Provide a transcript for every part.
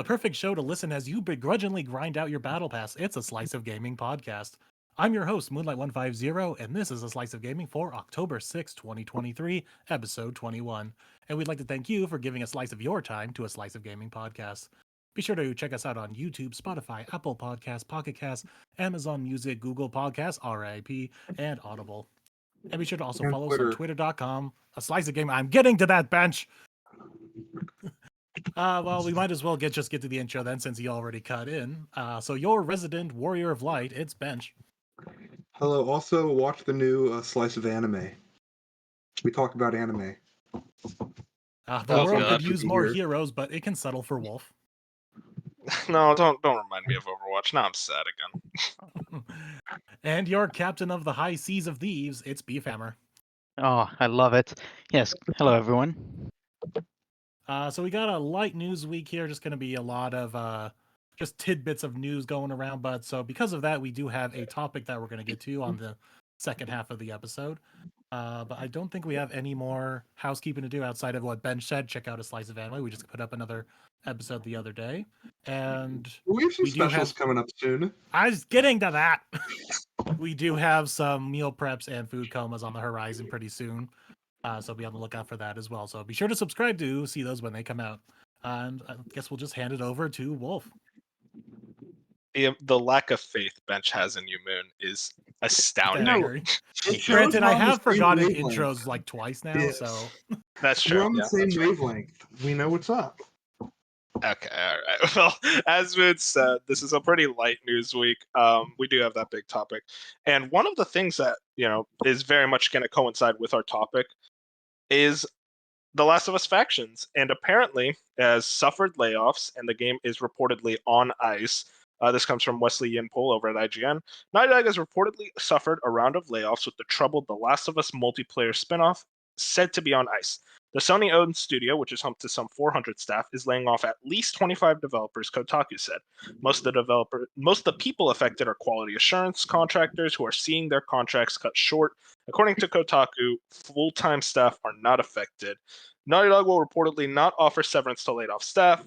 perfect show to listen as you begrudgingly grind out your battle pass. It's a Slice of Gaming podcast. I'm your host, Moonlight150, and this is a Slice of Gaming for October 6, 2023, episode 21. And we'd like to thank you for giving a slice of your time to a Slice of Gaming podcast. Be sure to check us out on YouTube, Spotify, Apple Podcasts, Pocket Casts, Amazon Music, Google Podcasts, RIP, and Audible. And be sure to also And follow us on Twitter. Twitter.com, a Slice of Gaming. I'm getting to that bench. Well, we might as well get to the intro then, since he already cut in. So your resident warrior of light, it's Bench. Hello. Also, watch the new Slice of Anime. We talk about anime. The world could use more heroes, but it can settle for Wolf. No, don't remind me of Overwatch. Now I'm sad again. And your captain of the high seas of thieves, it's BeefHammer. Oh, I love it. Yes, hello everyone. So we got a light news week here, just going to be a lot of just tidbits of news going around. But so because of that, we do have a topic that we're going to get to on the second half of the episode. But I don't think we have any more housekeeping to do outside of what Ben said. Check out A Slice of Anime. We just put up another episode the other day. And we have some specials coming up soon. I was getting to that. We do have some meal preps and food comas on the horizon pretty soon. So be on the lookout for that as well. So be sure to subscribe to see those when they come out. And I guess we'll just hand it over to Wolf. The lack of faith Bench has in you, Moon, is astounding. Granted, I have forgotten intros like twice now, so that's true. We're on the same wavelength. We know what's up. Okay, all right. Well, as Moon said, this is a pretty light news week. We do have that big topic, and one of the things that is very much going to coincide with our topic is The Last of Us factions, and apparently has suffered layoffs, and the game is reportedly on ice. This comes from Wesley Yinpol over at IGN. Naughty Dog has reportedly suffered a round of layoffs with the troubled The Last of Us multiplayer spinoff said to be on ice. The Sony-owned studio, which is home to some 400 staff, is laying off at least 25 developers, Kotaku said. Most of the people affected are quality assurance contractors who are seeing their contracts cut short. According to Kotaku, full-time staff are not affected. Naughty Dog will reportedly not offer severance to laid-off staff,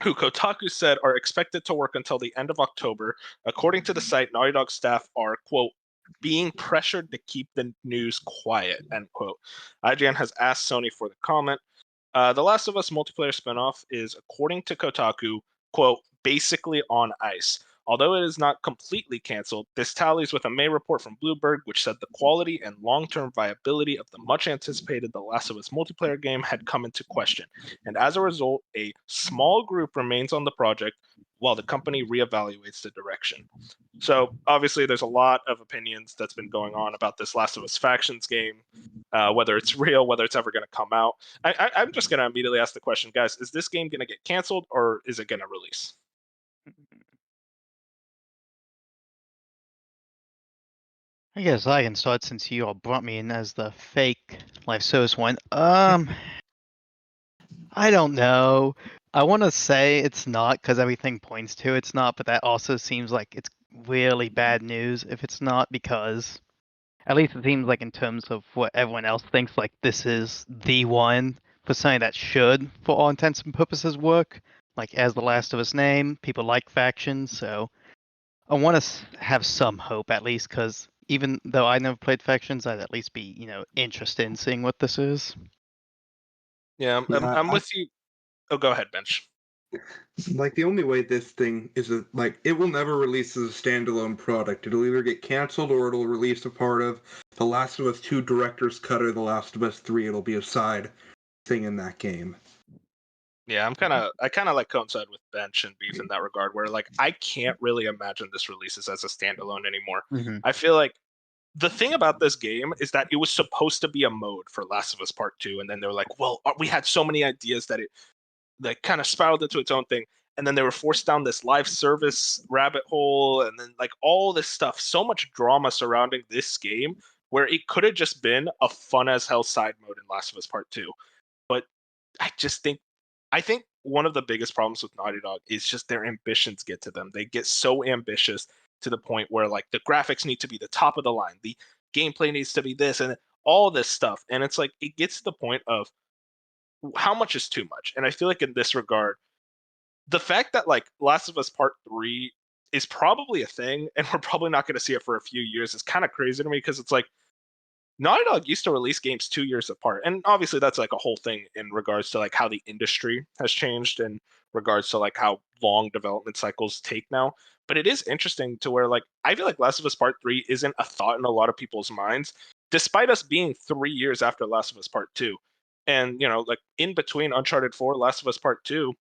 who Kotaku said are expected to work until the end of October. According to the site, Naughty Dog staff are, quote, being pressured to keep the news quiet, end quote. IGN has asked Sony for the comment. The Last of Us multiplayer spinoff is, according to Kotaku, quote, basically on ice. Although it is not completely canceled, this tallies with a May report from Bloomberg, which said the quality and long-term viability of the much-anticipated The Last of Us multiplayer game had come into question. And as a result, a small group remains on the project while the company reevaluates the direction. So, obviously, there's a lot of opinions that's been going on about this Last of Us Factions game, whether it's real, whether it's ever going to come out. I'm just going to immediately ask the question, guys, is this game going to get canceled or is it going to release? I guess I can start since you all brought me in as the fake live service one. I don't know. I want to say it's not because everything points to it's not, but that also seems like it's really bad news if it's not, because at least it seems like in terms of what everyone else thinks, like this is the one for something that should, for all intents and purposes, work. Like as the Last of Us name, people like factions, so I want to have some hope at least, because even though I never played factions, I'd at least be, interested in seeing what this is. Yeah, I'm with you. Oh, go ahead, Bench. Like, the only way this thing is, it will never release as a standalone product. It'll either get canceled or it'll release a part of The Last of Us 2 Director's Cut or The Last of Us 3. It'll be a side thing in that game. Yeah, I kind of like coincide with Bench and Beef in that regard, where like I can't really imagine this releases as a standalone anymore. Mm-hmm. I feel like the thing about this game is that it was supposed to be a mode for Last of Us Part 2, and then they were like, well, we had so many ideas that it kind of spiraled into its own thing, and then they were forced down this live service rabbit hole, and then like all this stuff, so much drama surrounding this game, where it could have just been a fun as hell side mode in Last of Us Part 2. But I think one of the biggest problems with Naughty Dog is just their ambitions get to them. They get so ambitious to the point where like the graphics need to be the top of the line, the gameplay needs to be this, and all this stuff. And it's like it gets to the point of how much is too much. And I feel like in this regard, the fact that like Last of Us Part 3 is probably a thing, and we're probably not going to see it for a few years, is kind of crazy to me because it's like Naughty Dog used to release games 2 years apart, and obviously that's like a whole thing in regards to like how the industry has changed in regards to like how long development cycles take now. But it is interesting to where like I feel like Last of Us Part 3 isn't a thought in a lot of people's minds, despite us being 3 years after Last of Us Part 2. And like in between Uncharted 4, Last of Us Part 2,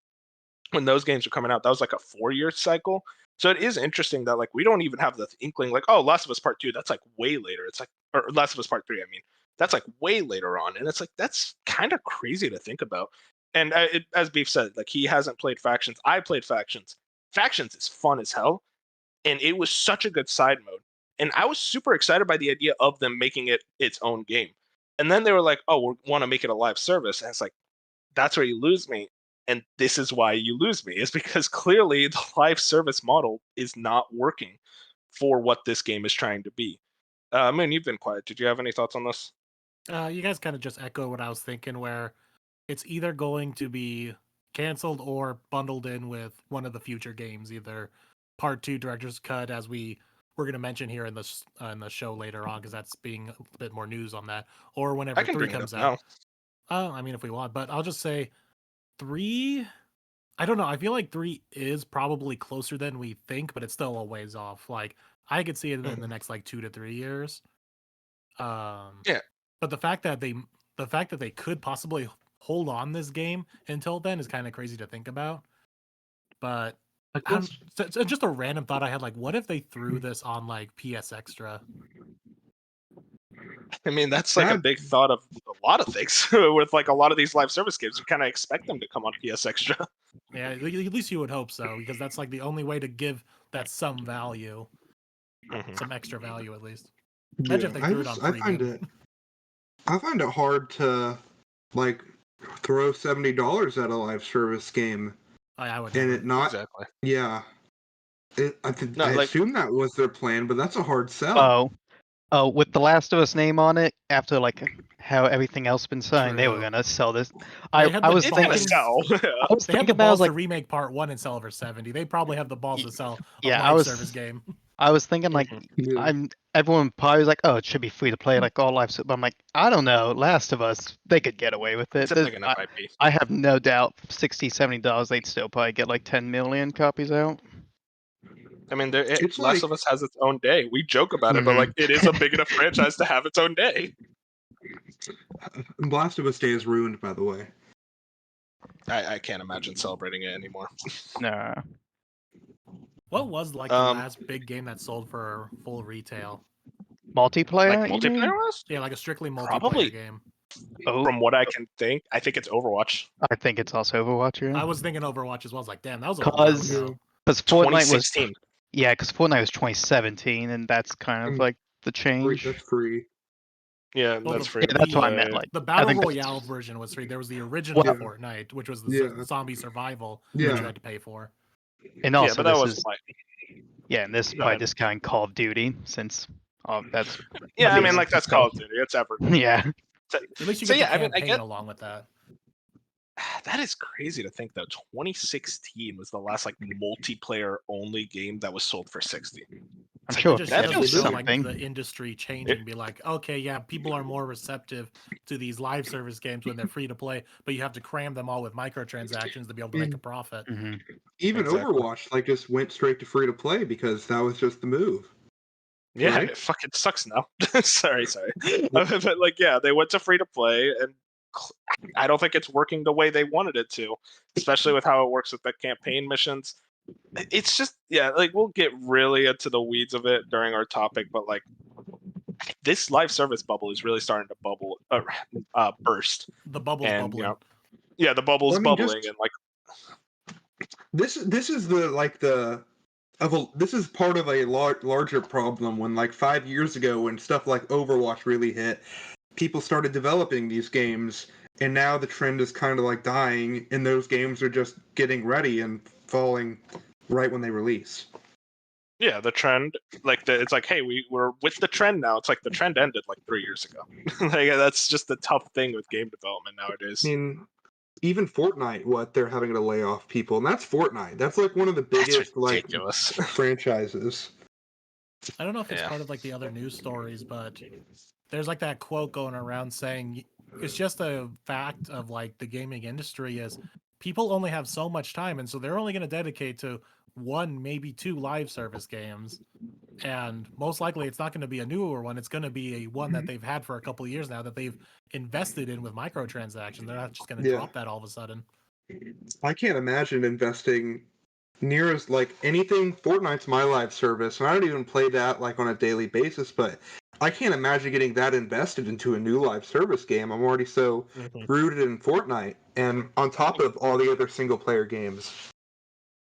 when those games were coming out, that was like a 4-year cycle. So it is interesting that like we don't even have the inkling like, oh, Last of Us Part 2, that's like way later. It's like, or Last of Us Part 3, I mean, that's like way later on, and it's like that's kind of crazy to think about. And as Beef said, like he hasn't played Factions. I played Factions. Factions is fun as hell, and it was such a good side mode. And I was super excited by the idea of them making it its own game. And then they were like, oh, we want to make it a live service, and it's like that's where you lose me. And this is why you lose me, is because clearly the live service model is not working for what this game is trying to be. Moon, you've been quiet. Did you have any thoughts on this? You guys kind of just echo what I was thinking, where it's either going to be canceled or bundled in with one of the future games, either Part 2 Director's Cut, as we're going to mention here in the show later on, because that's being a bit more news on that, or whenever I can 3 bring it comes up out. now. I mean, if we want, but I'll just say 3. I don't know. I feel like 3 is probably closer than we think, but it's still a ways off. Like I could see it in the next like 2 to 3 years. Yeah. But the fact that they could possibly hold on this game until then is kind of crazy to think about. But so just a random thought I had, like, what if they threw this on like PS Extra? I mean, that's like a big thought of a lot of things with like a lot of these live service games. You kind of expect them to come on PS Extra. Yeah, at least you would hope so, because that's like the only way to give that some value, some extra value at least. Imagine if they threw it on premium. I find it hard to like throw $70 at a live service game. I would and never. it not Exactly. Yeah. I assume that was their plan, but that's a hard sell. Oh, with The Last of Us name on it, after like how everything else been saying, they were True. gonna sell this. They I had the was It's thinking, gonna sell. I was They have the thinking that I balls was to like, remake Part 1 and sell it for 70. They probably have the balls to sell a yeah, live service game. I was thinking like, Yeah. everyone probably was like, oh, it should be free to play like all live. But I'm like, I don't know, Last of Us, they could get away with it. It's a big enough IP. I have no doubt, $60-$70, they'd still probably get like 10 million copies out. I mean, It's Last like- of Us has its own day. We joke about it, but like it is a big enough franchise to have its own day. Last of Us Day is ruined, by the way. I can't imagine celebrating it anymore. Nah. What was like the last big game that sold for full retail? Multiplayer? Like multiplayer was? Yeah, like a strictly multiplayer Probably. game. Oh, From what I can think, I think it's Overwatch. I think it's also Overwatch. Yeah. I was thinking Overwatch as well. I was like, damn, that was a 'Cause- while ago. Because Fortnite was 2016. because Fortnite was 2017, and that's kind of like the change. That's free. Yeah, Well, that's the- free. Yeah, that's what I meant. Like The I Battle think that's- Royale version was free. There was the original Yeah. Fortnite, which was Yeah. the zombie survival, Yeah. which you had to pay for. and Yeah, also but that this was is like. and this is Go probably ahead. discounting Call of Duty since that's Yeah, I mean, least like that's so- Call of Duty. It's ever. yeah. At least you So get yeah, the I mean, I campaign get- along with that. That is crazy to think though. 2016 was the last like multiplayer only game that was sold for 60. I'm It's sure It just that shows feels like something. the industry changing. Be like, okay, yeah, people are more receptive to these live service games when they're free to play, but you have to cram them all with microtransactions to be able to make a profit. Mhm. Even Exactly. Overwatch just went straight to free to play because that was just the move. Yeah, Right? it fucking sucks now. sorry. But like, yeah, they went to free to play, and I don't think it's working the way they wanted it to, especially with how it works with the campaign missions. It's just, yeah, like we'll get really into the weeds of it during our topic, but like this live service bubble is really starting to burst. The bubble's And, bubbling. Yeah, the bubble's Well, I mean, bubbling, just- and like This is this is part of a larger problem. When like 5 years ago, when stuff like Overwatch really hit, people started developing these games, and now the trend is kind of like dying, and those games are just getting ready and falling right when they release. yeah, the trend, like it's like, hey, we're with the trend now. It's like the trend ended like 3 years ago. Like that's just the tough thing with game development nowadays. I mean, even Fortnite, what they're having to lay off people, and that's Fortnite. That's like one of the That's biggest like ridiculous. franchises. I don't know if it's Yeah. part of like the other news stories, but there's like that quote going around saying it's just a fact of like the gaming industry is people only have so much time, and so they're only going to dedicate to one, maybe two live service games. And most likely it's not going to be a newer one. It's going to be a one that they've had for a couple of years now that they've invested in with microtransactions. They're not just going to Yeah. drop that all of a sudden. I can't imagine investing near as like anything. Fortnite's my live service, and I don't even play that like on a daily basis, but I can't imagine getting that invested into a new live service game. I'm already so rooted in Fortnite, and on top of all the other single player games.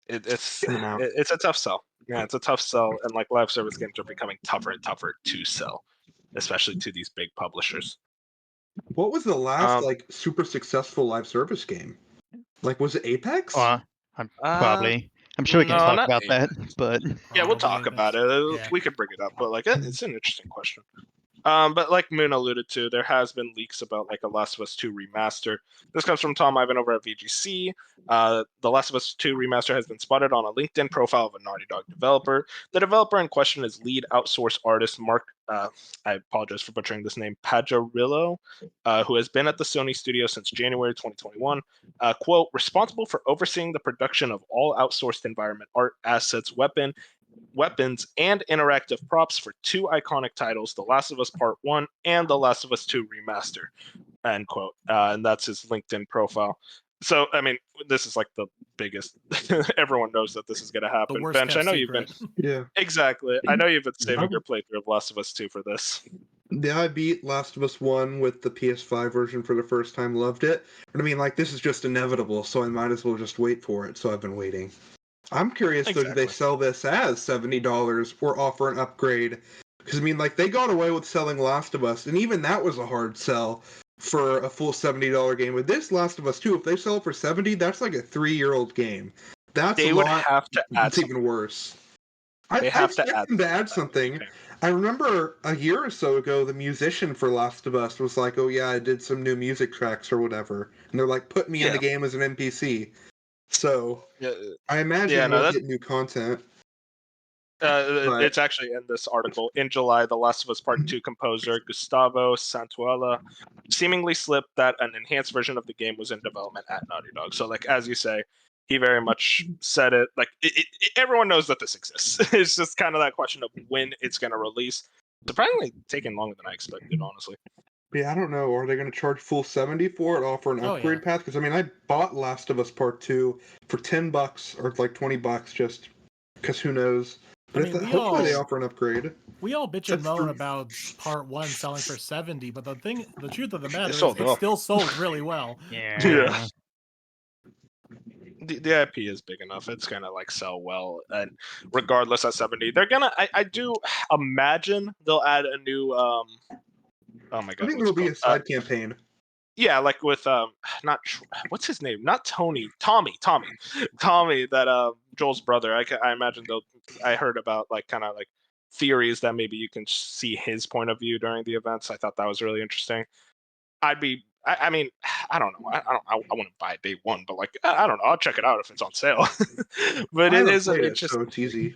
It's Getting them out. it's a tough sell. Yeah, it's a tough sell, and like live service games are becoming tougher and tougher to sell, especially to these big publishers. What was the last Um, like super successful live service game? Like, was it Apex? I'm sure we can no, talk not about that, Apex. but Yeah, we'll Probably talk about Apex. it. Yeah. We could bring it up, but like it's an interesting question. But like Moon alluded to, there has been leaks about like a Last of Us 2 remaster. This comes from Tom Ivan over at VGC. The Last of Us 2 remaster has been spotted on a LinkedIn profile of a Naughty Dog developer. The developer in question is lead outsource artist Mark, I apologize for butchering this name, Pajarillo, who has been at the Sony studio since January 2021. Quote, responsible for overseeing the production of all outsourced environment, art, assets, weapons, and interactive props for two iconic titles, The Last of Us Part 1 and The Last of Us 2 Remaster, end quote. And that's his LinkedIn profile. So, I mean, this is like the biggest. Everyone knows that this is going to happen. The worst Bench, kept I know secret. you've Yeah. been exactly. I know you've been saving I'm- your playthrough of Last of Us 2 for this. Yeah, I beat Last of Us 1 with the PS5 version for the first time, loved it. But I mean, like, this is just inevitable, so I might as well just wait for it, so I've been waiting. I'm curious, though, do they Exactly. sell this as $70 or offer an upgrade? Because, I mean, like, they got away with selling Last of Us, and even that was a hard sell for a full $70 game. With this Last of Us 2, if they sell it for $70, that's like a 3-year-old game. That's They a would lot. have to add It's even something. worse. They I have to expect add them to something. add something. Okay. I remember a year or so ago, the musician for Last of Us was like, "Oh yeah, I did some new music tracks or whatever," and they're like, "Put me in the Yeah. game as an NPC." So Yeah, I imagine yeah, no, we'll that get new content. it's actually in this article. In July, The Last of Us Part 2 composer Gustavo Santaolalla seemingly slipped that an enhanced version of the game was in development at Naughty Dog. So, like, as you say, he very much said it. Like, everyone knows that this exists. It's just kind of that question of when it's going to release. Surprisingly taking longer than I expected, honestly. Yeah, I don't know. Are they going to charge full 70 for it? Offer an Oh, upgrade yeah. path? Because I mean, I bought Last of Us Part 2 for $10 or like $20, just because who knows. But I mean, hopefully they offer an upgrade. we all bitch and That's moan three- about part 1 selling for 70, but the truth of the matter is sold it well. still sold really well. yeah. The IP is big enough. It's gonna like sell well, and regardless at 70, they're gonna. I do imagine they'll add a new. Oh my I god, think what's there'll it be called? a side campaign. Yeah, like with not what's his name? Not Tony. Tommy. That Joel's brother. I imagine they'll. I heard about like kind of like theories that maybe you can see his point of view during the events. I thought that was really interesting. I mean, I don't know. I wouldn't buy it day one, but like, I don't know. I'll check it out if it's on sale. But I it haven't is an played it, interesting. so it's easy.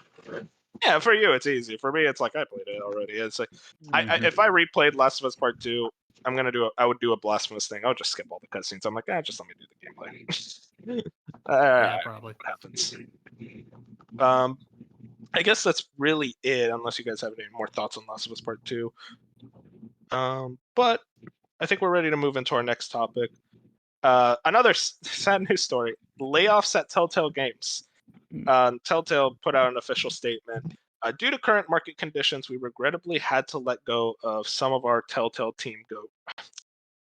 Yeah, for you it's easy. For me, it's like I played it already. It's like if I replayed Last of Us Part 2, I would do a blasphemous thing. I'll just skip all the cutscenes. I'm like, just let me do the gameplay. Yeah, probably. What happens? I guess that's really it, unless you guys have any more thoughts on Last of Us Part 2. But I think we're ready to move into our next topic. Another sad news story: layoffs at Telltale Games. Telltale put out an official statement. Due to current market conditions, we regrettably had to let go of some of our Telltale team go.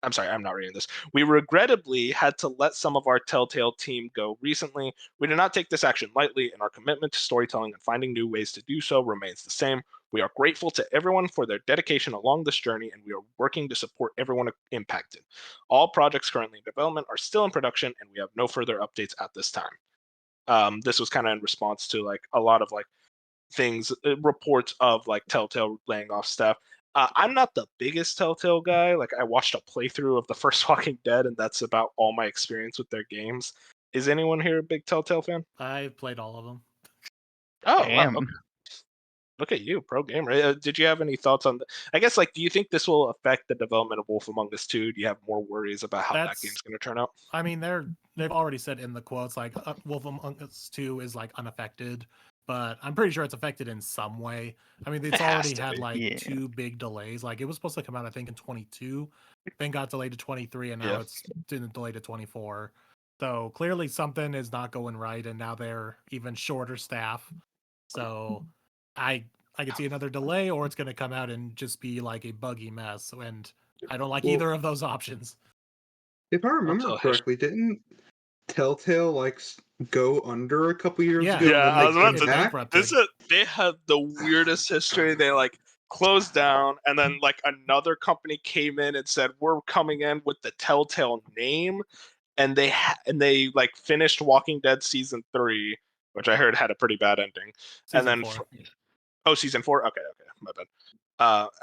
I'm sorry, I'm not reading this. We regrettably had to let some of our Telltale team go recently. We do not take this action lightly, and our commitment to storytelling and finding new ways to do so remains the same. We are grateful to everyone for their dedication along this journey, and we are working to support everyone impacted. All projects currently in development are still in production, and we have no further updates at this time. This was kind of in response to like a lot of like things, reports of like Telltale laying off staff. I'm not the biggest Telltale guy. Like, I watched a playthrough of the first Walking Dead, and that's about all my experience with their games. Is anyone here a big Telltale fan? I've played all of them. Oh, wow. Damn. Okay. Look at you, pro gamer. Did you have any thoughts on I guess, like, do you think this will affect the development of Wolf Among Us 2? Do you have more worries about how that That's- game's going to turn out? I mean, they've already said in the quotes like Wolf Among Us 2 is like unaffected, but I'm pretty sure it's affected in some way. I mean, it's It has already to had be. like Yeah. 2 big delays. Like it was supposed to come out, I think, in 22, then got delayed to 23, and now Yeah. it's delayed to 24. So clearly something is not going right, and now they're even shorter staff. So I could see another delay, or it's going to come out and just be like a buggy mess, and I don't like Well- either of those options. If I remember Also, correctly, didn't Telltale go under a couple years Yeah. ago? Yeah, and I then was about they to came back? bankrupted. they had the weirdest history. They like closed down, and then like another company came in and said, "We're coming in with the Telltale name," and they like finished Walking Dead season 3, which I heard had a pretty bad ending. Season and then 4. season 4. Okay, my bad.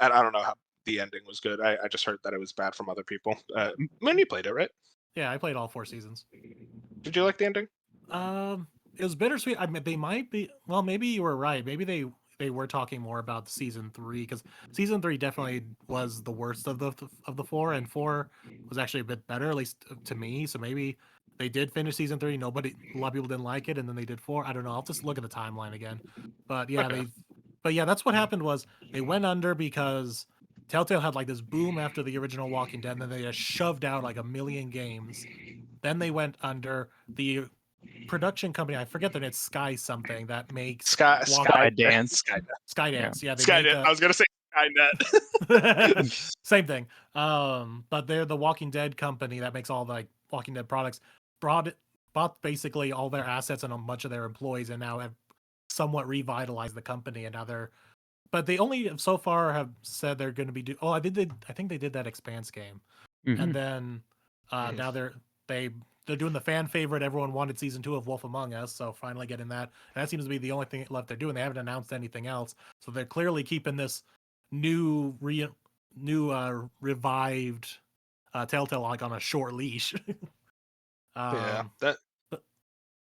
And I don't know how the ending was good. I just heard that it was bad from other people. Man, you played it, right? Yeah, I played all 4 seasons. Did you like the ending? It was bittersweet. I mean, they might be. Well, maybe you were right. Maybe they were talking more about season 3 because season 3 definitely was the worst of the 4, and 4 was actually a bit better, at least to me. So maybe they did finish season 3. A lot of people didn't like it, and then they did 4. I don't know. I'll just look at the timeline again. But yeah, Okay. that's what happened was they went under because Telltale had like this boom after the original Walking Dead, and then they just shoved out like a million games. Then they went under. The production company, I forget their name, it's Sky something, that makes Sky Skydance. Skydance. Yeah, they Skynet. make I was gonna say Skynet. same thing. But they're the Walking Dead company that makes all the like Walking Dead products. Bought basically all their assets and a bunch of their employees, and now have somewhat revitalized the company. And now but they only so far have said they're going to be I think they did that Expanse game, Mhm. and then now they're doing the fan favorite. Everyone wanted season 2 of Wolf Among Us, so finally getting that. And that seems to be the only thing left they're doing. They haven't announced anything else, so they're clearly keeping this revived Telltale like on a short leash. Yeah, But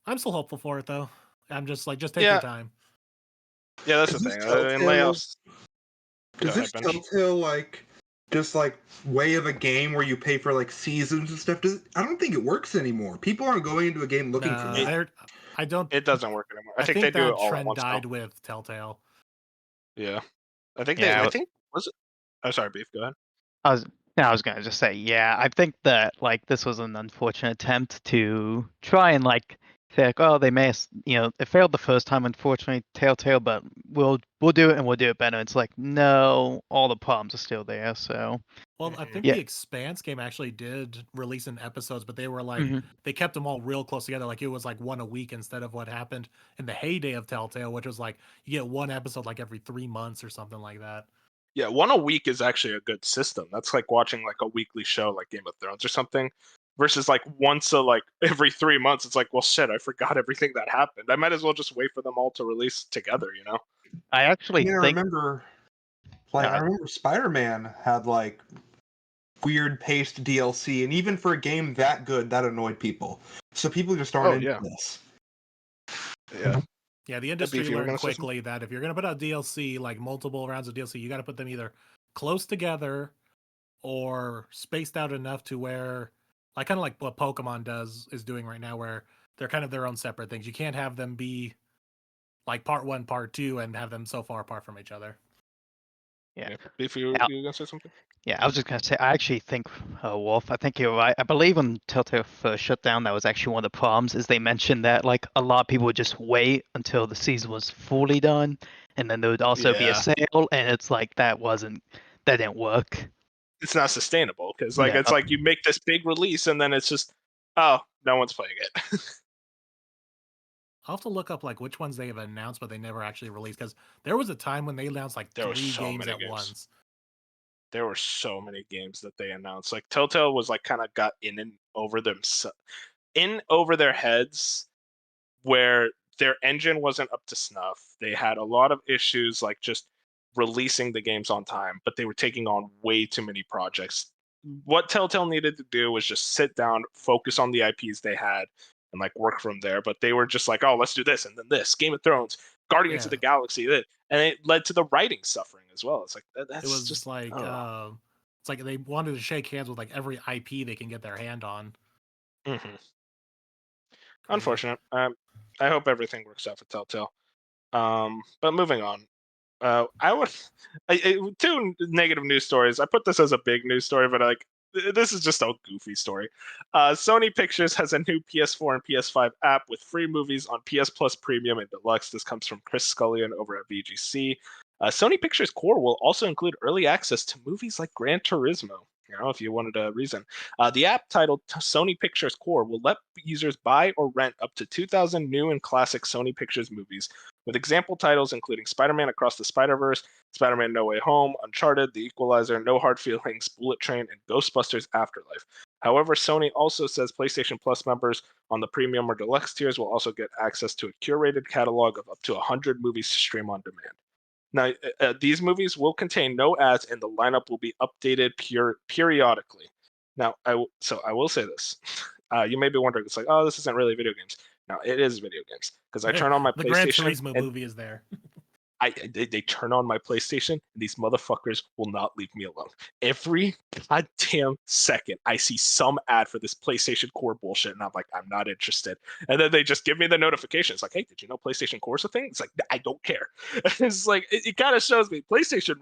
I'm still hopeful for it though. I'm just like, just take Yeah. your time. that's the Is this thing. In Telltale- layoffs. Go Does this ahead, Bench. Telltale just way of a game where you pay for seasons and stuff? I don't think it works anymore. People aren't going into a game looking for No, that. I don't. It doesn't work anymore. I think think they do that it all at trend once now. died with Telltale. Yeah, I think Yeah, I think was it. Oh, sorry, Beef. Go ahead. I was gonna just say, yeah, I think that this was an unfortunate attempt to try and say oh, they may it failed the first time, unfortunately, Telltale, but we'll do it and we'll do it better. It's like, no, all the problems are still there. So Well, I think Yeah. the Expanse game actually did release in episodes, but they were Mhm. they kept them all real close together. Like it was like one a week instead of what happened in the heyday of Telltale, which was like you get one episode like every 3 months or something like that. Yeah, one a week is actually a good system. That's like watching a weekly show like Game of Thrones or something, versus once every 3 months. It's like, well, shit, I forgot everything that happened. I might as well just wait for them all to release together. I actually I think remember, I remember Spider-Man had weird paced DLC, and even for a game that good, that annoyed people. So people just aren't Oh, into yeah. this. Yeah. Yeah, the industry Beef, you were learned gonna say something? quickly that if you're going to put out DLC, like multiple rounds of DLC, you got to put them either close together or spaced out enough to where, kind of like what Pokemon is doing right now, where they're kind of their own separate things. You can't have them be like part 1, part 2, and have them so far apart from each other. Yeah. Beef, you Yeah. gonna say something? Yeah, I was just gonna say, I actually think, Wolf, I think you're right. I believe when Telltale first shut down, that was actually one of the problems, is they mentioned that a lot of people would just wait until the season was fully done, and then there would also be a Yeah. sale, and it's like that didn't work. It's not sustainable because No. it's like you make this big release and then it's just, oh, no one's playing it. I'll have to look up which ones they have announced, but they never actually released. Because there was a time when they announced There were 3 so games many at games. once. There were so many games that they announced. Telltale was kind of got in over their heads, where their engine wasn't up to snuff. They had a lot of issues, just releasing the games on time, but they were taking on way too many projects. What Telltale needed to do was just sit down, focus on the IPs they had, and like work from there. But they were just like, oh, let's do this and then this, Game of Thrones, Guardians of the Galaxy, and it led to the writing suffering as well. It's like that's It was just like it's like they wanted to shake hands with like every IP they can get their hand on. Unfortunate. I hope everything works out for Telltale. But moving on. Two negative news stories. I put this as a big news story, but like this is just a goofy story. Sony Pictures has a new PS4 and PS5 app with free movies on PS Plus Premium and Deluxe. This comes from Chris Scullion over at VGC. Sony Pictures Core will also include early access to movies like Gran Turismo. You know, if you wanted a reason. The app titled Sony Pictures Core will let users buy or rent up to 2,000 new and classic Sony Pictures movies, with example titles including Spider-Man Across the Spider-Verse, Spider-Man No Way Home, Uncharted, The Equalizer, No Hard Feelings, Bullet Train, and Ghostbusters Afterlife. However, Sony also says PlayStation Plus members on the premium or deluxe tiers will also get access to a curated catalog of up to 100 movies to stream on demand. Now, these movies will contain no ads, and the lineup will be updated periodically. Now, I will say this. You may be wondering, it's like, oh, this isn't really video games. No, it is video games, because I turn on my the PlayStation. Gran Turismo movie is there. They turn on my PlayStation, and these motherfuckers will not leave me alone. Every goddamn second, I see some ad for this PlayStation Core bullshit, and I'm like, I'm not interested. And then they just give me the notification. It's like, hey, did you know PlayStation Core is a thing? It's like, I don't care. It's like, it kind of shows me PlayStation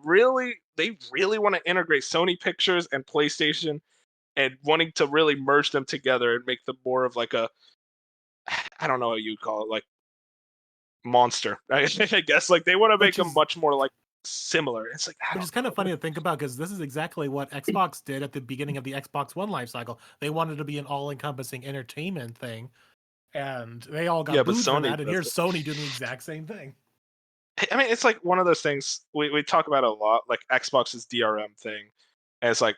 they really want to integrate Sony Pictures and PlayStation, and wanting to really merge them together and make them more of like a, I don't know what you'd call it, like monster. I guess like they want to make them much more like similar. It's like, which is kind of funny to think about, because this is exactly what Xbox did at the beginning of the Xbox One life cycle. They wanted to be an all-encompassing entertainment thing, and they all got booed for that. And here's Sony doing the exact same thing. I mean, it's like one of those things we talk about a lot, like Xbox's DRM thing. And it's like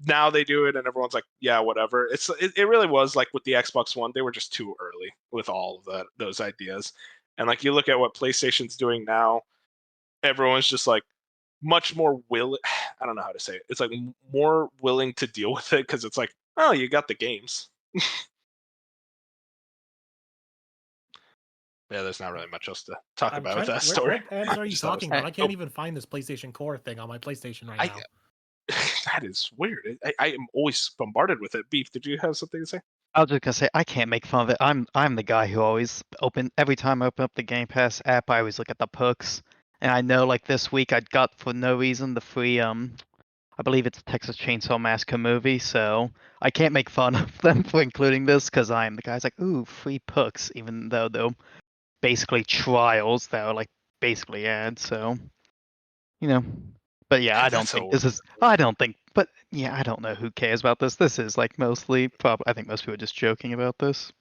now they do it, and everyone's like, yeah, whatever. It really was like with the Xbox One, they were just too early with all of those ideas. And like you look at what PlayStation's doing now, everyone's just like much more willing. I don't know how to say it. It's like more willing to deal with it, because it's like, oh, you got the games. Yeah, there's not really much else to talk about with that story. What ads are you talking about? I can't even find this PlayStation Core thing on my PlayStation right now. That is weird. I am always bombarded with it. Beef, did you have something to say? I was just gonna say I can't make fun of it. I'm the guy who always every time I open up the Game Pass app, I always look at the perks. And I know like this week I got for no reason the free I believe it's a Texas Chainsaw Massacre movie, so I can't make fun of them for including this, because I'm the guy's like, ooh, free perks, even though they're basically trials that are like basically ads, so you know. But yeah, I don't think this is. I don't think. But yeah, I don't know who cares about this. This is like mostly. I think most people are just joking about this.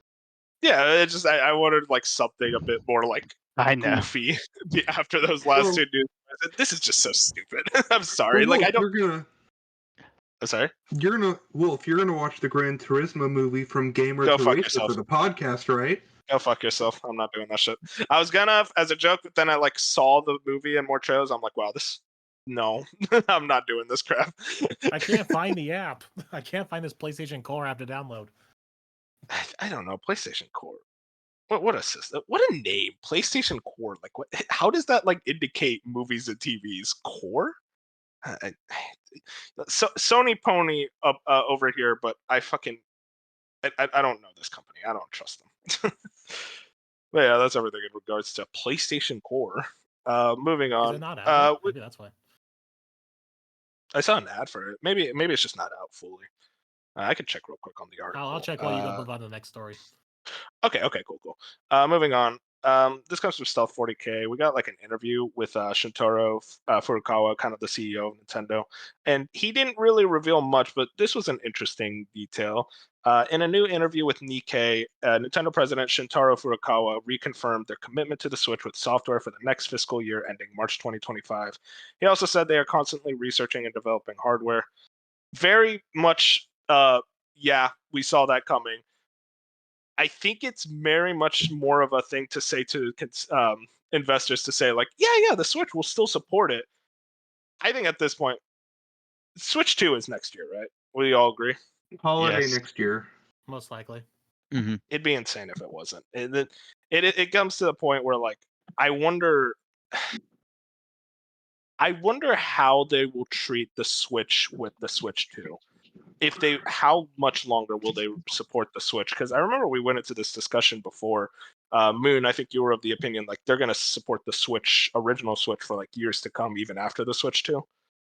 Yeah, it's just I wanted like something a bit more like goofy after those last two news. This is just so stupid. I'm sorry. Well, like I don't. I'm sorry. If you're gonna watch the Gran Turismo movie from Gamer to Racer for the podcast, right? Go fuck yourself. I'm not doing that shit. I was gonna as a joke, but then I like saw the movie and more trailers. I'm like, wow, no, I'm not doing this crap. I can't find the app. I can't find this PlayStation Core app to download. I don't know. PlayStation Core. What a system. What a name. PlayStation Core. Like, what? How does that like indicate movies and TVs? Core? Sony pony up over here, but I don't know this company. I don't trust them. But yeah, that's everything in regards to PlayStation Core. Moving on. Is it not out? Maybe that's why. I saw an ad for it. Maybe it's just not out fully. I could check real quick on the article. I'll check while you go move on to the next story. Okay, cool. Moving on. This comes from Stealth 40K. We got like an interview with Shintaro Furukawa, kind of the CEO of Nintendo, and he didn't really reveal much, but this was an interesting detail. In a new interview with Nikkei, Nintendo President Shintaro Furukawa reconfirmed their commitment to the Switch with software for the next fiscal year ending March 2025. He also said they are constantly researching and developing hardware. Very much, yeah, we saw that coming. I think it's very much more of a thing to say to investors to say like, yeah, the Switch will still support it. I think at this point, Switch 2 is next year, right? We all agree. Holiday Yes. next year. Most likely. Mm-hmm. It'd be insane if it wasn't. It comes to the point where like I wonder how they will treat the Switch with the Switch 2. How much longer will they support the Switch? Because I remember we went into this discussion before. Moon, I think you were of the opinion like they're going to support the Switch, original Switch, for like years to come, even after the Switch 2.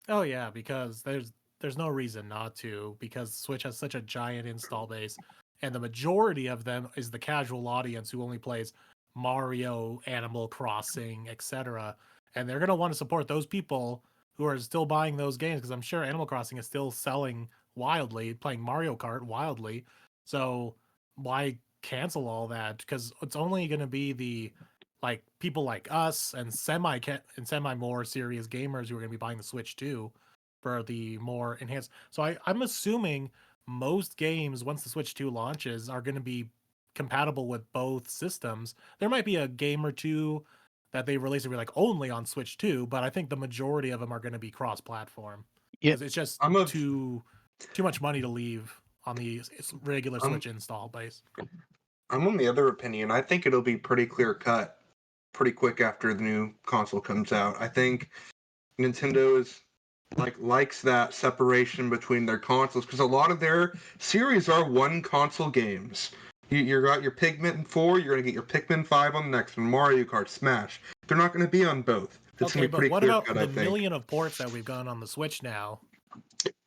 Oh yeah, because there's no reason not to, because Switch has such a giant install base, and the majority of them is the casual audience who only plays Mario, Animal Crossing, etc. And they're gonna want to support those people who are still buying those games, because I'm sure Animal Crossing is still selling wildly, playing Mario Kart wildly. So why cancel all that? Because it's only gonna be the like people like us and semi more serious gamers who are going to be buying the Switch too for the more enhanced. So I'm assuming most games once the Switch 2 launches are going to be compatible with both systems. There might be a game or two that they release and be like only on Switch 2, but I think the majority of them are going to be cross-platform Yeah. because it's just I'm of- too much money to leave on the regular I'm- Switch install base. I'm on the other opinion. I think it'll be pretty clear cut pretty quick after the new console comes out. I think Nintendo is likes that separation between their consoles because a lot of their series are one console games. You got your Pikmin 4, you're gonna get your Pikmin 5 on the next one, Mario Kart, Smash. They're not gonna be on both. It's Okay, gonna be but pretty what clear about cut, the I think. million of ports that we've gotten on the Switch now?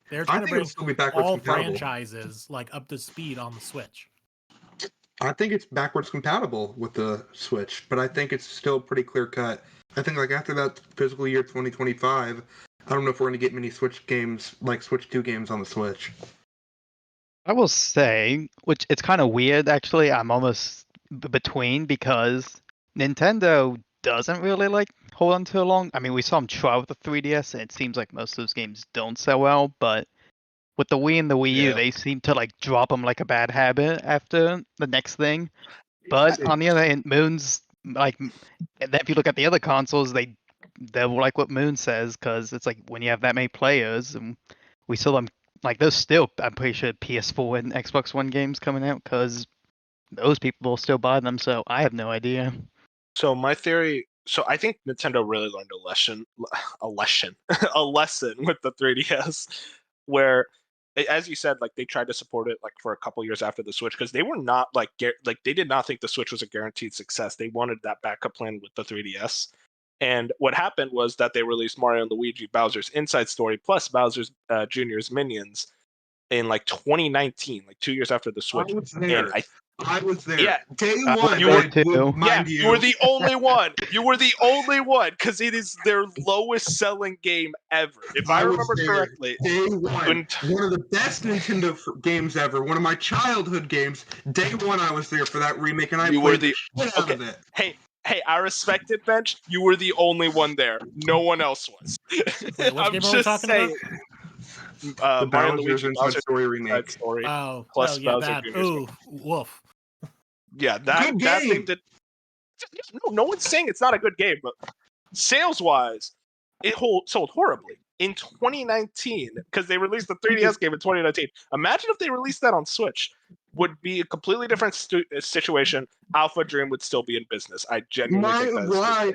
They're I trying to think it'll bring still be backwards all compatible. franchises like up to speed on the Switch. I think it's backwards compatible with the Switch, but I think it's still pretty clear cut. I think after that fiscal year 2025, I don't know if we're gonna get many Switch games like Switch 2 games on the Switch. I will say, which it's kind of weird actually. I'm almost between because Nintendo doesn't really like hold on to long. I mean, we saw them try with the 3DS, and it seems like most of those games don't sell well. But with the Wii and the Wii U, Yeah. they seem to like drop them like a bad habit after the next thing. But on the other hand, Moon's like, if you look at the other consoles, they're like what Moon says, because it's like when you have that many players, and we saw them like there's still, I'm pretty sure, PS4 and Xbox One games coming out because those people will still buy them. So I have no idea. So my theory, I think Nintendo really learned a lesson a lesson with the 3DS, where, as you said, like they tried to support it like for a couple years after the Switch because they were not like they did not think the Switch was a guaranteed success. They wanted that backup plan with the 3DS. And what happened was that they released Mario and Luigi Bowser's Inside Story plus Bowser's Jr.'s Minions in like 2019, like 2 years after the Switch. I was there. And I was there. Yeah. Day I one, you were too. mind you were the only one. You were the only one because it is their lowest selling game ever. If I was remember there. correctly, Day one. when- One of the best Nintendo games ever. One of my childhood games. Day one, I was there for that remake, and I You were played the- the shit out of it. hey, I respect it, Bench. You were the only one there. No one else was. Wait, which I'm game are we just talking saying. The Mario and Bowser's Luigi Inside Bowser's Story Inside remake. Story. Oh, Plus yeah, Bowser that. Jr.'s Ooh, woof. Yeah, that Good thing game. did. No one's saying it's not a good game, but sales-wise, it sold horribly in 2019 because they released the 3DS game in 2019. Imagine if they released that on Switch. Would be a completely different situation. Alpha Dream would still be in business. I genuinely think that is Why?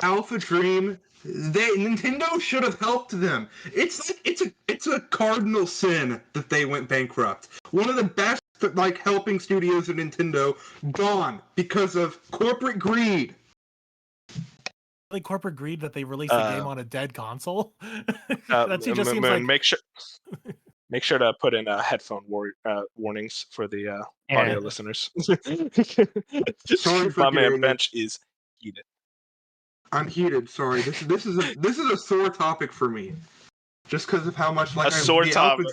Alpha Dream. Nintendo should have helped them. It's a cardinal sin that they went bankrupt. One of the best helping studios of Nintendo gone because of corporate greed. Like corporate greed that they released a game on a dead console. That just seems like make sure to put in headphone warnings for the audio listeners. Sorry for my man hearing Bench is heated. I'm heated. Sorry. This is a sore topic for me, just because of how much topic.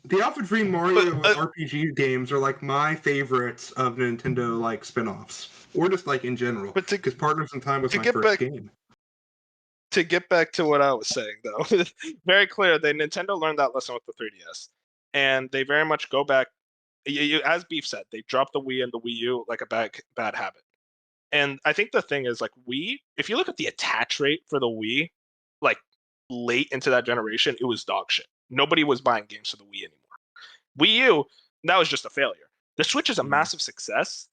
The Alpha Dream Mario RPG games are like my favorites of Nintendo spin-offs, or just in general. But because Partners in Time was my first game. To get back to what I was saying, though, very clear that Nintendo learned that lesson with the 3DS, and they very much go back. As Beef said, they dropped the Wii and the Wii U like a bad habit. And I think the thing is, Wii, if you look at the attach rate for the Wii, late into that generation, it was dog shit. Nobody was buying games for the Wii anymore. Wii U, that was just a failure. The Switch is a massive success.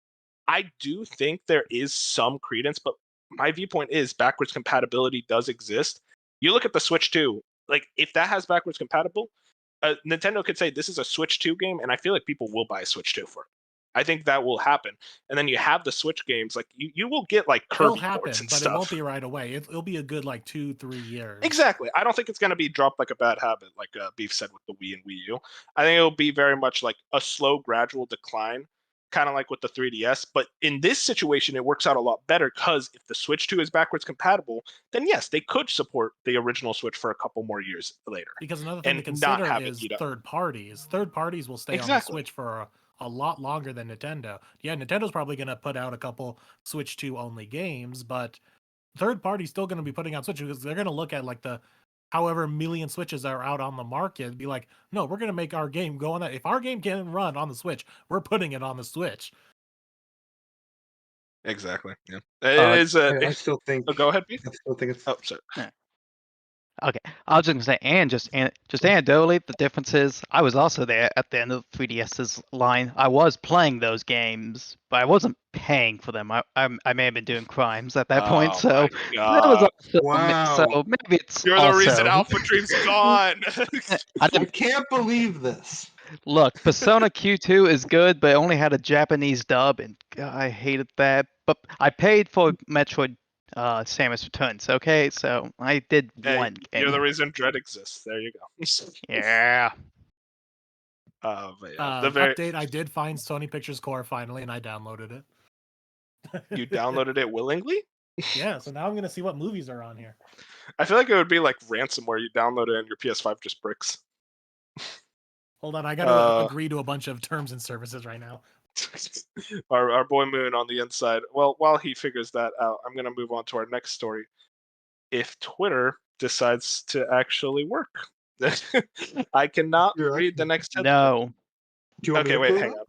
I do think there is some credence, but my viewpoint is backwards compatibility does exist. You look at the Switch 2, like if that has backwards compatible, Nintendo could say this is a Switch 2 game, and I feel like people will buy a Switch 2 for it. I think that will happen. And then you have the Switch games, like you will get like It'll Kirby happen, ports and but stuff. it won't be right away. It'll be a good like 2-3 years. Exactly. I don't think it's going to be dropped like a bad habit, like Beef said with the Wii and Wii U. I think it'll be very much like a slow, gradual decline, kind of like with the 3DS. But in this situation, it works out a lot better because if the Switch 2 is backwards compatible, then yes, they could support the original Switch for a couple more years later. Because another thing and to not consider have it is eat up. third parties. Third parties will stay on the Exactly. Switch for a lot longer than Nintendo. Yeah, Nintendo's probably going to put out a couple Switch 2 only games, but third party's still going to be putting out Switch because they're going to look at like the however million Switches are out on the market and be like, no, we're going to make our game go on that. If our game can run on the Switch, we're putting it on the Switch. Exactly. Yeah. It is. I still think. Oh, go ahead, Beef. I still think it's. Oh, sorry. Okay, I was just gonna say, and just anecdotally, the difference is I was also there at the end of 3DS's line. I was playing those games, but I wasn't paying for them. I may have been doing crimes at that point, so my that was God. also Wow. so maybe it's You're the also, reason Alpha Dream's gone. I I didn't can't believe this. look. Persona Q2 is good, but it only had a Japanese dub, and God, I hated that. But I paid for Metroid. Samus Returns. Okay, so I did Hey, one you're the game. reason Dread exists. There you go. Yeah. But yeah, the very Update, I did find Sony Pictures Core finally, and I downloaded it. you downloaded it willingly. Yeah, so now I'm going to see what movies are on here. I feel like it would be like ransomware. You download it and your PS5 just bricks. Hold on, I got to agree to a bunch of terms and services right now. Our boy Moon on the inside. Well, while he figures that out, I'm gonna move on to our next story. If Twitter decides to actually work, I cannot read the next headline. No. Do you want me Okay, to wait, pull it hang up? on.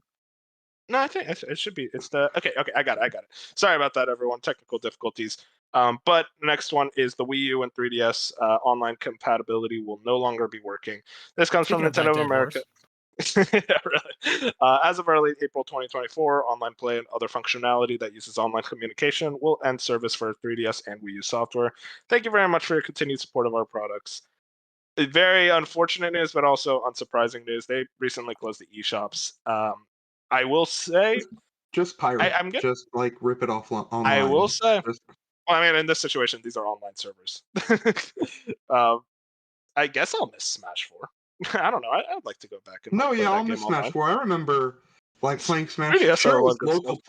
No, I think it should be. It's the okay. I got it. Sorry about that, everyone. Technical difficulties. But next one is the Wii U and 3DS online compatibility will no longer be working. This comes from Speaking of that Nintendo of dead America. horse. Yeah, really. As of early April 2024, online play and other functionality that uses online communication will end service for 3DS and Wii U software. Thank you very much for your continued support of our products. Very unfortunate news, but also unsurprising news. They recently closed the eShops. I will say, Just pirate. I'm good. Just like rip it off online. I will say, Just- well, I mean, in this situation, these are online servers. I guess I'll miss Smash 4. I don't know. I'd like to go back and No, play yeah, that I'll game miss Smash online. 4. I remember like playing Smash. 3DS Sure, it was good local stuff.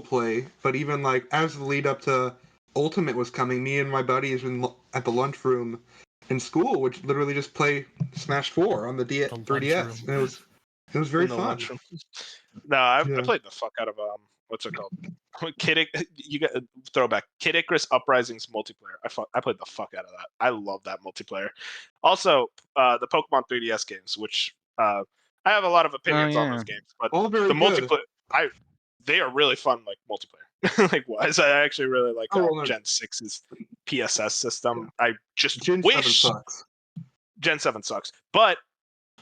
play, but even like as the lead up to Ultimate was coming, me and my buddies at the lunchroom in school would literally just play Smash 4 on the 3DS, and it was very In the fun. lunchroom. No, I Yeah. played the fuck out of what's it called? You got throwback. Kid Icarus Uprising's multiplayer. I played the fuck out of that. I love that multiplayer. Also, the Pokemon 3DS games, which I have a lot of opinions on those games, but All very the good. multiplayer, they are really fun. Like multiplayer, like wise. I actually really like Gen 6's PSS system. I just Gen wish 7 sucks. Gen 7 sucks, but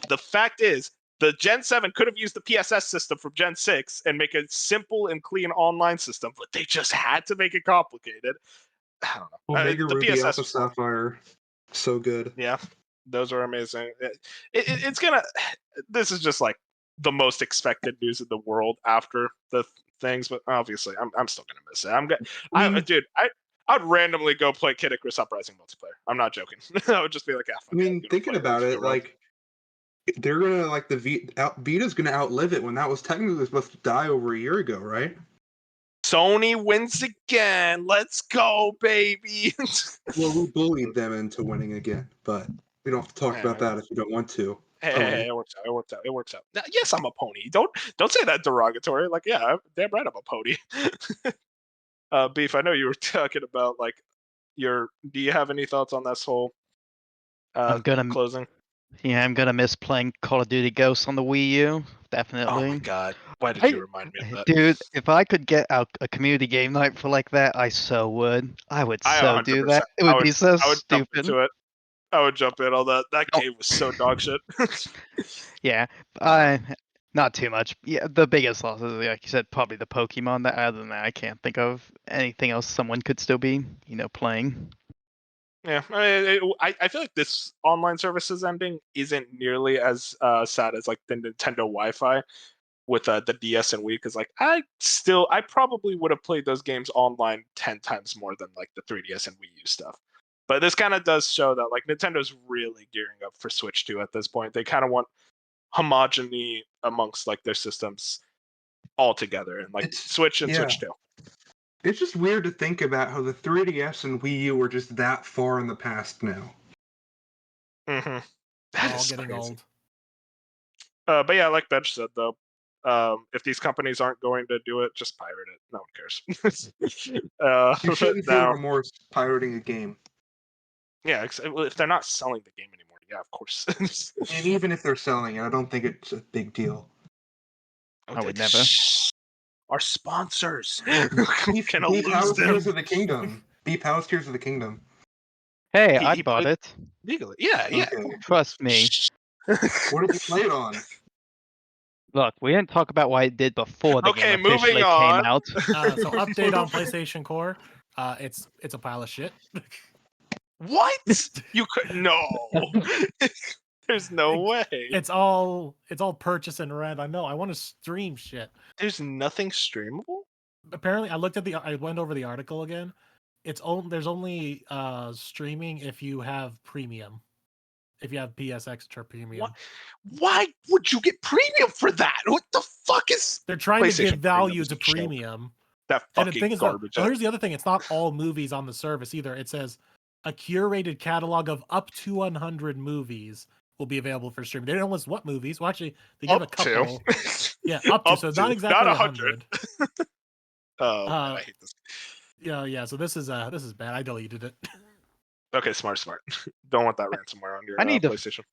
the fact is, the Gen 7 could have used the PSS system from Gen 6 and make a simple and clean online system, but they just had to make it complicated. I don't know. Omega The Ruby, PSS Alpha Sapphire, so good. Yeah, those are amazing. It's gonna. This is just like the most expected news in the world after the things, but obviously, I'm still gonna miss it. Dude, I'd randomly go play Kid Icarus Uprising multiplayer. I'm not joking. I would just be like, I mean, thinking about it, like they're gonna like Vita's gonna outlive it when that was technically supposed to die over a year ago, right? Sony wins again. Let's go, baby. Well, we bullied them into winning again, but we don't have to talk about that if you don't want to. Hey, it works out. Now, yes, I'm a pony. Don't say that derogatory. Like, yeah, damn right, I'm a pony. Beef, I know you were talking about like do you have any thoughts on this whole I'm gonna closing? Yeah, I'm gonna miss playing Call of Duty Ghosts on the Wii U. definitely. Oh my god! Why did you remind me of that? Dude, if I could get a community game night for like that, I so would. I would I so do that. 100%. It would be so I would jump stupid. into it. I would jump in on that. That Oh. game was so dog shit. Yeah, I not too much. Yeah, the biggest loss is, like you said, probably the Pokemon. That other than that, I can't think of anything else someone could still be, playing. Yeah, I feel like this online services ending isn't nearly as sad as like the Nintendo Wi-Fi with the DS and Wii, because like I probably would have played those games online 10 times more than like the 3DS and Wii U stuff. But this kind of does show that like Nintendo's really gearing up for Switch 2 at this point. They kind of want homogeny amongst like their systems all together, and like Switch and Switch 2. It's just weird to think about how the 3DS and Wii U were just that far in the past now. Mm-hmm. They're all getting old. But yeah, like Bench said though, if these companies aren't going to do it, just pirate it. No one cares. You shouldn't feel remorse pirating a game. Yeah, if they're not selling the game anymore, yeah, of course. And even if they're selling it, I don't think it's a big deal. I would never. Our sponsors. Beef House Tears of the Kingdom. Beef House Tears of the Kingdom. Hey, I bought it. Legally. Yeah. Okay. Trust me. What did you play it on? Look, we didn't talk about what I did before the game officially moving on. came out. So update on PlayStation Core. It's a pile of shit. What? You could no. There's no way. It's all purchase and rent. I know. I want to stream shit. There's nothing streamable? Apparently, I went over the article again. There's only streaming if you have premium. If you have PS Extra Premium. Why would you get premium for that? What the fuck is? They're trying to give value to premium. That fucking and the thing is garbage. Here's the other thing. It's not all movies on the service either. It says a curated catalog of up to 100 movies will be available for streaming. They don't list what movies. Well, actually, they give a couple. Yeah, up to. So not exactly 100. Oh, man, I hate this. Yeah. So this is bad. I deleted it. Okay, smart. Don't want that ransomware on your PlayStation.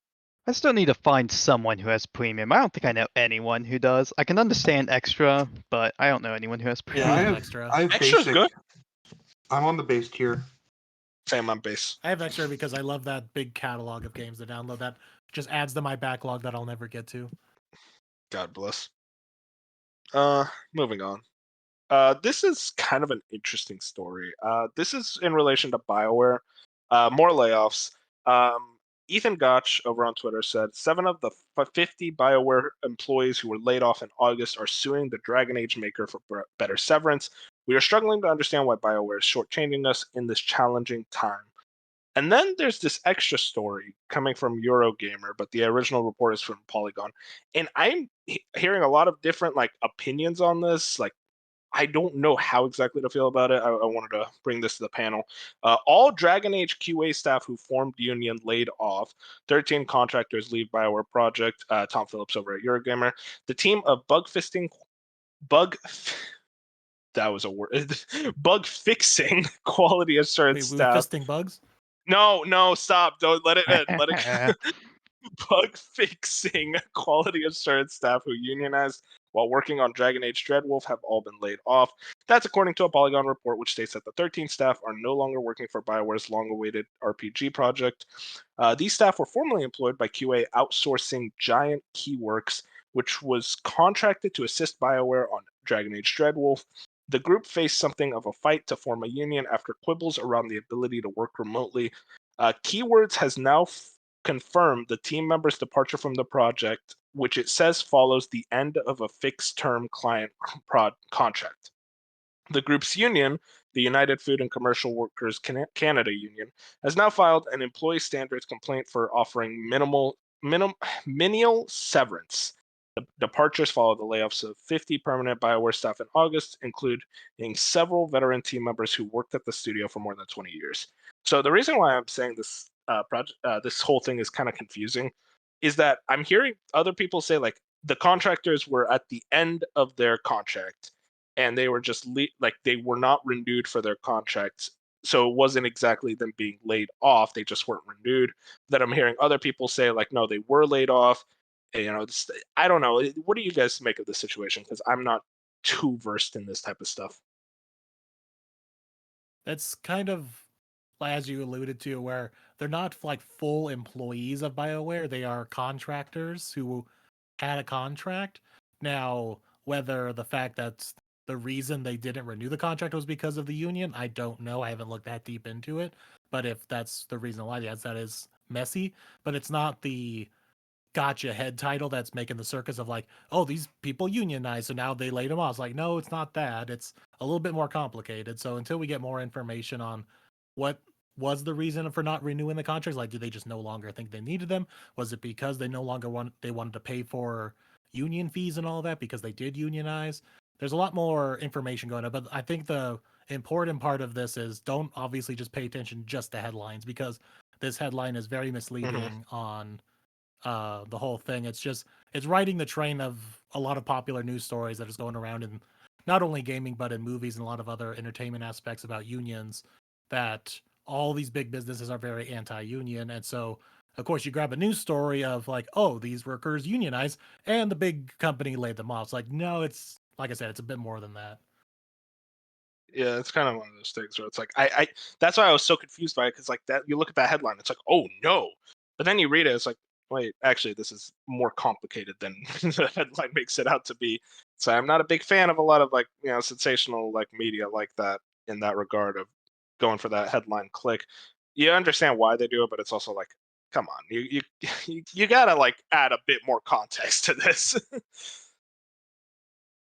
I still need to find someone who has premium. I don't think I know anyone who does. I can understand extra, but I don't know anyone who has premium. Yeah, I have extra. I have Extra's basic. good. I'm on the base tier. Same on base. I have extra because I love that big catalog of games to download that just adds to my backlog that I'll never get to. God bless. Moving on. This is kind of an interesting story. This is in relation to Bioware. More layoffs. Ethan Gotch over on Twitter said 7 of the 50 Bioware employees who were laid off in August are suing the Dragon Age maker for better severance. We are struggling to understand why Bioware is shortchanging us in this challenging time. And then there's this extra story coming from Eurogamer, but the original report is from Polygon. And I'm hearing a lot of different opinions on this. I don't know how exactly to feel about it. I wanted to bring this to the panel. All Dragon Age QA staff who formed the union laid off. 13 contractors leave Bioware project. Tom Phillips over at Eurogamer. The team of bug fixing quality assurance staff. Fisting bugs? No, stop. Don't let it end. Let it bug fixing quality assurance staff who unionized while working on Dragon Age Dreadwolf have all been laid off. That's according to a Polygon report, which states that the 13 staff are no longer working for Bioware's long-awaited RPG project. These staff were formerly employed by QA outsourcing Giant Keyworks, which was contracted to assist Bioware on Dragon Age Dreadwolf. The group faced something of a fight to form a union after quibbles around the ability to work remotely. Keywords has now confirmed the team members' departure from the project, which it says follows the end of a fixed-term client contract. The group's union, the United Food and Commercial Workers Canada Union, has now filed an employee standards complaint for offering menial severance. The departures follow the layoffs of 50 permanent Bioware staff in August, including several veteran team members who worked at the studio for more than 20 years. So the reason why I'm saying this this whole thing is kind of confusing is that I'm hearing other people say the contractors were at the end of their contract and they were just they were not renewed for their contracts. So it wasn't exactly them being laid off. They just weren't renewed. Then I'm hearing other people say no, they were laid off. I don't know. What do you guys make of this situation? Because I'm not too versed in this type of stuff. It's kind of, as you alluded to, where they're not like full employees of BioWare. They are contractors who had a contract. Now, whether the fact that the reason they didn't renew the contract was because of the union, I don't know. I haven't looked that deep into it. But if that's the reason why, yes, that is messy. But it's not the gotcha head title that's making the circus of like, oh, these people unionized, so now they laid them off. It's like, no, it's not that. It's a little bit more complicated. So until we get more information on what was the reason for not renewing the contracts, like, do they just no longer think they needed them? Was it because they no longer wanted to pay for union fees and all that because they did unionize? There's a lot more information going on, but I think the important part of this is don't obviously just pay attention just to headlines, because this headline is very misleading on the whole thing. It's riding the train of a lot of popular news stories that is going around in not only gaming but in movies and a lot of other entertainment aspects about unions, that all these big businesses are very anti-union. And so of course you grab a news story of like, oh, these workers unionize and the big company laid them off. It's like, no, it's like I said, it's a bit more than that. Yeah, it's kind of one of those things where it's like I that's why I was so confused by it, because like that you look at that headline, it's like, oh no, but then you read it, it's like, wait, actually this is more complicated than the headline makes it out to be. So I'm not a big fan of a lot of like sensational like media like that in that regard of going for that headline click. You understand why they do it, but it's also like, come on, you gotta like add a bit more context to this.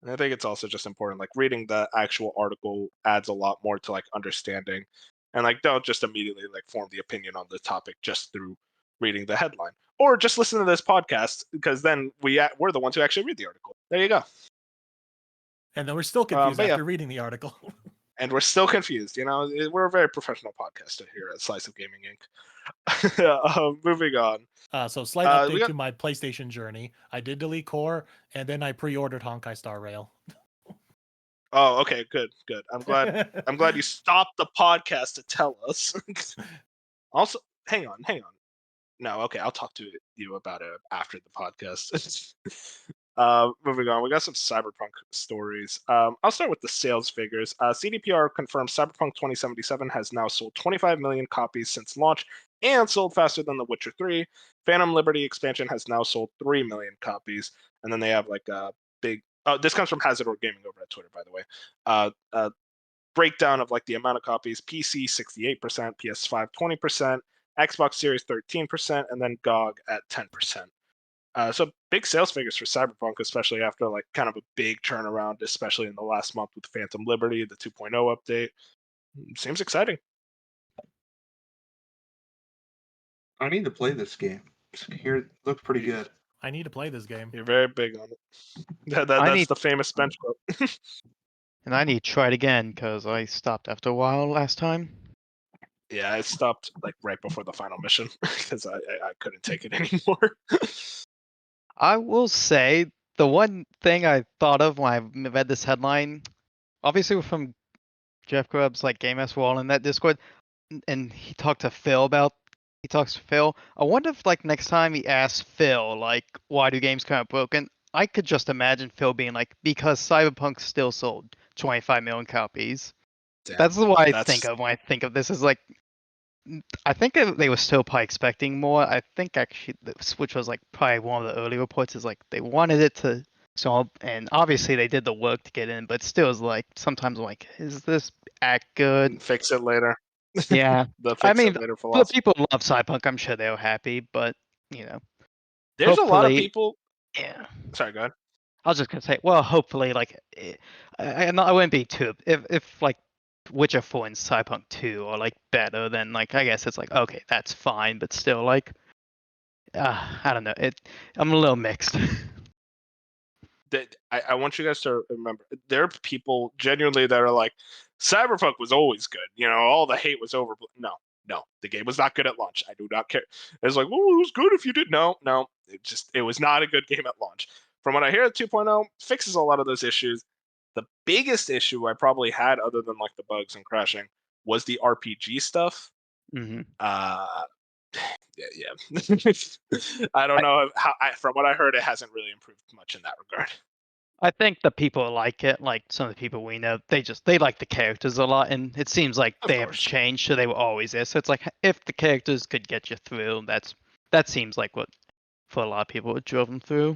And I think it's also just important, like reading the actual article adds a lot more to like understanding, and like don't just immediately like form the opinion on the topic just through reading the headline, or just listen to this podcast, because then we're the ones who actually read the article. There you go. And then we're still confused But yeah, after reading the article. and we're still confused. We're a very professional podcast here at Slice of Gaming Inc. Moving on. So slight update to my PlayStation journey. I did delete Core, and then I pre-ordered Honkai Star Rail. Oh, okay, good. I'm glad you stopped the podcast to tell us. Also, hang on. No, okay, I'll talk to you about it after the podcast. Moving on, we got some Cyberpunk stories. I'll start with the sales figures. CDPR confirms Cyberpunk 2077 has now sold 25 million copies since launch and sold faster than The Witcher 3. Phantom Liberty expansion has now sold 3 million copies. And then they have like a big... this comes from Hazard Gaming over at Twitter, by the way. Breakdown of like the amount of copies: PC 68%, PS5 20%, Xbox Series 13%, and then GOG at 10%. So big sales figures for Cyberpunk, especially after like kind of a big turnaround, especially in the last month with Phantom Liberty, the 2.0 update. Seems exciting. I need to play this game. Here, it looks pretty good. I need to play this game. You're very big on it. That's the famous bench quote. And I need to try it again because I stopped after a while last time. Yeah, I stopped like right before the final mission because I couldn't take it anymore. I will say the one thing I thought of when I read this headline, obviously from Jeff Grubb's like Game S Wall in that Discord, and he talks to Phil. I wonder if like next time he asks Phil like, why do games come out broken? I could just imagine Phil being like, because Cyberpunk still sold 25 million copies. Damn, that's what I think of when I think of this. Is like, I think they were still probably expecting more. I think actually, which was like probably one of the early reports, is like they wanted it to solve, and obviously they did the work to get in, but still is like sometimes I'm like, is this act good? Fix it later. Yeah, I mean, the people who love Cyberpunk, I'm sure they were happy, but there's a lot of people. Yeah. Sorry, go ahead. I was just gonna say, well, hopefully, like, I wouldn't be too if like Witcher 4 and Cyberpunk 2 are like better, then like I guess it's like okay, that's fine, but still like, I don't know, I'm a little mixed. I want you guys to remember, there are people genuinely that are like, Cyberpunk was always good. All the hate was over. No, the game was not good at launch. I do not care. It's like, well, it was good if you did. No, it was not a good game at launch. From what I hear, 2.0 fixes a lot of those issues. The biggest issue I probably had, other than like the bugs and crashing, was the RPG stuff. Mm-hmm. yeah. I don't know how. From what I heard, it hasn't really improved much in that regard. I think the people like it, like some of the people we know, they like the characters a lot, and it seems like Of they haven't course. changed, so they were always there. So it's like if the characters could get you through, that seems like what for a lot of people it drove them through.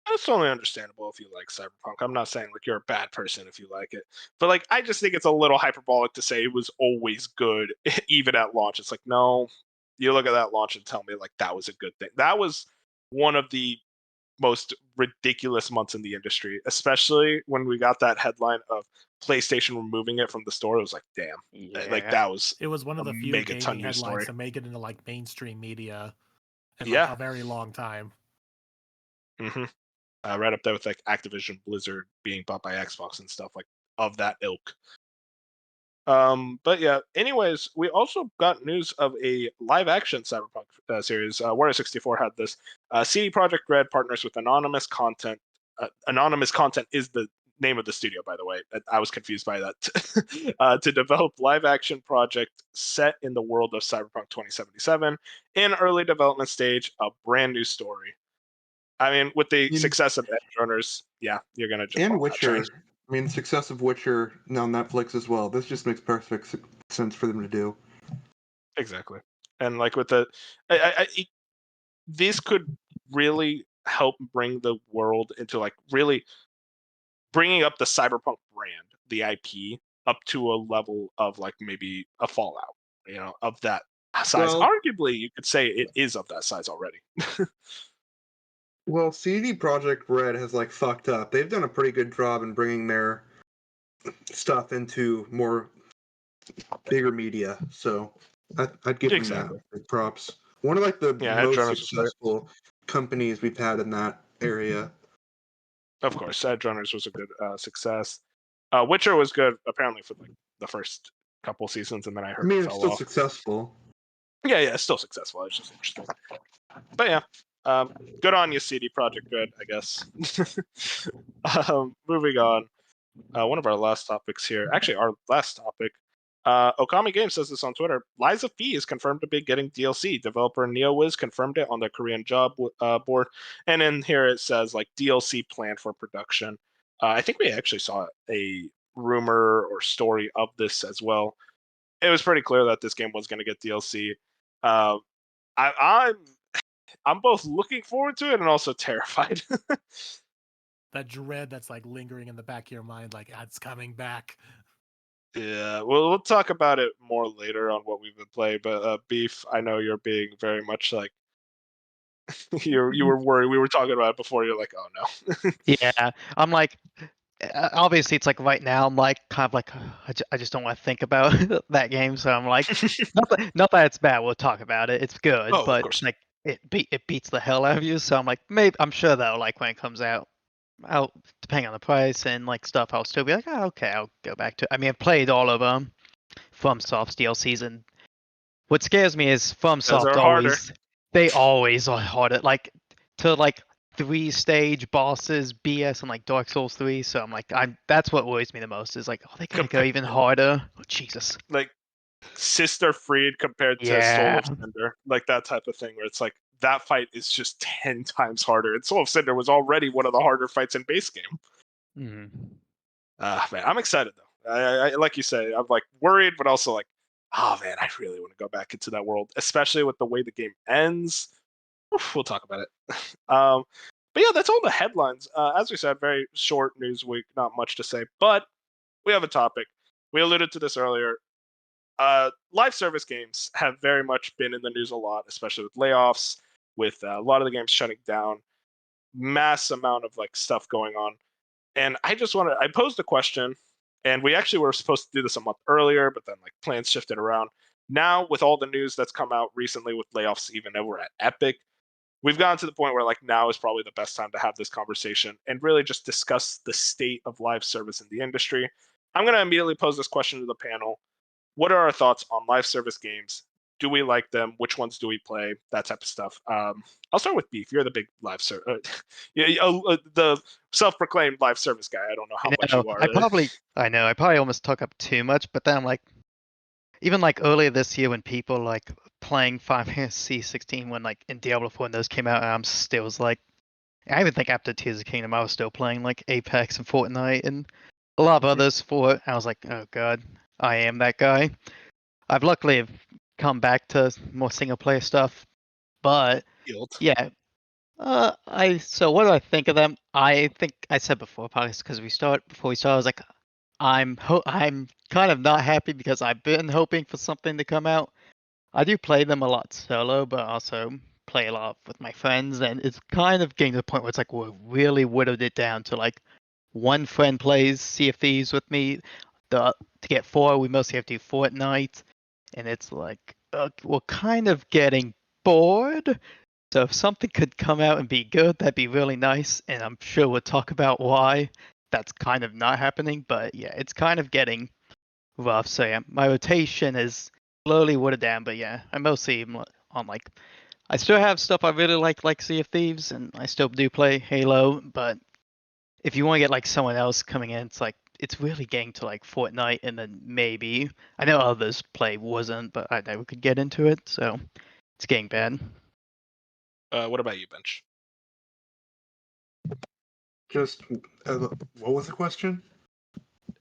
That's totally understandable if you like Cyberpunk. I'm not saying like you're a bad person if you like it, but like I just think it's a little hyperbolic to say it was always good even at launch. It's like no, you look at that launch and tell me like that was a good thing. That was one of the most ridiculous months in the industry, especially when we got that headline of PlayStation removing it from the store. It was like, damn, like Yeah. that was It was one of a the few mega ton gaming news story. headlines to make it into like mainstream media in like Yeah. a very long time. hmm right up there with like Activision Blizzard being bought by Xbox and stuff like of that ilk. But yeah, anyways, we also got news of a live action Cyberpunk series. Warrior 64 had this. CD Projekt Red partners with Anonymous Content. Anonymous Content is the name of the studio, by the way. I was confused by that. To develop live action project set in the world of Cyberpunk 2077 in early development stage, a brand new story. I mean, with the success of Edge Runners, yeah, you're gonna just And follow that train. Witcher. I mean, success of Witcher on Netflix as well. This just makes perfect sense for them to do. Exactly, and like with the, this could really help bring the world into like really bringing up the Cyberpunk brand, the IP, up to a level of like maybe a Fallout, of that size. Well- Arguably, you could say it is of that size already. Well, CD Projekt Red has like fucked up. They've done a pretty good job in bringing their stuff into more bigger media. So I'd give Exactly. them that props. One of like the Yeah, Edge most Runners was great. successful companies we've had in that area. Of course, Edge Runners was a good success. Witcher was good apparently for like the first couple seasons, and then I I heard mean, it it's fell still off. successful. Yeah, it's still successful. It's just interesting. But yeah, good on you, CD Projekt Red, I guess. Moving on. One of our last topics here. Actually, our last topic. Okami Games says this on Twitter. Lies of P is confirmed to be getting DLC. Developer NeoWiz confirmed it on the Korean job board. And in here it says like DLC planned for production. I think we actually saw a rumor or story of this as well. It was pretty clear that this game was going to get DLC. I'm both looking forward to it and also terrified. That dread that's like lingering in the back of your mind, like it's coming back. Yeah, we'll talk about it more later on what we've been playing. But Beef, I know you're being very much like you were worried. We were talking about it before. You're like, oh no. Yeah, I'm like, obviously it's like right now I'm like kind of like I just don't want to think about that game, so I'm like, not that it's bad. We'll talk about it. It's good, Oh, of but course. like it beats the hell out of you. So I'm like, maybe I'm sure though, like when it comes out, I'll depending on the price and like stuff, I'll still be like, oh, okay, I'll go back to. I mean, I've played all of them, FromSoft's DLCs, and what scares me is Those FromSoft are harder. they always are harder. Like to like 3-stage bosses, BS, and like Dark Souls 3. So I'm like, that's what worries me the most is like, oh, they gonna go even harder. Oh, Jesus. Like Sister Freed compared to Soul Yeah. of Cinder, like that type of thing, where it's like that fight is just 10 times harder. And Soul of Cinder was already one of the harder fights in base game. Man, I'm excited though. I like you say, I'm like worried, but also like, oh man, I really want to go back into that world, especially with the way the game ends. Oof, we'll talk about it. But yeah, that's all the headlines. As we said, very short news week, not much to say, but we have a topic. We alluded to this earlier. Live service games have very much been in the news a lot, especially with layoffs, with a lot of the games shutting down, mass amount of like stuff going on. And I posed a question, and we actually were supposed to do this a month earlier, but then like plans shifted around. Now, with all the news that's come out recently with layoffs, even over at Epic, we've gotten to the point where like now is probably the best time to have this conversation and really just discuss the state of live service in the industry. I'm going to immediately pose this question to the panel. What are our thoughts on live service games? Do we like them? Which ones do we play? That type of stuff. I'll start with Beef. You're the big live the self-proclaimed live service guy. I don't know how much you are. I know. I probably almost took up too much, but then I'm like, even like earlier this year when people like playing Final Fantasy 16 when like in Diablo 4 and those came out, and I'm still was like, I even think after Tears of the Kingdom, I was still playing like Apex and Fortnite and a lot of others for it. I was like, oh god, I am that guy. I've luckily have come back to more single player stuff, but Guild. yeah. So what do I think of them? I think I said before, probably before we started, I was like, I'm kind of not happy because I've been hoping for something to come out. I do play them a lot solo, but also play a lot with my friends, and it's kind of getting to the point where it's like we're really whittled it down to like one friend plays Sea of Thieves with me. To get four, we mostly have to do Fortnite, and it's like we're kind of getting bored. So if something could come out and be good, that'd be really nice, and I'm sure we'll talk about why that's kind of not happening. But yeah, it's kind of getting rough. So yeah, my rotation is slowly watered down, but yeah, I mostly am on like I still have stuff I really like Sea of Thieves, and I still do play Halo. But if you want to get like someone else coming in, it's like it's really getting to like Fortnite, and then maybe I know others play Warzone, but I never could get into it, so it's getting bad. What about you, Bench? Just what was the question?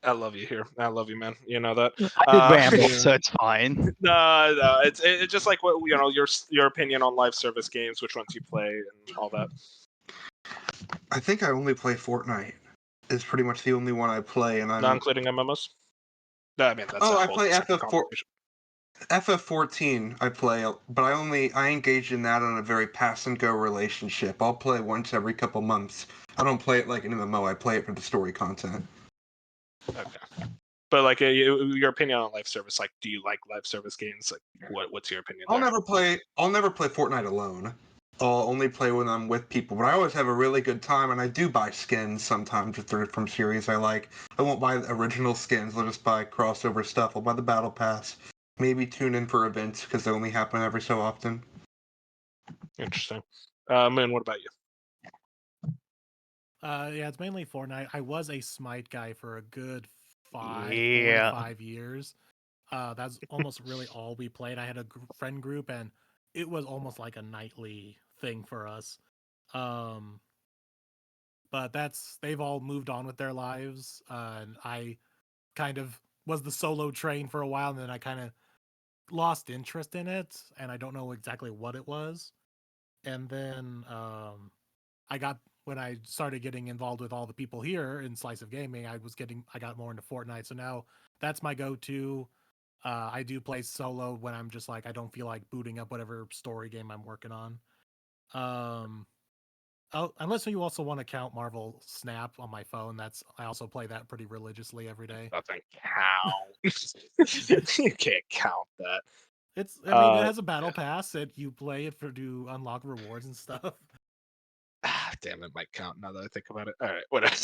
I love you here. I love you, man. You know that. I did ramble, yeah. so it's fine. No, it's just like what your opinion on live service games, which ones you play, and all that. I think I only play Fortnite. Is pretty much the only one I play, and I'm Not including MMOs. No, I mean that's oh, a I whole play separate FF4. conversation. FF14 I play, but I engage in that on a very pass and go relationship. I'll play once every couple months. I don't play it like an MMO. I play it for the story content. Okay, but like your opinion on live service, like, do you like live service games? Like, what's your opinion I'll there? never play Fortnite alone. I'll only play when I'm with people, but I always have a really good time, and I do buy skins sometimes if they're from series I like. I won't buy the original skins. I'll just buy crossover stuff. I'll buy the battle pass. Maybe tune in for events because they only happen every so often. Interesting. Moon, what about you? Yeah, it's mainly Fortnite. I was a Smite guy for a good 4 to Yeah. 5 years. That's almost really all we played. I had a friend group, and it was almost like a nightly thing for us. But they've all moved on with their lives, and I kind of was the solo train for a while, and then I kind of lost interest in it, and I don't know exactly what it was. And then when I started getting involved with all the people here in Slice of Gaming, I got more into Fortnite. So now that's my go-to. I do play solo when I'm just like I don't feel like booting up whatever story game I'm working on. Unless you also want to count Marvel Snap on my phone, I also play that pretty religiously every day. Nothing counts. You can't count that. I mean, it has a battle pass that you play it to unlock rewards and stuff. Damn, it might count now that I think about it. All right, whatever.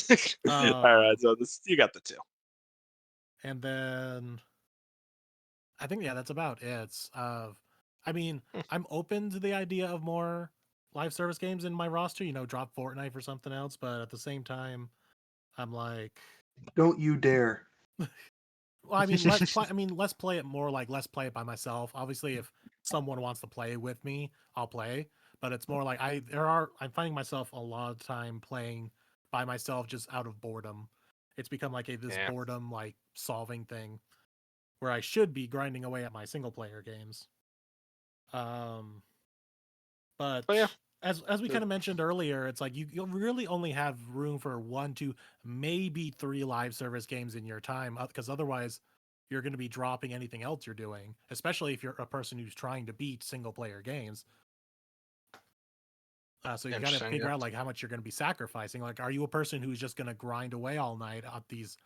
All right, so you got the two. And then I think that's about it. I mean, I'm open to the idea of more live service games in my roster. Drop Fortnite for something else, but at the same time, I'm like, don't you dare. Well, I mean, let's play it more like let's play it by myself. Obviously, if someone wants to play with me, I'll play. But it's more like I'm finding myself a lot of time playing by myself just out of boredom. It's become like this boredom like solving thing where I should be grinding away at my single player games. But yeah. as we kind of mentioned earlier, it's like you'll really only have room for 1, 2, maybe 3 live service games in your time, because otherwise you're going to be dropping anything else you're doing, especially if you're a person who's trying to beat single player games. So you got to figure out like how much you're going to be sacrificing. Like, are you a person who's just going to grind away all night at these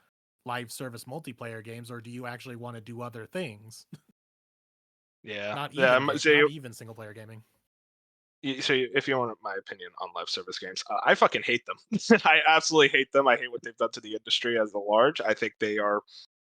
live service multiplayer games, or do you actually want to do other things? Yeah. Not even single player gaming. So if you want my opinion on live service games, I fucking hate them. I absolutely hate them. I hate what they've done to the industry as a large. I think they are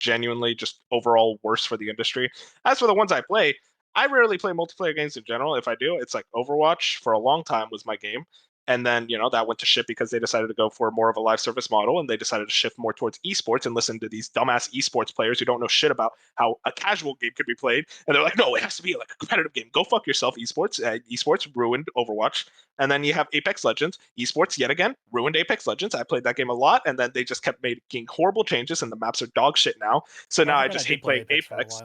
genuinely just overall worse for the industry. As for the ones I play, I rarely play multiplayer games in general. If I do, it's like Overwatch for a long time was my game. And then, that went to shit because they decided to go for more of a live service model, and they decided to shift more towards esports and listen to these dumbass esports players who don't know shit about how a casual game could be played. And they're like, no, it has to be like a competitive game. Go fuck yourself, esports. Esports ruined Overwatch. And then you have Apex Legends. Esports, yet again, ruined Apex Legends. I played that game a lot, and then they just kept making horrible changes, and the maps are dog shit now. So now I just hate playing Apex.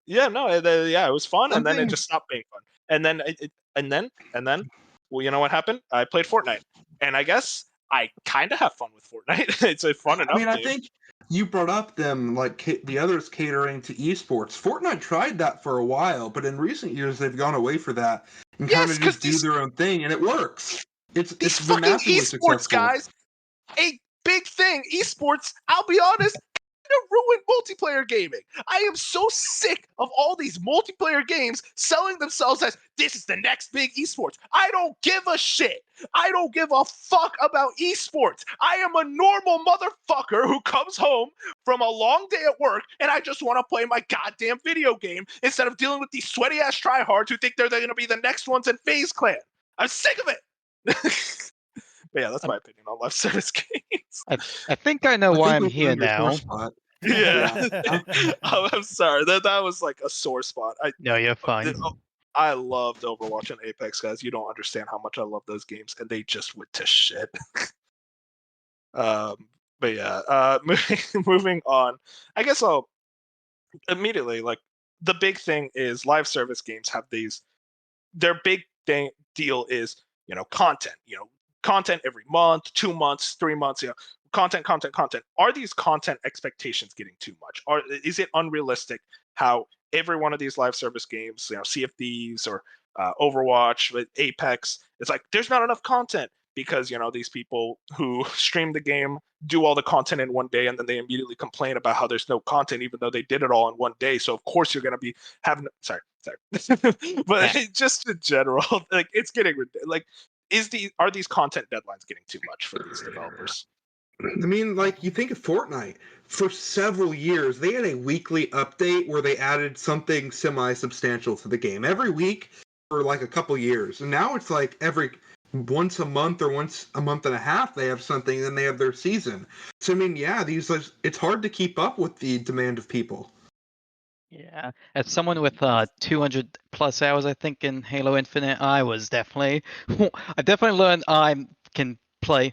Yeah, no, it was fun, and then it just stopped being fun. And then, well, you know what happened? I played Fortnite, and I guess I kind of have fun with Fortnite. It's a fun enough game. I think you brought up them like the others catering to esports. Fortnite tried that for a while, but in recent years they've gone away for that and kind of just do their own thing, and it works. It's fucking esports successful. Guys. A big thing. Esports. I'll be honest. Ruined multiplayer gaming. I am so sick of all these multiplayer games selling themselves as this is the next big esports. I don't give a shit. I don't give a fuck about esports. I am a normal motherfucker who comes home from a long day at work and I just want to play my goddamn video game instead of dealing with these sweaty ass tryhards who think they're going to be the next ones in FaZe Clan. I'm sick of it. But yeah, that's my opinion on live service games. I think I know why I'm here now. Yeah. I'm sorry. That was like a sore spot. No, you're fine. I loved Overwatch and Apex, guys. You don't understand how much I love those games, and they just went to shit. But yeah, moving on. I guess I'll immediately, like, the big thing is live service games have these. Their big deal is, content. Content every month, 2 months, 3 months. Content. Are these content expectations getting too much? Is it unrealistic how every one of these live service games, Sea of Thieves or Overwatch, Apex, it's like there's not enough content because these people who stream the game do all the content in one day and then they immediately complain about how there's no content even though they did it all in one day. So of course you're going to be having sorry but just in general, like, it's getting like are these content deadlines getting too much for these developers? I mean, like, you think of Fortnite. For several years, they had a weekly update where they added something semi-substantial to the game every week for like a couple years. And now it's like every once a month or once a month and a half they have something, and then they have their season. So I mean, yeah, it's hard to keep up with the demand of people. Yeah, as someone with 200 plus hours, I think, in Halo Infinite, I definitely learned I can play.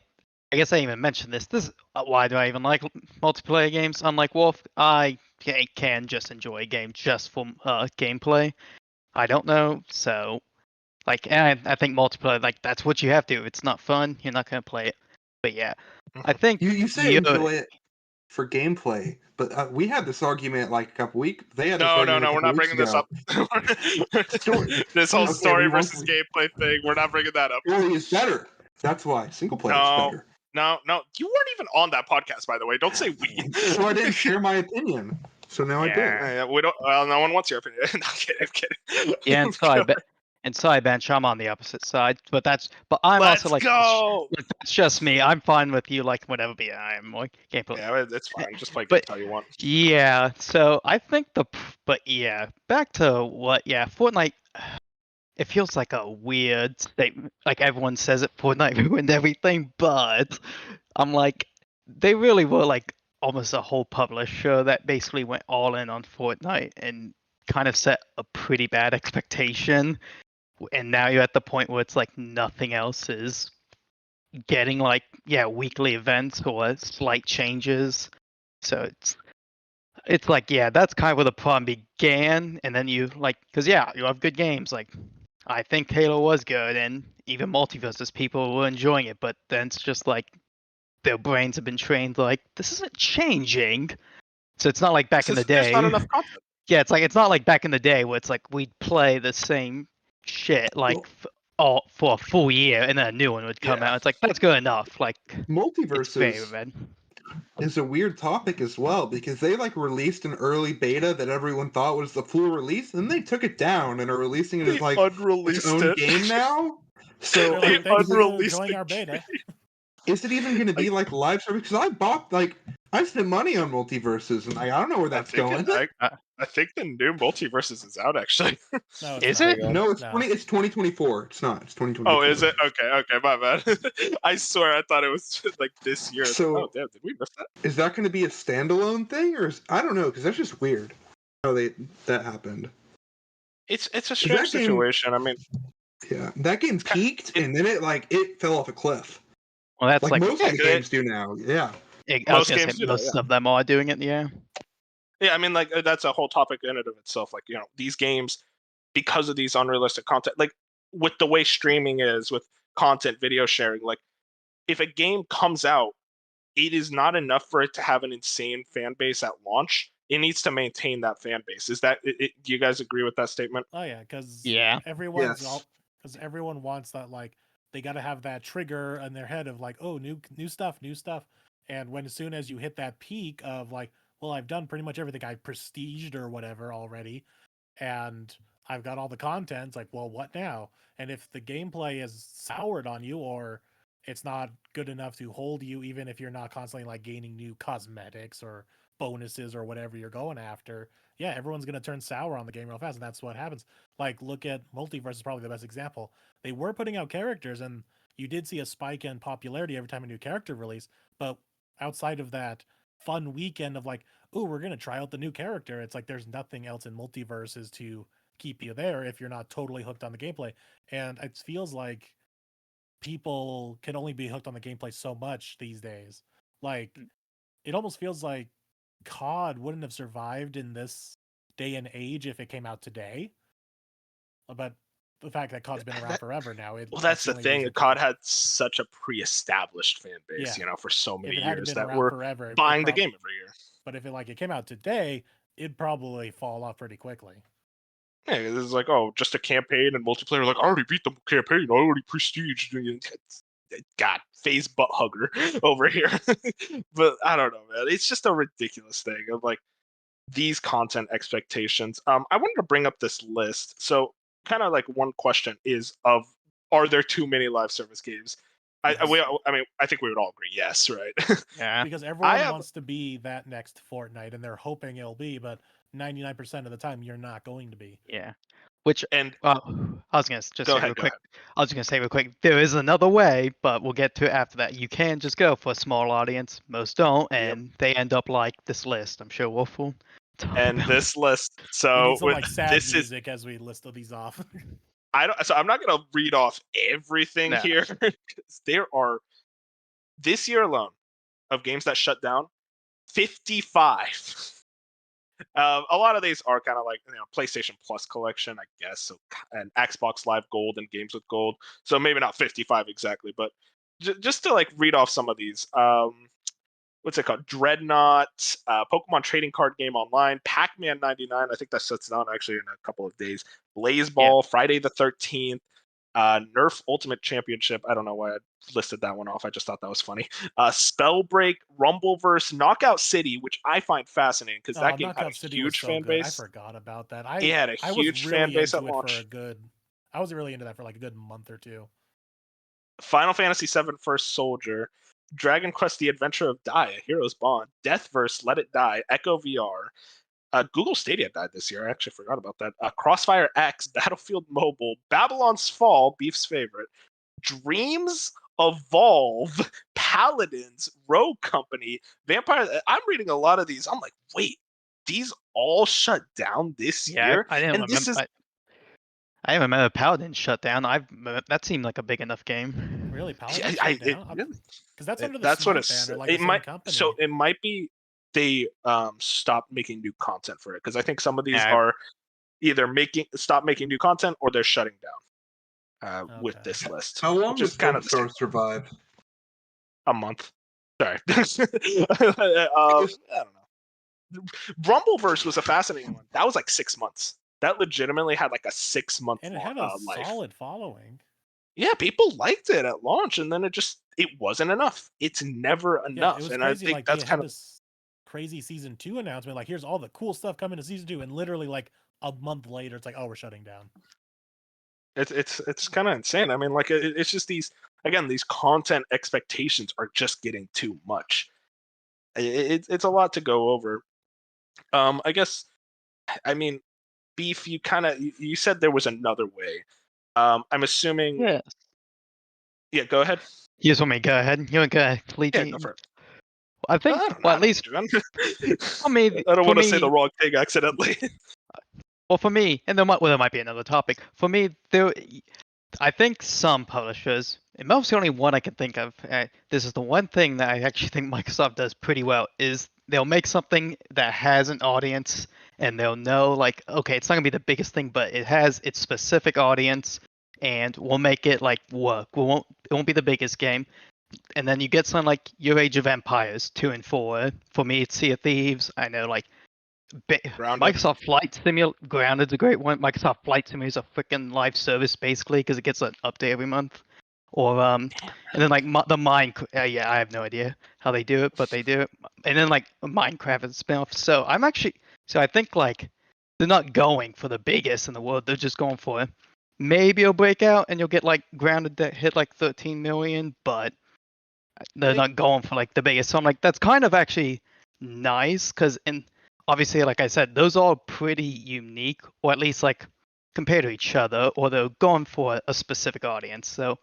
I guess I even mentioned this. Why do I even like multiplayer games? Unlike Wolf, I can just enjoy a game just for gameplay. I don't know, so like, I think multiplayer, like, that's what you have to. If it's not fun, you're not gonna play it. But yeah, I think you say enjoy it for gameplay, but we had this argument like a couple weeks. They had this argument. No, we're not bringing this up. This whole story versus gameplay thing, we're not bringing that up. Story is better. That's why single player is better. No, you weren't even on that podcast, by the way. Don't say we. So I didn't share my opinion. So now I did. Yeah, we don't. Well, no one wants your opinion. No, I'm kidding. Yeah, and Bench, I'm on the opposite side. But I'm also like, that's just me. I'm fine with you, like, whatever. But yeah, I'm like gameplay. Yeah, it's fine. Just play games how you want. Yeah. So I think back to what? Yeah, Fortnite. It feels like a weird statement. Like, everyone says it, Fortnite ruined everything, but I'm like, they really were like almost a whole publisher that basically went all in on Fortnite and kind of set a pretty bad expectation. And now you're at the point where it's like nothing else is getting like, weekly events or slight changes. So it's like, that's kind of where the problem began. And then you like, because you have good games. Like, I think Halo was good, and even Multiverses, people were enjoying it, but then it's just like their brains have been trained like, this isn't changing. So it's not like back in the day. There's not enough content. Yeah, it's not like back in the day where it's like we'd play the same shit like for a full year and then a new one would come out. It's like, that's good enough. Like, Multiverses is a weird topic as well, because they like released an early beta that everyone thought was the full release, and then they took it down and are releasing it as like its own game now. So unreleased enjoying our beta. Is it even going to be like live service? Because I I spent money on multiverses, and I don't know where that's going. I think the new Multiverses is out actually. No, it's Is not. it? No, it's No. It's 2024. It's not. It's 2024. Oh, is it? Okay, my bad. I swear I thought it was like this year. So- Oh, damn, did we miss that? Is that going to be a standalone thing, or I don't know? Because that's just weird how that happened. It's a that strange game- situation. I mean, Yeah, that game peaked, and then it fell off a cliff. Well, that's like most yeah, of the games do now. Yeah. I was most gonna games say do that, most yeah. of them are doing it. Yeah. Yeah, I mean, like that's a whole topic in and of itself. Like, these games, because of these unrealistic content, like with the way streaming is, with content video sharing, like if a game comes out, it is not enough for it to have an insane fan base at launch. It needs to maintain that fan base. Is that? Do you guys agree with that statement? Oh yeah, because Yeah. everyone wants that, like they got to have that trigger in their head of like, oh, new stuff, and as soon as you hit that peak of like, well, I've done pretty much everything I prestiged or whatever already, and I've got all the content. It's like, well, what now? And if the gameplay is soured on you, or it's not good enough to hold you, even if you're not constantly like gaining new cosmetics or bonuses or whatever you're going after, yeah, everyone's gonna turn sour on the game real fast, and that's what happens. Like, look at Multiverse is probably the best example. They were putting out characters, and you did see a spike in popularity every time a new character released. But outside of that fun weekend of like, oh, we're gonna try out the new character, it's like there's nothing else in Multiverses to keep you there if you're not totally hooked on the gameplay. And it feels like people can only be hooked on the gameplay so much these days. Like, it almost feels like COD wouldn't have survived in this day and age if it came out today. But the fact that COD's been around forever now, Well, that's the only thing. reason COD had such a pre-established fan base, Yeah. for so if many it hadn't years been that around we're forever, buying the game every year. But if it came out today, it'd probably fall off pretty quickly. Yeah, this is like, oh, just a campaign and multiplayer. Like, I already beat the campaign. I already prestiged. God, phase butt hugger over here. But I don't know, man. It's just a ridiculous thing of like these content expectations. I wanted to bring up this list. So, kind of like one question is are there too many live service games? Yes. I mean, I think we would all agree, yes, right? Yeah. Because everyone wants to be that next Fortnite, and they're hoping it'll be, but 99% of the time, you're not going to be. Yeah. Which And I was gonna just go say ahead, real go quick. ahead. I was gonna say real quick. There is another way, but we'll get to it after that. You can just go for a small audience. Most don't, and they end up like this list. I'm sure Wolf will talk And about. this list, We so need some like sad this is music as we list these off. So I'm not gonna read off everything No. here. 'Cause there are this year alone of games that shut down 55. A lot of these are kind of like PlayStation Plus collection, I guess, so and Xbox Live Gold and games with gold. So maybe not 55 exactly, but just to like read off some of these. What's it called? Dreadnought, Pokemon Trading Card Game Online, Pac-Man 99. I think that shuts down actually in a couple of days. Blazeball, Friday the 13th, Nerf Ultimate Championship. I don't know why I listed that one off. I just thought that was funny. Spellbreak, Rumbleverse, Knockout City, which I find fascinating because that game had a huge fan base. I forgot about that. It had a huge fan base at launch. I was really into that for like a good month or two. Final Fantasy VII First Soldier, Dragon Quest: The Adventure of Dai, Heroes Bond, Deathverse, Let It Die, Echo VR. Google Stadia died this year. I actually forgot about that. Crossfire X, Battlefield Mobile, Babylon's Fall, Beef's favorite, Dreams, Evolve, Paladins, Rogue Company, Vampire. I'm reading a lot of these. I'm like, wait, these all shut down this year? I didn't remember. I didn't remember Paladin shut down. That seemed like a big enough game. Really, Paladin shut down? Because that's under the That's what Smite banner, like the same company. So it might be they stopped making new content for it, because I think some of these are either stop making new content or they're shutting down with this list. How long does Foamstars survive? A month. Sorry. I don't know. Rumbleverse was a fascinating one. That was like 6 months. That legitimately had like a 6 month and it had a life. solid following. Yeah, people liked it at launch, and then it wasn't enough. It's never enough. It was and crazy. I think like, that's they kind had of this crazy season 2 announcement. Like, here's all the cool stuff coming to season 2, and literally like a month later, it's like, oh, we're shutting down. It's kind of insane. I mean, like it's just these content expectations are just getting too much. it's a lot to go over. I guess, I mean, Beef, you said there was another way. I'm assuming. Yeah. Yeah, go ahead. You just want me to go ahead? You want to go ahead, please? Yeah, go for it. I think, I don't know. well, I at don't least, know, Juan. I mean, I don't for want to say me, the wrong thing accidentally. well, for me, and there might be another topic. For me, I think some publishers, and mostly only one I can think of. This is the one thing that I actually think Microsoft does pretty well is they'll make something that has an audience, and they'll know like, okay, it's not gonna be the biggest thing, but it has its specific audience, and we'll make it like work. It won't be the biggest game, and then you get something like your Age of Empires 2 and 4. For me, it's Sea of Thieves. I know like Grounded. Microsoft Flight Simulator, Grounded's a great one. Microsoft Flight Simulator is a freaking live service basically because it gets an update every month. Or and then like the Minecraft. Yeah, I have no idea how they do it, but they do it. And then like Minecraft is a spin-off. So I think like they're not going for the biggest in the world. They're just going for maybe it'll break out and you'll get like Grounded that hit like 13 million, but they're not going for like the biggest. So I'm like, that's kind of actually nice because obviously, like I said, those are pretty unique, or at least like compared to each other, or they're going for a specific audience. So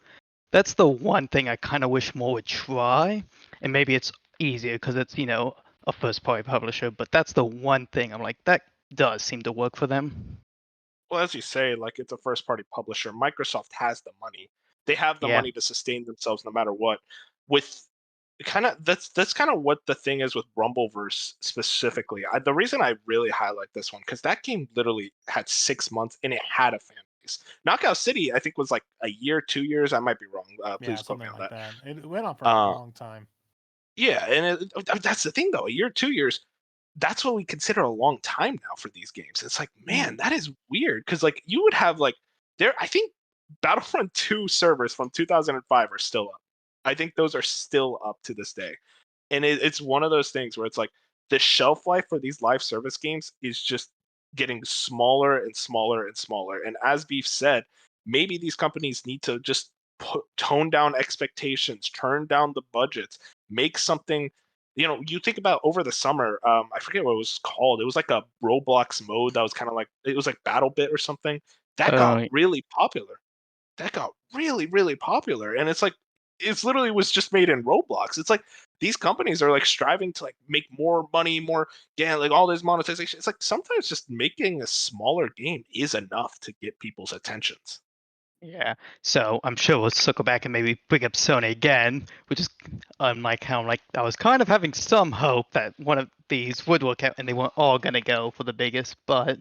that's the one thing I kind of wish more would try, and maybe it's easier because it's a first party publisher. But that's the one thing I'm like that does seem to work for them. Well, as you say, like it's a first party publisher. Microsoft has the money. They have the Yeah. money to sustain themselves no matter what. With that's kind of what the thing is with Rumbleverse specifically. The reason I really highlight this one because that game literally had 6 months and it had a fan base. Knockout City, I think, was like a year, 2 years. I might be wrong. Please quote me something on like that. that. It went on for a long time. Yeah, and that's the thing though. A year, 2 years. That's what we consider a long time now for these games. It's like, man, that is weird because like you would have like I think Battlefront 2 servers from 2005 are still up. I think those are still up to this day. And it's one of those things where it's like the shelf life for these live service games is just getting smaller and smaller and smaller. And as Beef said, maybe these companies need to just tone down expectations, turn down the budgets, make something. You think about over the summer, I forget what it was called. It was like a Roblox mode that was kind of like, it was like BattleBit or something. That got really popular. That got really, really popular. And it's like, it's literally was just made in Roblox. It's like these companies are like striving to like make more money, like all this monetization. It's like sometimes just making a smaller game is enough to get people's attentions. Yeah, so I'm sure we'll circle back and maybe bring up Sony again, which is unlike how I was kind of having some hope that one of these would work out and they weren't all gonna go for the biggest, but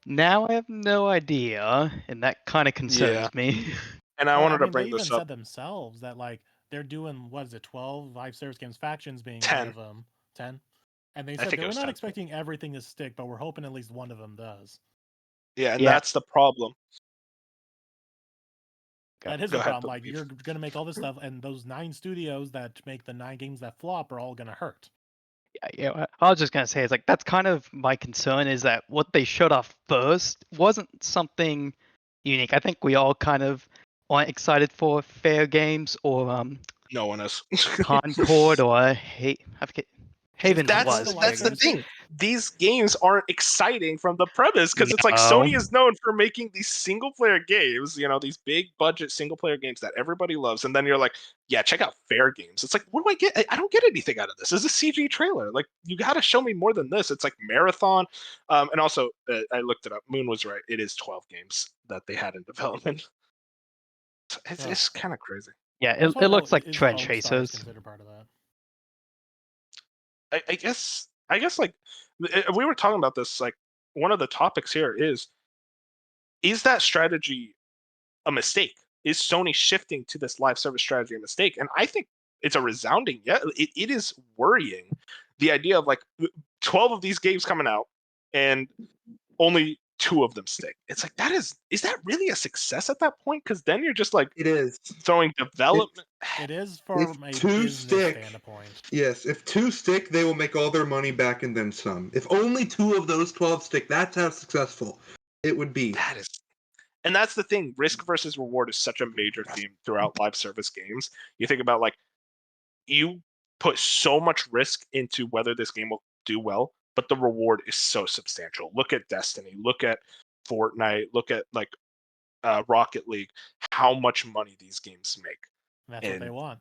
now I have no idea, and that kind of concerns me. And I wanted to bring they this even up. said themselves that like they're doing 12 live service games, Factions being 10. one of them, 10, and they I said think they it were was not 10. expecting everything to stick, but we're hoping at least one of them does. Yeah, and that's the problem. That is Go a ahead, problem. Like Beef. you're gonna make all this stuff, and those 9 studios that make the 9 games that flop are all gonna hurt. Yeah, I was just gonna say, it's like that's kind of my concern is that what they showed off first wasn't something unique. I think we all kind of aren't excited for Fair Games or No one is. Concord or I forget. Haven That's was. the thing. These games aren't exciting from the premise because it's like Sony is known for making these single player games, these big budget single player games that everybody loves, and then you're like, yeah, check out Fair Games. It's like, what do I get? I don't get anything out of this. This is a CG trailer. Like, you got to show me more than this. It's like Marathon, and also I looked it up. Moon was right. It is 12 games that they had in development. It's kind of crazy. Yeah, it looks like Trend Chasers. Considered part of that. I guess like we were talking about this, like one of the topics here is that strategy a mistake? Is Sony shifting to this live service strategy a mistake? And I think it's a resounding yeah. It is worrying, the idea of like 12 of these games coming out and only 2 of them stick. It's like, is that really a success at that point? Because then you're just like, it is throwing development. It is from a 2 business stick. standpoint. Yes, if 2 stick, they will make all their money back and then some. If only 2 of those 12 stick, that's how successful it would be. And that's the thing. Risk versus reward is such a major theme throughout live service games. You think about like, you put so much risk into whether this game will do well, but the reward is so substantial. Look at Destiny, look at Fortnite, look at like Rocket League, how much money these games make. That's what they want.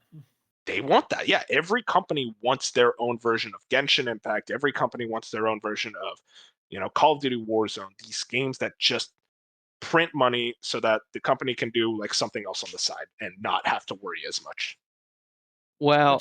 They want that. Yeah, every company wants their own version of Genshin Impact. Every company wants their own version of, Call of Duty Warzone. These games that just print money so that the company can do like something else on the side and not have to worry as much. Well,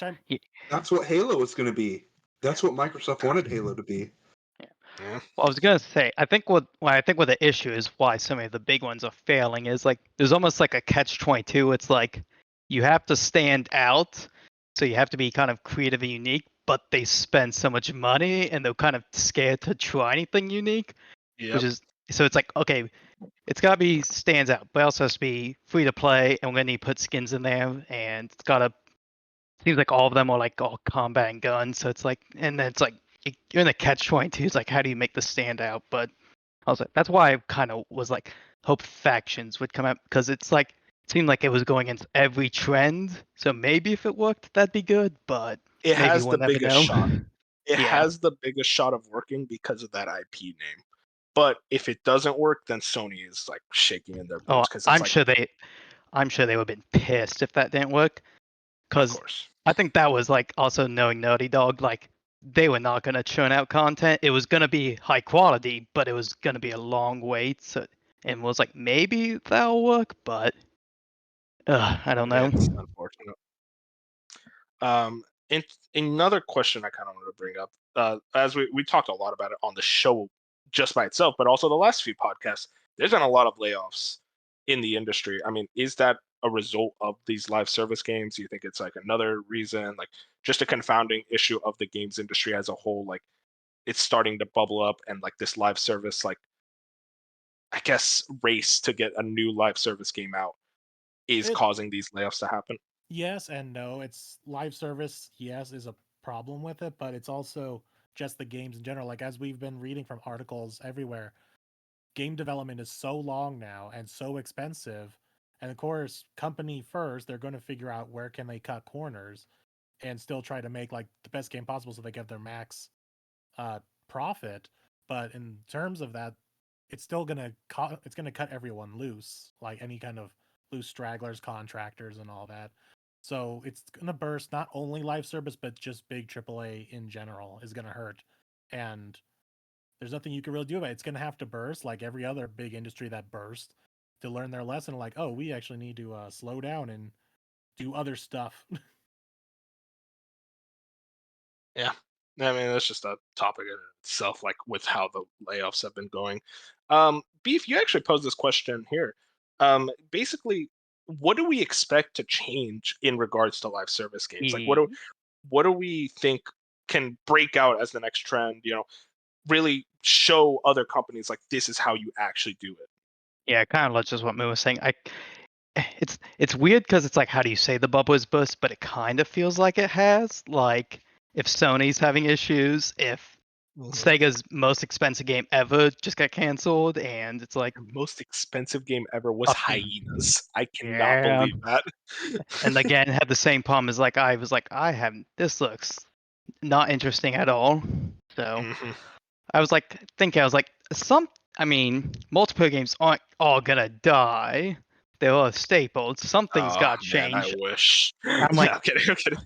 That's what Halo was going to be. That's what Microsoft wanted Halo to be. Yeah. Well, I was gonna say, I think what the issue is, why so many of the big ones are failing, is like there's almost like a catch-22. It's like you have to stand out, so you have to be kind of creative and unique, but they spend so much money and they're kind of scared to try anything unique. Yep. Which is, so it's like, okay, it's gotta be stands out, but it also has to be free to play, and we're gonna need to put skins in there, and it's gotta seems like all of them are like all combat and guns, so it's like, and then it's like you're in the catch-22. It's like, how do you make this stand out? But I was like, that's why I kind of was like, hope factions would come out, because it's like it seemed like it was going against every trend. So maybe if it worked, that'd be good. But it maybe has we'll the never biggest know. shot. It Yeah. has the biggest shot of working because of that IP name. But if it doesn't work, then Sony is like shaking in their Oh, boots because I'm sure they would have been pissed if that didn't work. Of Because course. I think that was like also knowing Naughty Dog, like they were not going to churn out content. It was going to be high quality, but it was going to be a long wait. So, and was like, maybe that'll work, but I don't know. It's unfortunate. And another question I kind of wanted to bring up, as we talked a lot about it on the show just by itself, but also the last few podcasts, there's been a lot of layoffs in the industry. I mean, is that a result of these live service games? Do you think it's like another reason, like just a confounding issue of the games industry as a whole? Like it's starting to bubble up, and like this live service, like I guess race to get a new live service game out is causing these layoffs to happen. Yes and no. It's live service, yes, is a problem with it, but it's also just the games in general. Like as we've been reading from articles everywhere, game development is so long now and so expensive. And of course, company first, they're going to figure out where can they cut corners and still try to make like the best game possible so they get their max profit. But in terms of that, it's still going to cut everyone loose, like any kind of loose stragglers, contractors, and all that. So it's going to burst. Not only live service, but just big AAA in general is going to hurt. And there's nothing you can really do about it. It's going to have to burst like every other big industry that burst to learn their lesson. Like, oh, we actually need to slow down and do other stuff. Yeah. I mean, that's just a topic in itself, like with how the layoffs have been going. Beef, you actually posed this question here. Basically, what do we expect to change in regards to live service games? Like, what do we think can break out as the next trend? Really show other companies like this is how you actually do it. Yeah, kind of like just what Moo was saying. It's weird because it's like, how do you say the bubble is burst? But it kind of feels like it has. Like if Sony's having issues, if Sega's most expensive game ever just got canceled, and it's like the most expensive game ever was Hyenas. I cannot Yeah. believe that. And again, had the same problem as like I was like, this looks not interesting at all. So I was like multiplayer games aren't all gonna die. They're all staples. Something's got to man, I change. wish. I'm like, I'm kidding.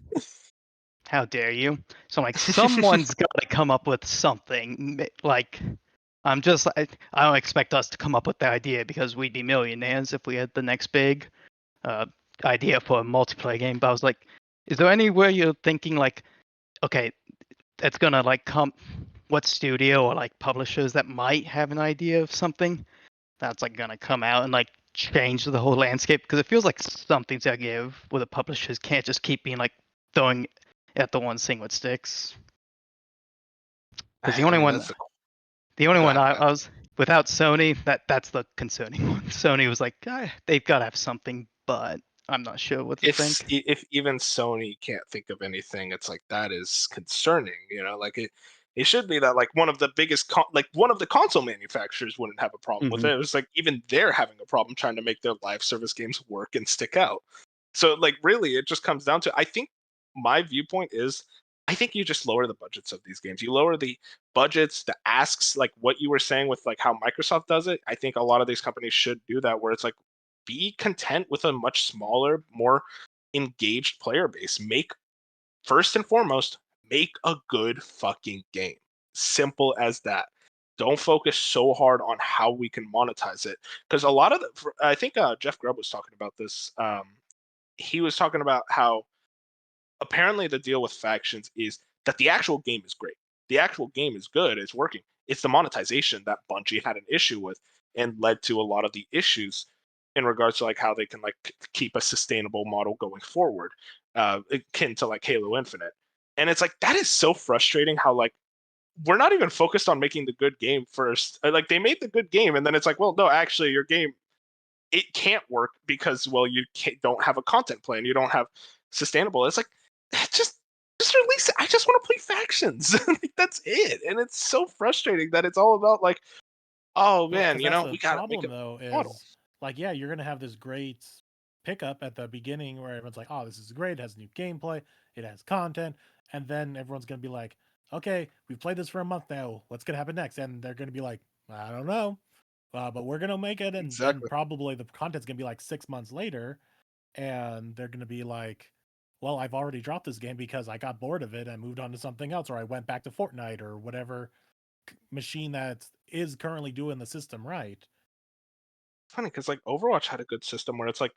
how dare you? So I'm like, someone's got to come up with something. Like, I don't expect us to come up with the idea because we'd be millionaires if we had the next big idea for a multiplayer game. But I was like, is there anywhere you're thinking like, okay, that's gonna like come? What studio or like publishers that might have an idea of something that's like gonna come out and like change the whole landscape? Because it feels like something's gotta give where the publishers can't just keep being like throwing at the one thing what sticks. Because the only one I was without Sony, that's the concerning one. Sony was like, they've got to have something, but I'm not sure what to think. If even Sony can't think of anything, it's like that is concerning. Like it should be that like one of the biggest one of the console manufacturers wouldn't have a problem with it. It was like even they're having a problem trying to make their live service games work and stick out. So like really, it just comes down to I think my viewpoint is, I think you just lower the budgets of these games. You lower the budgets, the asks, like what you were saying with like how Microsoft does it. I think a lot of these companies should do that, where it's like, be content with a much smaller, more engaged player base. First and foremost, make a good fucking game. Simple as that. Don't focus so hard on how we can monetize it, because a lot of I think Jeff Grubb was talking about this. He was talking about how apparently the deal with factions is that the actual game is great. The actual game is good. It's working. It's the monetization that Bungie had an issue with and led to a lot of the issues in regards to like how they can like keep a sustainable model going forward, akin to like Halo Infinite. And it's like, that is so frustrating how like we're not even focused on making the good game first. Like they made the good game and then it's like, well, no, actually your game, it can't work because, well, you don't have a content plan. You don't have sustainable. It's like, just release it. I just want to play factions. Like, that's it. And it's so frustrating that it's all about like, oh man, Well, you know, the we got to problem make a though model. is like, yeah, you're gonna have this great pickup at the beginning where everyone's like, oh, this is great. It has new gameplay. It has content, and then everyone's gonna be like, okay, we've played this for a month now. What's gonna happen next? And they're gonna be like, I don't know, but we're gonna make it, and then Exactly. probably the content's gonna be like 6 months later, and they're gonna be like, well, I've already dropped this game because I got bored of it and moved on to something else, or I went back to Fortnite or whatever machine that is currently doing the system right. Funny because like Overwatch had a good system where it's like,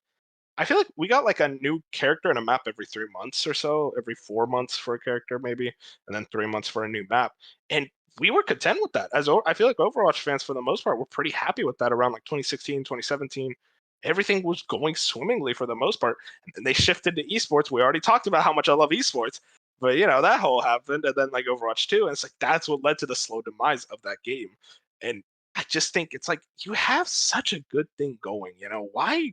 I feel like we got like a new character and a map every 3 months or so, every 4 months for a character maybe, and then 3 months for a new map. And we were content with that. I feel like Overwatch fans for the most part were pretty happy with that around like 2016, 2017. Everything was going swimmingly for the most part. And then they shifted to esports. We already talked about how much I love esports, but you know, that whole happened. And then like Overwatch 2, and it's like that's what led to the slow demise of that game. And I just think it's like you have such a good thing going, you know, why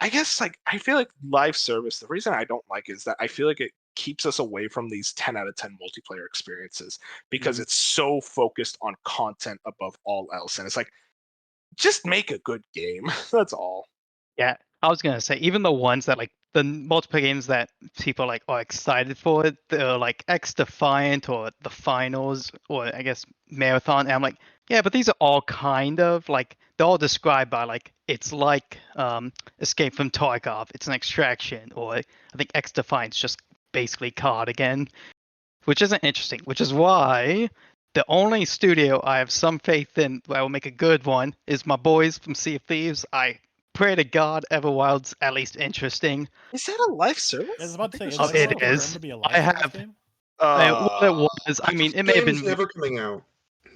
I guess like I feel like live service, the reason I don't like is that I feel like it keeps us away from these 10 out of 10 multiplayer experiences because it's so focused on content above all else. And it's like, just make a good game. That's all. Yeah, I was gonna say even the ones that like the multiplayer games that people like are excited for, they're like X Defiant or the Finals or I guess Marathon. And I'm like, yeah, but these are all kind of like they're all described by like it's like Escape from Tarkov, it's an extraction, or I think X Defiant's just basically COD again, which isn't interesting. Which is why the only studio I have some faith in that will make a good one is my boys from Sea of Thieves. I pray to God Everwild's at least interesting. Is that a live service? I was about to say, is Oh, Everwild it confirmed is. to be a I live service have. game? What it was, I mean, it may have Game's been. never coming out.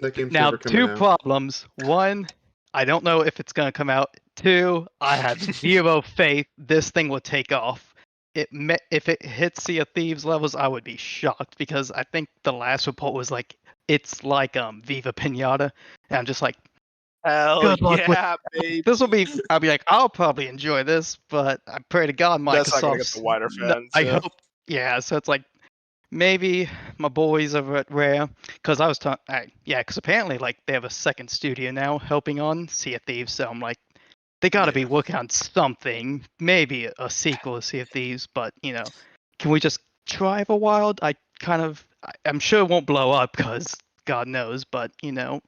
That game's Now, never coming two out. problems. One, I don't know if it's going to come out. Two, I have zero faith this thing will take off. If it hits Sea of Thieves levels, I would be shocked because I think the last report was like it's like Viva Pinata, and I'm just like, Hell good luck with yeah, baby. this. Will be. I'll be like, I'll probably enjoy this, but I pray to God That's not gonna get Microsoft's. the wider fans. I Yeah. hope. Yeah, so it's like maybe my boys over at Rare, because I was talking, yeah, because apparently like they have a second studio now helping on Sea of Thieves, so I'm like, they got to be Yeah. working on something, maybe a sequel to Sea of Thieves, but you know, can we just try for Wild? I'm sure it won't blow up because God knows, but you know,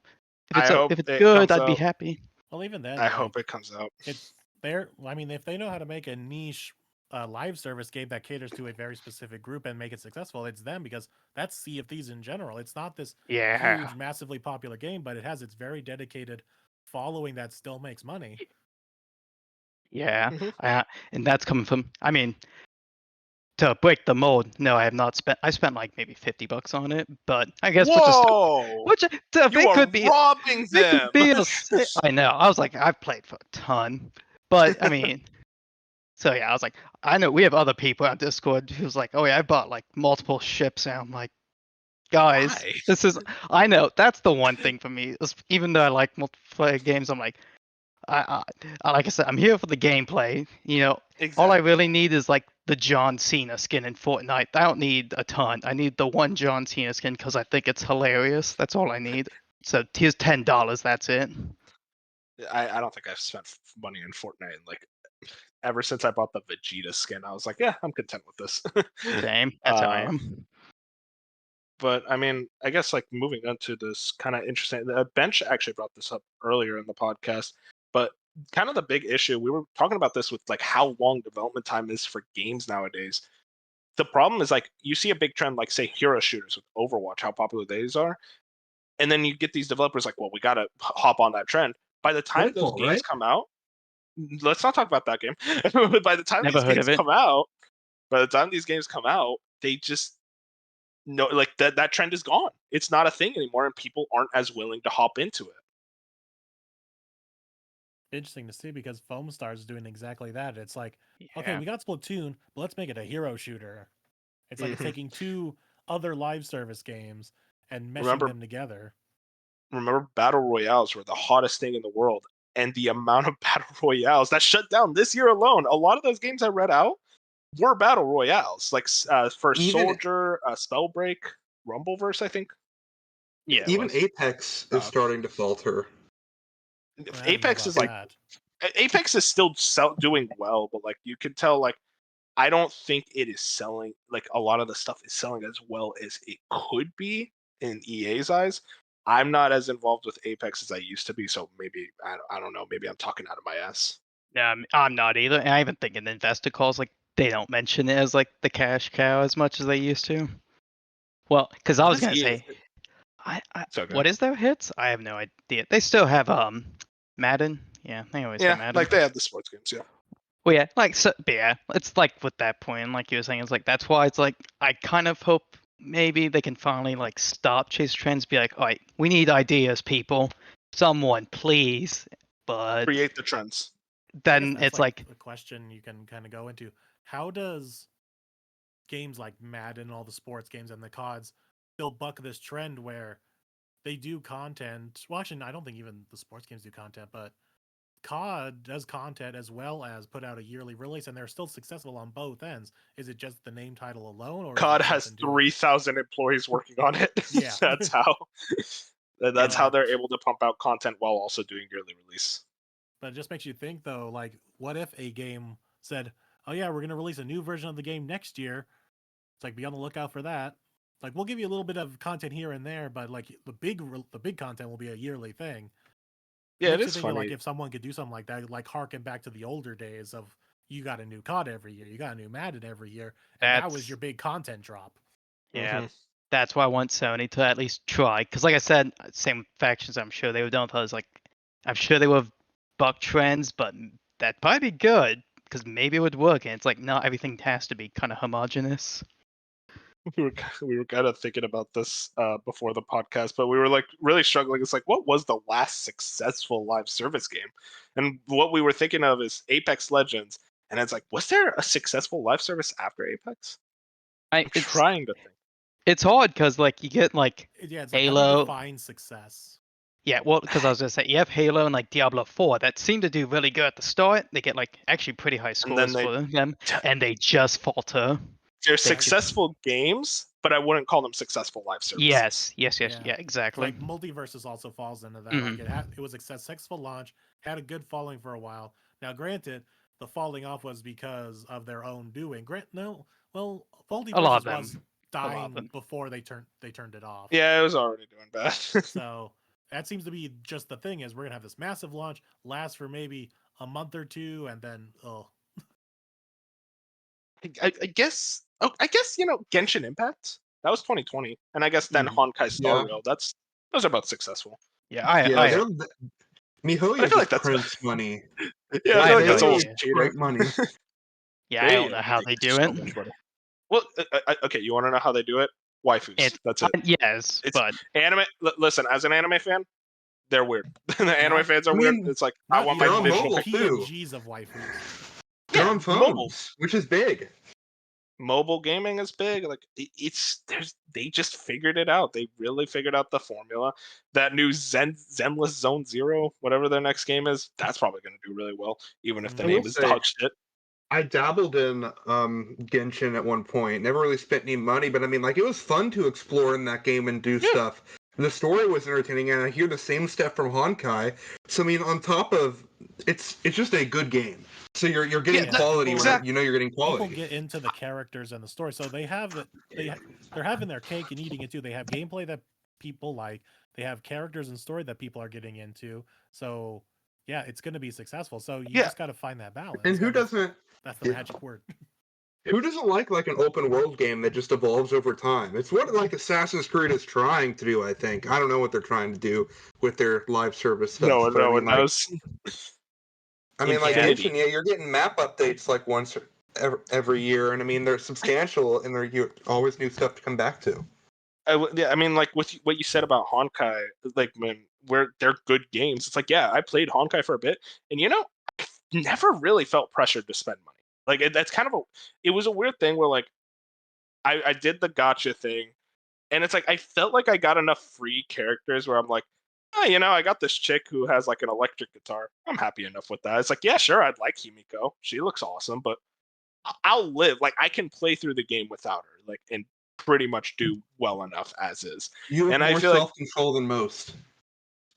I hope if it's it good, comes I'd be out. happy. Well, even then, I like hope it comes out. it's I mean, if they know how to make a niche live service game that caters to a very specific group and make it successful, it's them because that's Sea of Thieves in general. It's not this Yeah, huge, massively popular game, but it has its very dedicated following that still makes money. yeah, Mhm. and that's coming from. I mean, to break the mold, no, I have not spent. I spent like maybe $50 on it, but I guess Whoa! which You are robbing they them. could be I know. I was like, I've played for a ton, but I mean, so yeah, I was like, I know we have other people on Discord who's like, oh yeah, I bought like multiple ships, and I'm like, guys, Why? this is. I know that's the one thing for me. Even though I like multiplayer games, I'm like, like I said, I'm here for the gameplay. You know, all I Exactly. really need is like the John Cena skin in Fortnite. I don't need a ton. I need the one John Cena skin because I think it's hilarious. That's all I need. So here's $10. That's it. I don't think I've spent money in Fortnite in like Ever since I bought the Vegeta skin, I was like, yeah, I'm content with this. Same. That's how I am. But I mean, I guess like moving on to this kind of interesting. Bench actually brought this up earlier in the podcast, but kind of the big issue we were talking about this with like how long development time is for games nowadays. The problem is like you see a big trend like say hero shooters with Overwatch, how popular these are, and then you get these developers like, well, we got to hop on that trend. By the time those Titanfall, games right? come out, let's not talk about that game. By the time Never these heard games of it. come out, they just no, like that trend is gone. It's not a thing anymore, and people aren't as willing to hop into it. Interesting to see because Foamstars is doing exactly that. It's like, okay, Yeah. we got Splatoon, but let's make it a hero shooter. It's like it's Mhm. taking two other live service games and meshing Remember- them together. Remember, battle royales were the hottest thing in the world, and the amount of battle royales that shut down this year alone. A lot of those games I read out were battle royales, like First Even- Soldier, Spellbreak, Rumbleverse, I think. Yeah. it Even was. Apex is starting to falter. I don't know Apex about is like that. Apex is still doing well, but like you can tell, like I don't think it is selling. Like a lot of the stuff is selling as well as it could be in EA's eyes. I'm not as involved with Apex as I used to be, so maybe I don't know. Maybe I'm talking out of my ass. Yeah, I'm not either. And I even think in investor calls, like they don't mention it as like the cash cow as much as they used to. Well, because I was This gonna EA say, I okay. what is their hits? I have no idea. They still have Madden. Yeah, they always have Yeah, Madden. like they have the sports games. Yeah, Well, yeah, like so, but yeah, it's like with that point, like you were saying, it's like that's why it's like I kind of hope maybe they can finally like stop chase trends, be like, all right, we need ideas, people, someone please. But create the trends. I guess then that's it's like a question you can kind of go into. How does games like Madden, all the sports games, and the CODs still buck this trend where they do content? Well, actually, I don't think even the sports games do content, but COD does content as well as put out a yearly release, and they're still successful on both ends. Is it just the name title alone, or is COD it has something to it? 3,000 employees working on it. Yeah. that's how. That's how But- they're able to pump out content while also doing yearly release. But it just makes you think, though, like, what if a game said, "Oh yeah, we're gonna release a new version of the game next year." It's like, be on the lookout for that. Like, we'll give you a little bit of content here and there, but like the big content will be a yearly thing. Yeah, it Makes you is think, funny. like, if someone could do something like that, like harken back to the older days of you got a new COD every year, you got a new Madden every year, and that was That's- your big content drop. yeah, Mhm. that's why I want Sony to at least try. Because like I said, same with factions. I'm sure they would done with others. Like I'm sure they would have buck trends, but that'd probably be good because maybe it would work. And it's like not everything has to be kind of homogenous. We were kind of thinking about this before the podcast, but we were like really struggling. It's like, what was the last successful live service game? And what we were thinking of is Apex Legends. And it's like, was there a successful live service after Apex? I'm It's trying to think. it's hard because like you get like Yeah, it's like, how do you Halo. define success? Yeah, well, because I was gonna say you have Halo and like Diablo 4 that seem to do really good at the start. They get like actually pretty high And then scores for them, and they just falter. They're They just- successful games, but I wouldn't call them successful live services. Yes, Yeah. yeah, It's exactly. like Multiverses also falls into that. Mhm. Like it was a successful launch, had a good following for a while. Now, granted, the falling off was because of their own doing. A lot of Multiverses them. was of dying them. before they turned it off. Yeah, it was already doing bad. So that seems to be just the thing is we're gonna have this massive launch, last for maybe a month or two, and then I guess. Oh, I guess Genshin Impact. That was 2020, and I guess then Mhm. Honkai Star Yeah. Rail. Those are both successful. Yeah, I Yeah, MiHoYo I feel like just that's prints money. Yeah, I feel like that's know, almost yeah. cheating. Great money. yeah, I don't know how they do it. so much money. Well, okay, you want to know how they do it? Waifus. That's it. Yes, It's- but Anime. Listen, as an anime fan, they're weird. The anime fans are I weird. mean, It's like I want my they're on visual. mobile, too. PNGs of waifus. They're Yeah, on phones, which is big. Mobile gaming is big. Like they just figured it out. They really figured out the formula. That new Zenless Zone Zero, whatever their next game is, that's probably going to do really well, even if the I name will is say- dog shit. I dabbled in Genshin at one point. Never really spent any money, but I mean, like, it was fun to explore in that game and do stuff. The story was entertaining, and I hear the same stuff from Honkai. So I mean, on top of it's just a good game. So you're getting Yeah, quality when exactly. you know you're getting People quality. get into the characters and the story, so they have it. They're having their cake and eating it too. They have gameplay that people like. They have characters and story that people are getting into. So yeah, it's going to be successful. So you Yeah. just got to find that balance. And who doesn't? That's the yeah. magic word. Who doesn't like an open world game that just evolves over time? It's what like Assassin's Creed is trying to do. I think I don't know what they're trying to do with their live service stuff. No but one knows. I mean, like Infinity. Genshin, yeah, you're getting map updates like once every year, and I mean they're substantial, and they're always new stuff to come back to. I mean, like with what you said about Honkai, like when they're good games. It's like, yeah, I played Honkai for a bit, and I never really felt pressured to spend money. Like that's kind of it was a weird thing where like I did the gotcha thing, and it's like I felt like I got enough free characters where I'm like, oh, I got this chick who has like an electric guitar. I'm happy enough with that. It's like, yeah, sure, I'd like Himiko. She looks awesome, but I'll live. Like I can play through the game without her, like and pretty much do well enough as is. You have And I more feel like self-control than most.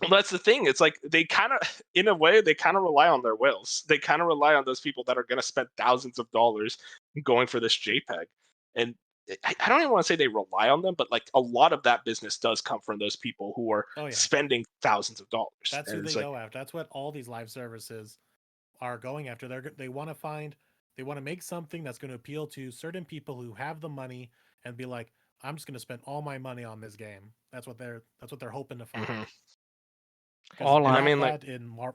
well, that's the thing. It's like they kind of, in a way, they kind of rely on their whales. They kind of rely on those people that are going to spend thousands of dollars going for this JPEG. And I don't even want to say they rely on them, but like a lot of that business does come from those people who are spending thousands of dollars. That's who they go after. That's what all these live services are going after. They want to make something that's going to appeal to certain people who have the money and be like, I'm just going to spend all my money on this game. That's what they're hoping to find. Mhm. All I mean,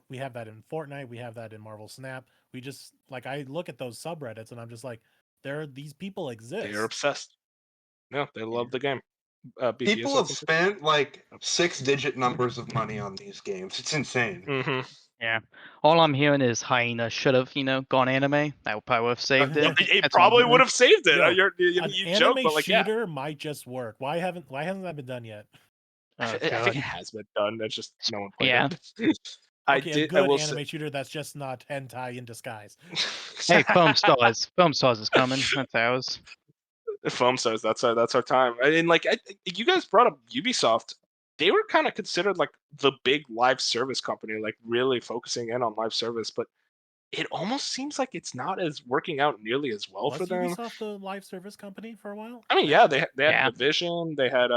we have that in Fortnite. We have that in Marvel Snap. We just like I look at those subreddits and I'm just like, these people exist. They're obsessed. No, they love the game. People have spent like 6-digit numbers of money on these games. It's insane. Mm-hmm. Yeah. All I'm hearing is Hyena should have, gone anime. That would probably have saved it. It probably would have saved it. Yo, you an joke, anime but like, shooter might just work. Why hasn't that been done yet? I think it has been done. It's just no one played it. A good anime shooter that's just not hentai in disguise. Hey, Foamstars. Foamstars is coming. That's ours. Foamstars, that's our time. And like you guys brought up Ubisoft. They were kind of considered like the big live service company, like really focusing in on live service, but it almost seems like it's not as working out nearly as well for them. Was Ubisoft the live service company for a while? I mean, yeah, they had Division, they had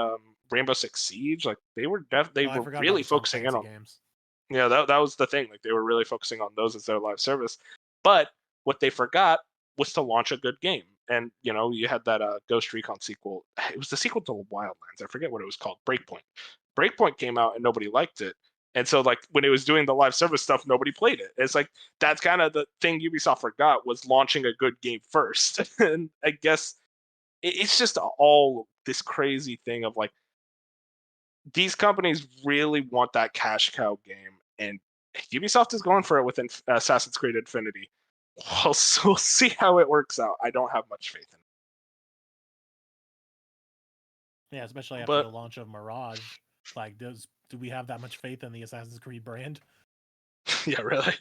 Rainbow Six Siege. Like they were really focusing in on games. Yeah, that was the thing. Like they were really focusing on those as their live service. But what they forgot was to launch a good game. And you had that Ghost Recon sequel. It was the sequel to Wildlands. I forget what it was called. Breakpoint. Breakpoint came out and nobody liked it. And so like when it was doing the live service stuff, nobody played it. It's like that's kind of the thing Ubisoft forgot was launching a good game first. And I guess it's just all this crazy thing of like these companies really want that cash cow game, and Ubisoft is going for it with Assassin's Creed Infinity. We'll see how it works out. I don't have much faith in it. Yeah, especially after the launch of Mirage. Like, do we have that much faith in the Assassin's Creed brand? Yeah, really.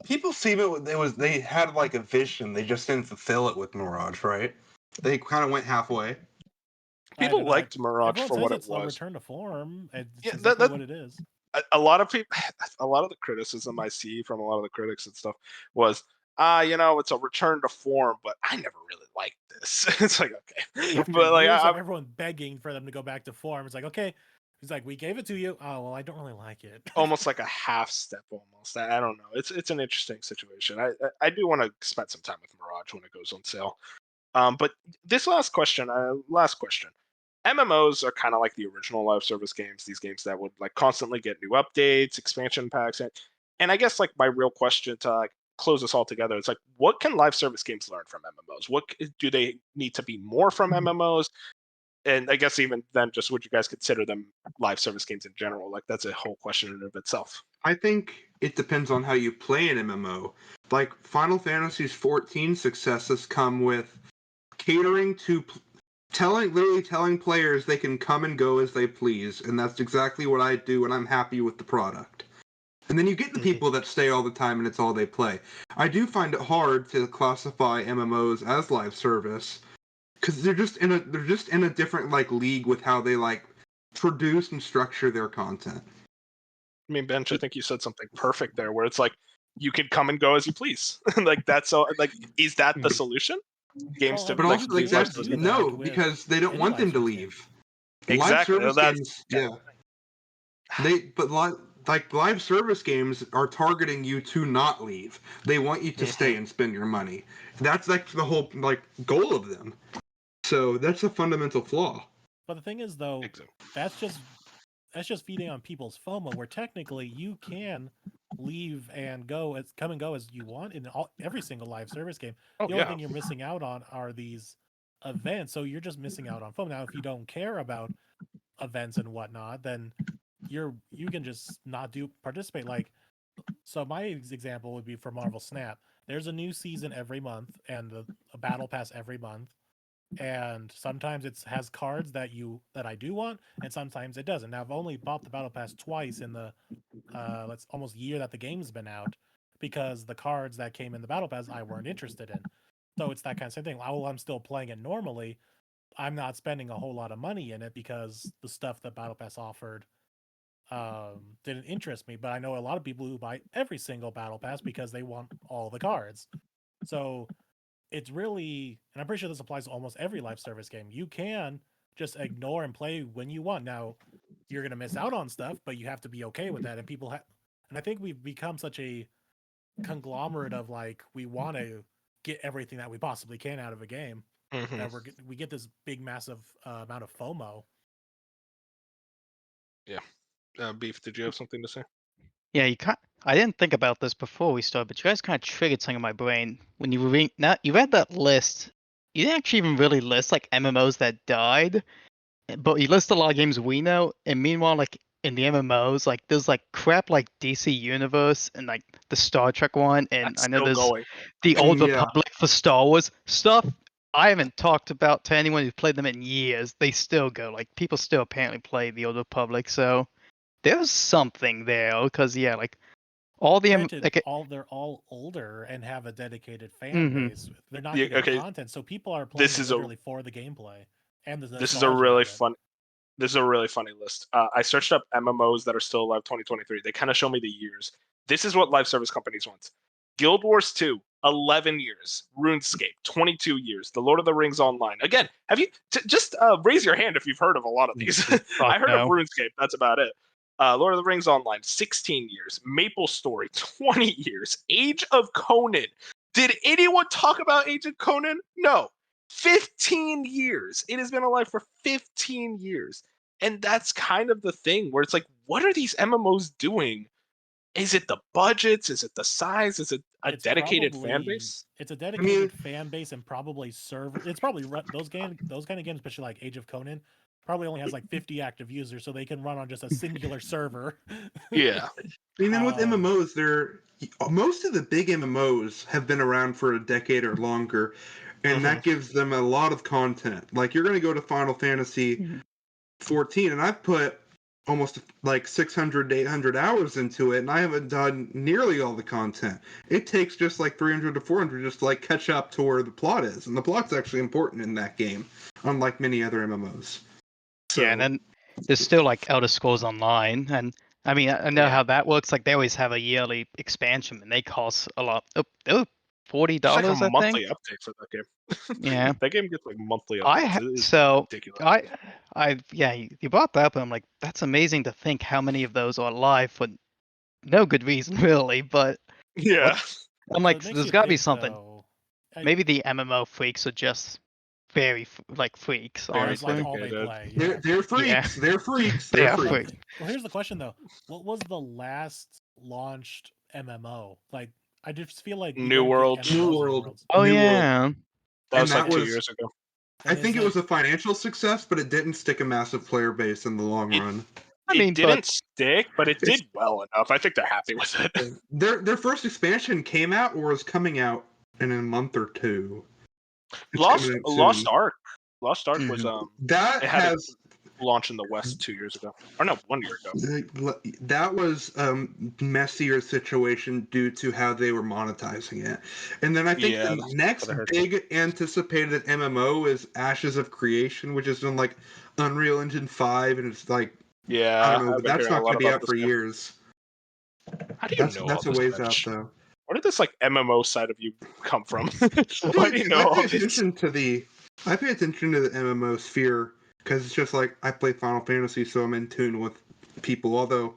People see it. They had like a vision. They just didn't fulfill it with Mirage, right? They kind of went halfway. People liked Mirage for what it was. It's a return to form. It's that's what it is. A lot of the criticism I see from a lot of the critics and stuff was, it's a return to form, but I never really liked this. It's like, okay. But like everyone begging for them to go back to form. It's like, okay. He's like, we gave it to you. Oh, well, I don't really like it. Almost like a half step almost. I don't know. It's an interesting situation. I do want to spend some time with Mirage when it goes on sale. But this last question. MMOs are kind of like the original live service games, these games that would like constantly get new updates, expansion packs, and I guess like my real question to like close this all together is like, what can live service games learn from MMOs? What do they need to be more from MMOs? And I guess even then, just would you guys consider them live service games in general? Like that's a whole question in and of itself. I think it depends on how you play an MMO. Like Final Fantasy's 14 success has come with catering to literally telling players they can come and go as they please, and that's exactly what I do, and I'm happy with the product. And then you get the people that stay all the time and it's all they play. I do find it hard to classify MMOs as live service because they're just in a different like league with how they like produce and structure their content. I mean, Bench, I think you said something perfect there, where it's like you could come and go as you please. Like that's all. Like, is that the solution? Games Well, to But I like also, mean, like you live can that's service do games? that no, with because they don't any want them live to service game. leave. Live Exactly. service That's games, like live service games are targeting you to not leave. They want you to stay and spend your money. That's like the whole like goal of them. So that's a fundamental flaw. But the thing is, though, Exactly. that's just feeding on people's FOMO, where technically you can leave and go as come and go as you want in every single live service game. Oh The only yeah. thing you're missing out on are these events, so you're just missing out on FOMO. Now, if you don't care about events and whatnot, then you can just not participate. Like, so my example would be for Marvel Snap. There's a new season every month and a battle pass every month, and sometimes it has cards that I do want, and sometimes it doesn't. Now, I've only bought the battle pass twice in the let's almost year that the game's been out, because the cards that came in the battle pass I weren't interested in. So it's that kind of same thing. While I'm still playing it normally, I'm not spending a whole lot of money in it because the stuff that battle pass offered didn't interest me. But I know a lot of people who buy every single battle pass because they want all the cards. So it's really, and I'm pretty sure this applies to almost every live service game. You can just ignore and play when you want. Now, you're gonna miss out on stuff, but you have to be okay with that. And and I think we've become such a conglomerate of like, we want to get everything that we possibly can out of a game, that we get this big massive amount of FOMO. Yeah. Beef, did you have something to say? Yeah, I didn't think about this before we started, but you guys kind of triggered something in my brain when you you read that list. You didn't actually even really list like MMOs that died, but you list a lot of games we know. And meanwhile, like in the MMOs, like there's like crap like DC Universe and like the Star Trek one, and That's I know still there's going. the Old Yeah. Republic for Star Wars stuff. I haven't talked about to anyone who's played them in years. They still go. Like people still apparently play the Old Republic, so there's something there. Because yeah, like all the Granted, like they're all older and have a dedicated fan base. They're not getting Okay. content, so people are playing This it is literally for the gameplay and the this is a nostalgia really of it. fun. This is a really funny list. I searched up MMOs that are still alive 2023. They kind of show me the years. This is what live service companies want. Guild Wars 2, 11 years. RuneScape, 22 years. The Lord of the Rings Online. Again, have you just raise your hand if you've heard of a lot of these? I heard of RuneScape. That's about it. Lord of the Rings Online, 16 years. Maple Story, 20 years. Age of Conan. Did anyone talk about Age of Conan? No. 15 years. It has been alive for 15 years. And that's kind of the thing where it's like, what are these MMOs doing? Is it the budgets? Is it the size? Is it a dedicated fan base? It's a dedicated fan base and probably server. It's probably those kind of games, especially like Age of Conan, probably only has like 50 active users, so they can run on just a singular server. Yeah. Even with MMOs, most of the big MMOs have been around for a decade or longer, and that gives them a lot of content. Like you're going to go to Final Fantasy 14, and I've put almost like 600 to 800 hours into it, and I haven't done nearly all the content. It takes just like 300 to 400 just to like catch up to where the plot is, and the plot's actually important in that game, unlike many other MMOs. So, yeah, and then there's still like Elder Scrolls Online, and I mean I know how that works. Like they always have a yearly expansion, and they cost a lot. Oh, they were $40, It's like a I think. monthly update for that game. Yeah. That game gets like monthly updates. It is ridiculous. You brought that up, and I'm like, that's amazing to think how many of those are live for no good reason, really. But Yeah. I'm like, there's got to be something. Though, Maybe the MMO freaks are just very like freaks, Very that's honestly. like all they dedicated. play. Yeah. they're freaks. Yeah. They're freaks. They They're are freaks. freaks. Well, here's the question though: what was the last launched MMO? Like, I just feel like we New don't get World. MMOs New in World. Worlds. Oh New World. yeah. That was And like that 2 was- years ago. I think it was a financial success, but it didn't stick a massive player base in the long run. It didn't stick, but it did well enough. I think they're happy with it. Their first expansion came out or is coming out in a month or two. It's Lost coming out soon. Ark. Lost Ark was That it had has a launch in the West 2 years ago, or no, 1 year ago. that was messier situation due to how they were monetizing it. And then I think Yeah, the next big anticipated MMO is Ashes of Creation, which is in like Unreal Engine 5, and it's like Yeah, I don't know, I've but been that's hearing a not lot going to be about out this for game. years. How do you know That's all a this, ways Mitch? out though. where did this like MMO side of you come from? Why do you know all I pay this? attention to the MMO sphere because it's just like I play Final Fantasy, so I'm in tune with people. Although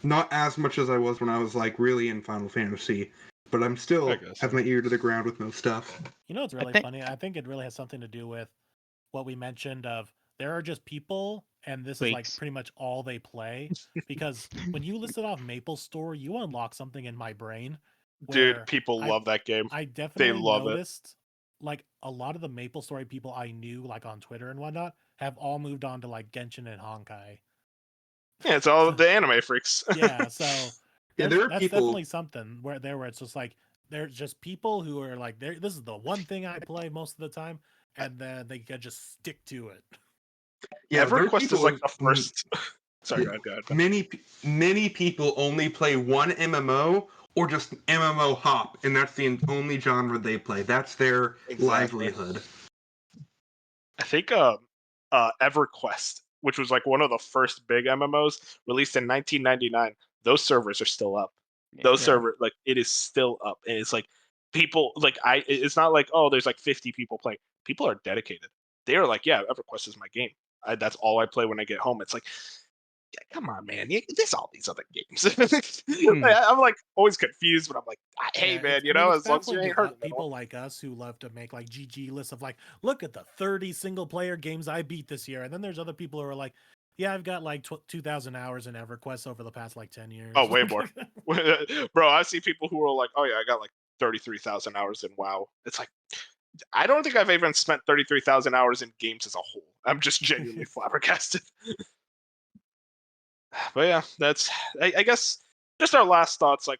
not as much as I was when I was like really in Final Fantasy, but I'm I still guess, have yeah. my ear to the ground with most stuff. You know, it's really think- funny. I think it really has something to do with what we mentioned of there are just people, and this is like Freaks. pretty much all they play. Because when you listed off Maple Store, you unlock something in my brain. Dude, Where people I- love that game. I They definitely love it. noticed like a lot of the Maple Story people I knew, like on Twitter and whatnot, have all moved on to like Genshin and Honkai. Yeah, it's all the anime freaks. Yeah, so Yeah, there are that's people. definitely something where it's just like there's just people who are like, this is the one thing I play most of the time, and then they can just stick to it. Yeah, there are EverQuest people is like with- the first. Sorry, Yeah. go ahead. Many people only play one MMO or just MMO hop, and that's the only genre they play. That's their Exactly. livelihood. I think EverQuest, which was like one of the first big MMOs, released in 1999. Those servers are still up. Those servers, like, it is still up, and it's like people like It's not like, oh, there's like 50 people playing. People are dedicated. They are like, yeah, EverQuest is my game. That's all I play when I get home. It's like, yeah, come on, man. There's all these other games. I'm like always confused, but I'm like, hey, Yeah, man, I mean, it's as long as you baffling ain't to hurting people like us who love to make like GG lists of like, look at the 30 single player games I beat this year, and then there's other people who are like, yeah, I've got like 2,000 hours in EverQuest over the past like 10 years. Oh, way more. Bro, I see people who are like, oh yeah, I got like 33,000 hours in WoW. It's like, I don't think I've even spent 33,000 hours in games as a whole. I'm just genuinely flabbergasted. But yeah, that's, I guess, just our last thoughts, like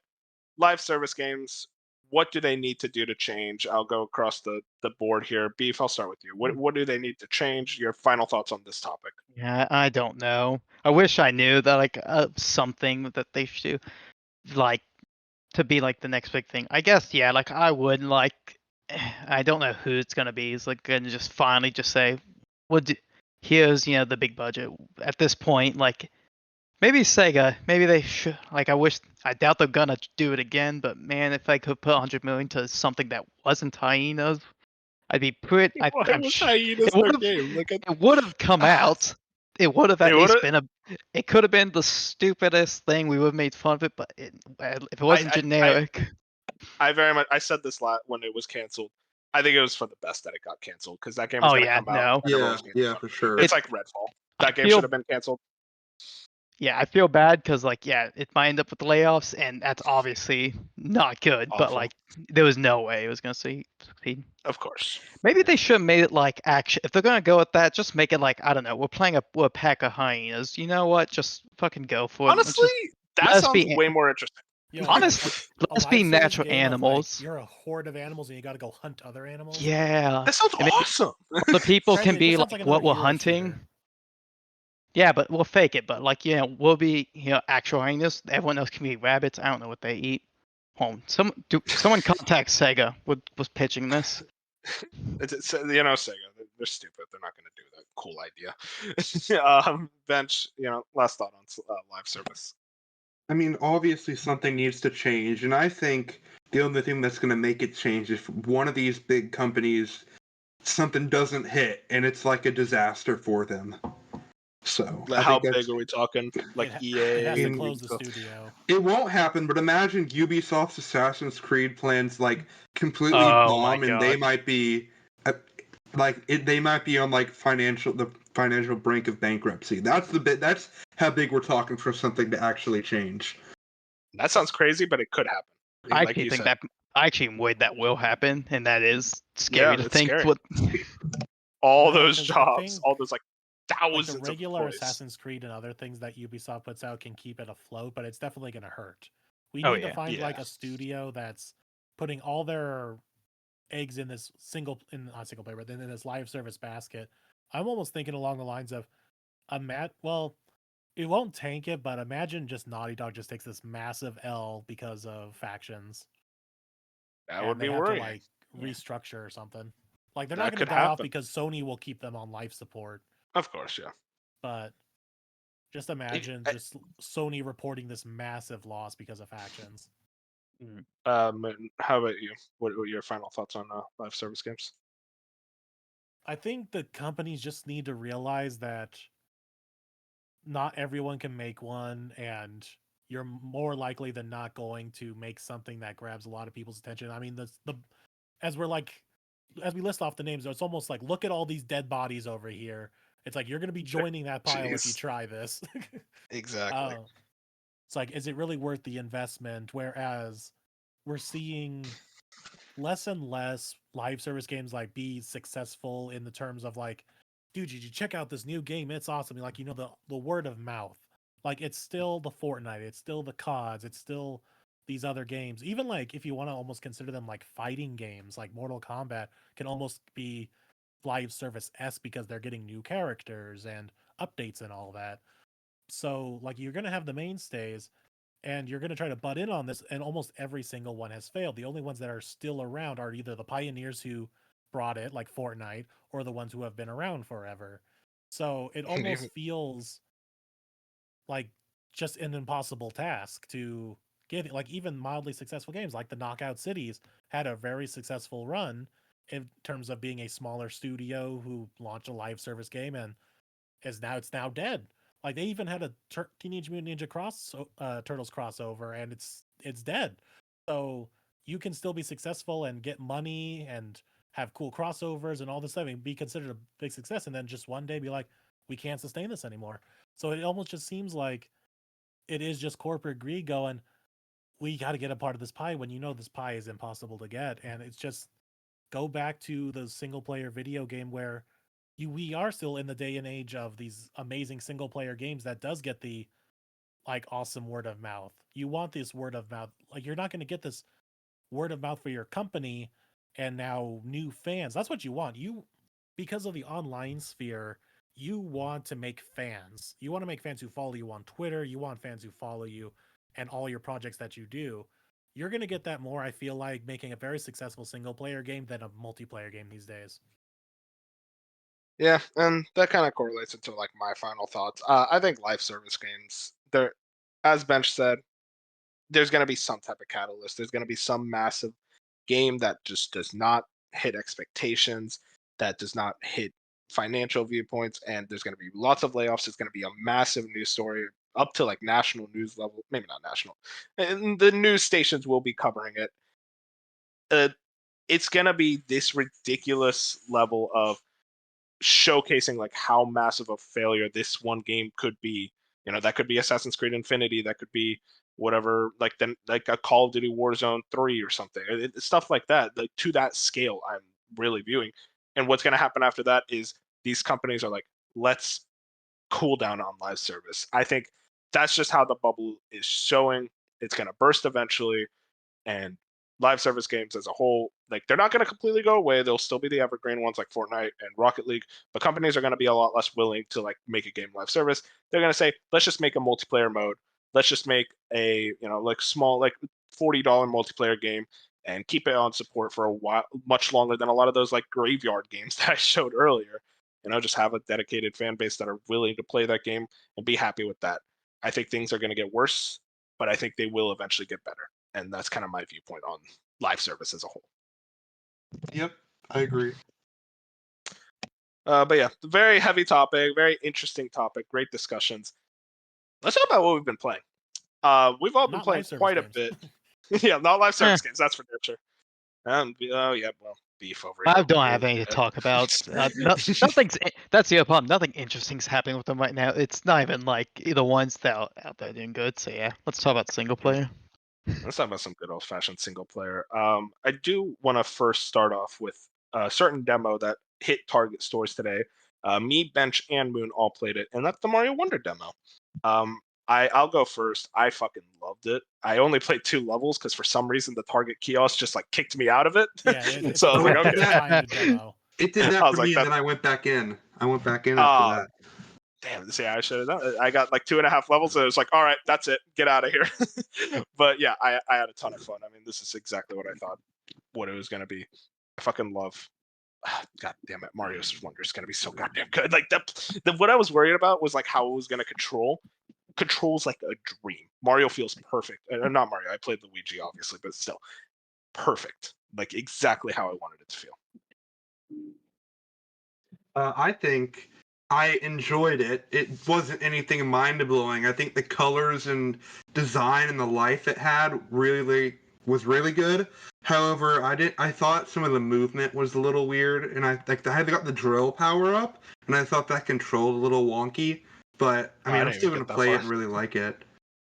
live service games. What do they need to do to change? I'll go across the board here. Beef, I'll start with you. What do they need to change? Your final thoughts on this topic? Yeah, I don't know. I wish I knew that like something that they should do, like to be like the next big thing. I guess yeah, like I would like. I don't know who it's gonna be. It's like gonna just finally just say, here's the big budget. At this point, like maybe Sega, maybe they should. Like I doubt they're gonna do it again. But man, if I could put 100 million to something that wasn't hyenas, I'd be pretty. I'm Hyenas it would have. game? Like, It would have come out. It would have It at least would've- been a. It could have been the stupidest thing. We would have made fun of it, but if it wasn't generic. I very much. I said this when it was canceled. I think it was for the best that it got canceled because that game was going to come out. and everyone was gonna Yeah, talk for about it. sure. It's like Redfall. That game feel- should have been canceled. Yeah, I feel bad because like it might end up with layoffs, and that's obviously not good. But Awful. like, there was no way it was gonna succeed. Of course. Maybe they should have made it like action. If they're gonna go with that, just make it like I don't know. We're playing a pack of hyenas. You know what? Just fucking go for it. Honestly, that let's sounds be- way more interesting. Yo, Honestly, a let's live be service natural game of, like, animals. you're a horde of animals and you got to go hunt other animals. Yeah. That sounds And maybe awesome. the people Granted, can it be just sounds like like what another we're hero hunting. shooter. Yeah, but we'll fake it. But like we'll be actual hyenas. Everyone else can be rabbits. I don't know what they eat. Someone contact Sega. Was pitching this. Sega, they're stupid. They're not going to do that cool idea. Bench, last thought on live service. I mean, obviously something needs to change, and I think the only thing that's going to make it change is if one of these big companies, something doesn't hit, and it's like a disaster for them. So, How big are we talking? Like EA? It has to in- close the studio. It won't happen, but imagine Ubisoft's Assassin's Creed plans like completely Oh my bomb, and they God. might be they might be on like the financial brink of bankruptcy. That's how big we're talking for something to actually change. That sounds crazy, but it could happen. I Like actually you think said. I actually worried that will happen, and that is scary to it's think. scary. What? All No, those 'cause I jobs, think, all those like Like thousands the regular of employees. Assassin's Creed and other things that Ubisoft puts out can keep it afloat, but it's definitely going to hurt. We Oh, need to yeah. find like Yeah. a studio that's putting all their eggs in this not single player, but then in this live service basket. I'm almost thinking along the lines of well, it won't tank it, but imagine just Naughty Dog just takes this massive L because of factions. That and would they be have worrying. to like restructure or something. Like they're That not going to could die off happen. because Sony will keep them on life support. Of course, yeah. But just imagine just Sony reporting this massive loss because of factions. How about you? What are your final thoughts on live service games? I think the companies just need to realize that not everyone can make one, and you're more likely than not going to make something that grabs a lot of people's attention. I mean, the as we list off the names, it's almost like, look at all these dead bodies over here. It's like you're going to be joining that pile if you Jeez. try this. Exactly. It's like, is it really worth the investment? Whereas we're seeing less and less live service games like be successful in the terms of like, dude, did you check out this new game? It's awesome. Like, the word of mouth. Like, it's still the Fortnite, it's still the CODs, it's still these other games. Even like if you want to almost consider them like fighting games, like Mortal Kombat can almost be live service S because they're getting new characters and updates and all that. So like you're gonna have the mainstays, and you're gonna try to butt in on this, and almost every single one has failed. The only ones that are still around are either the pioneers who brought it, like Fortnite, or the ones who have been around forever. So it almost feels like just an impossible task to get it. Like even mildly successful games like the Knockout Cities had a very successful run in terms of being a smaller studio who launched a live service game, and it's now dead. Like they even had a Teenage Mutant Ninja Turtles crossover, and it's dead. So you can still be successful and get money and have cool crossovers and all this stuff and be considered a big success, and then just one day be like, we can't sustain this anymore. So it almost just seems like it is just corporate greed going, we got to get a part of this pie when this pie is impossible to get. And it's just go back to the single player video game where we are still in the day and age of these amazing single player games that does get the like awesome word of mouth. You want this word of mouth. Like you're not going to get this word of mouth for your company and now new fans. That's what you want. Because of the online sphere, you want to make fans. You want to make fans who follow you on Twitter. You want fans who follow you and all your projects that you do. You're going to get that more, I feel like, making a very successful single player game than a multiplayer game these days. Yeah, and that kind of correlates into like my final thoughts. I think live service games, they're, as Bench said, there's going to be some type of catalyst. There's going to be some massive game that just does not hit expectations, that does not hit financial viewpoints, and there's going to be lots of layoffs. It's going to be a massive news story up to like national news level, maybe not national, and the news stations will be covering it. It's going to be this ridiculous level of showcasing like how massive a failure this one game could be. That could be Assassin's Creed Infinity, that could be whatever, like a Call of Duty Warzone 3 or something. Stuff like that, like to that scale, I'm really viewing. And what's going to happen after that is these companies are like, let's cool down on live service. I think that's just how the bubble is showing. It's going to burst eventually, and live service games as a whole, like they're not going to completely go away. There'll still be the evergreen ones like Fortnite and Rocket League, but companies are going to be a lot less willing to like make a game live service. They're going to say, let's just make a multiplayer mode. Let's just make a like small like $40 multiplayer game and keep it on support for a while, much longer than a lot of those like graveyard games that I showed earlier. Just have a dedicated fan base that are willing to play that game and be happy with that. I think things are going to get worse, but I think they will eventually get better. And that's kind of my viewpoint on live service as a whole. Yep, I agree. But yeah, very heavy topic, very interesting topic, great discussions. Let's talk about what we've been playing. We've all been Not playing live service quite a games. bit. Yeah, not live service games, that's for sure. Oh yeah, well, beef over here. I don't have anything to talk about. Nothing's. That's the other problem. Nothing interesting's happening with them right now. It's not even like the ones that are out there doing good. So yeah, let's talk about single player. Let's talk about some good old-fashioned single player. I do want to first start off with a certain demo that hit Target stores today. Me, Bench, and Moon all played it, and that's the Mario Wonder demo. I'll go first. I fucking loved it. I only played 2 levels because for some reason the Target kiosk just like kicked me out of it. Yeah, so I was like, okay. Trying to demo. It did that for me, and then I went back in. After that. Damn, see, I should have done it. I got like 2.5 levels, and it was like, all right, that's it, get out of here. But yeah, I had a ton of fun. I mean, this is exactly what I thought what it was going to be. I fucking love. God damn it, Mario's Wonder is going to be so goddamn good. Like what I was worried about was like how it was going to control. controls like a dream. Mario feels perfect. Not Mario. I played Luigi, obviously, but still perfect. Like exactly how I wanted it to feel. I think I enjoyed it. It wasn't anything mind-blowing. I think the colors and design and the life it had was really good. However, I thought some of the movement was a little weird, and I had got the drill power up, and I thought that controlled a little wonky. But I mean, I I'm didn't still even gonna get that play it far. and really like it.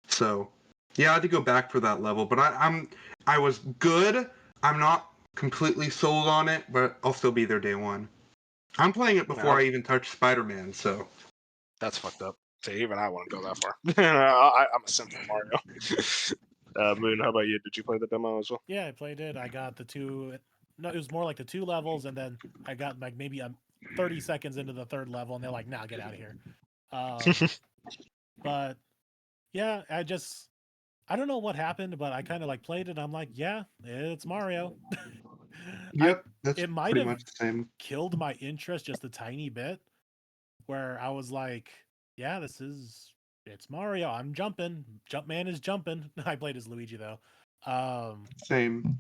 So, yeah, I had to go back for that level. But I was good. I'm not completely sold on it, but I'll still be there day one. I'm playing it before No, I even touch Spider-Man, so. that's fucked up. See, even I wouldn't go that far. I'm a simp for Mario. Moon, how about you? Did you play the demo as well? Yeah, I played it. I got the two. No, it was more like the 2 levels, and then I got like maybe 30 seconds into the 3rd level, and they're like, "Nah, get out of here." But yeah, I don't know what happened, but I kind of like played it. And I'm like, yeah, it's Mario. Yep, that's It might pretty have much the same. killed my interest just a tiny bit, where I was like, yeah, it's Mario. I'm jumping. Jumpman is jumping. I played as Luigi though. Same.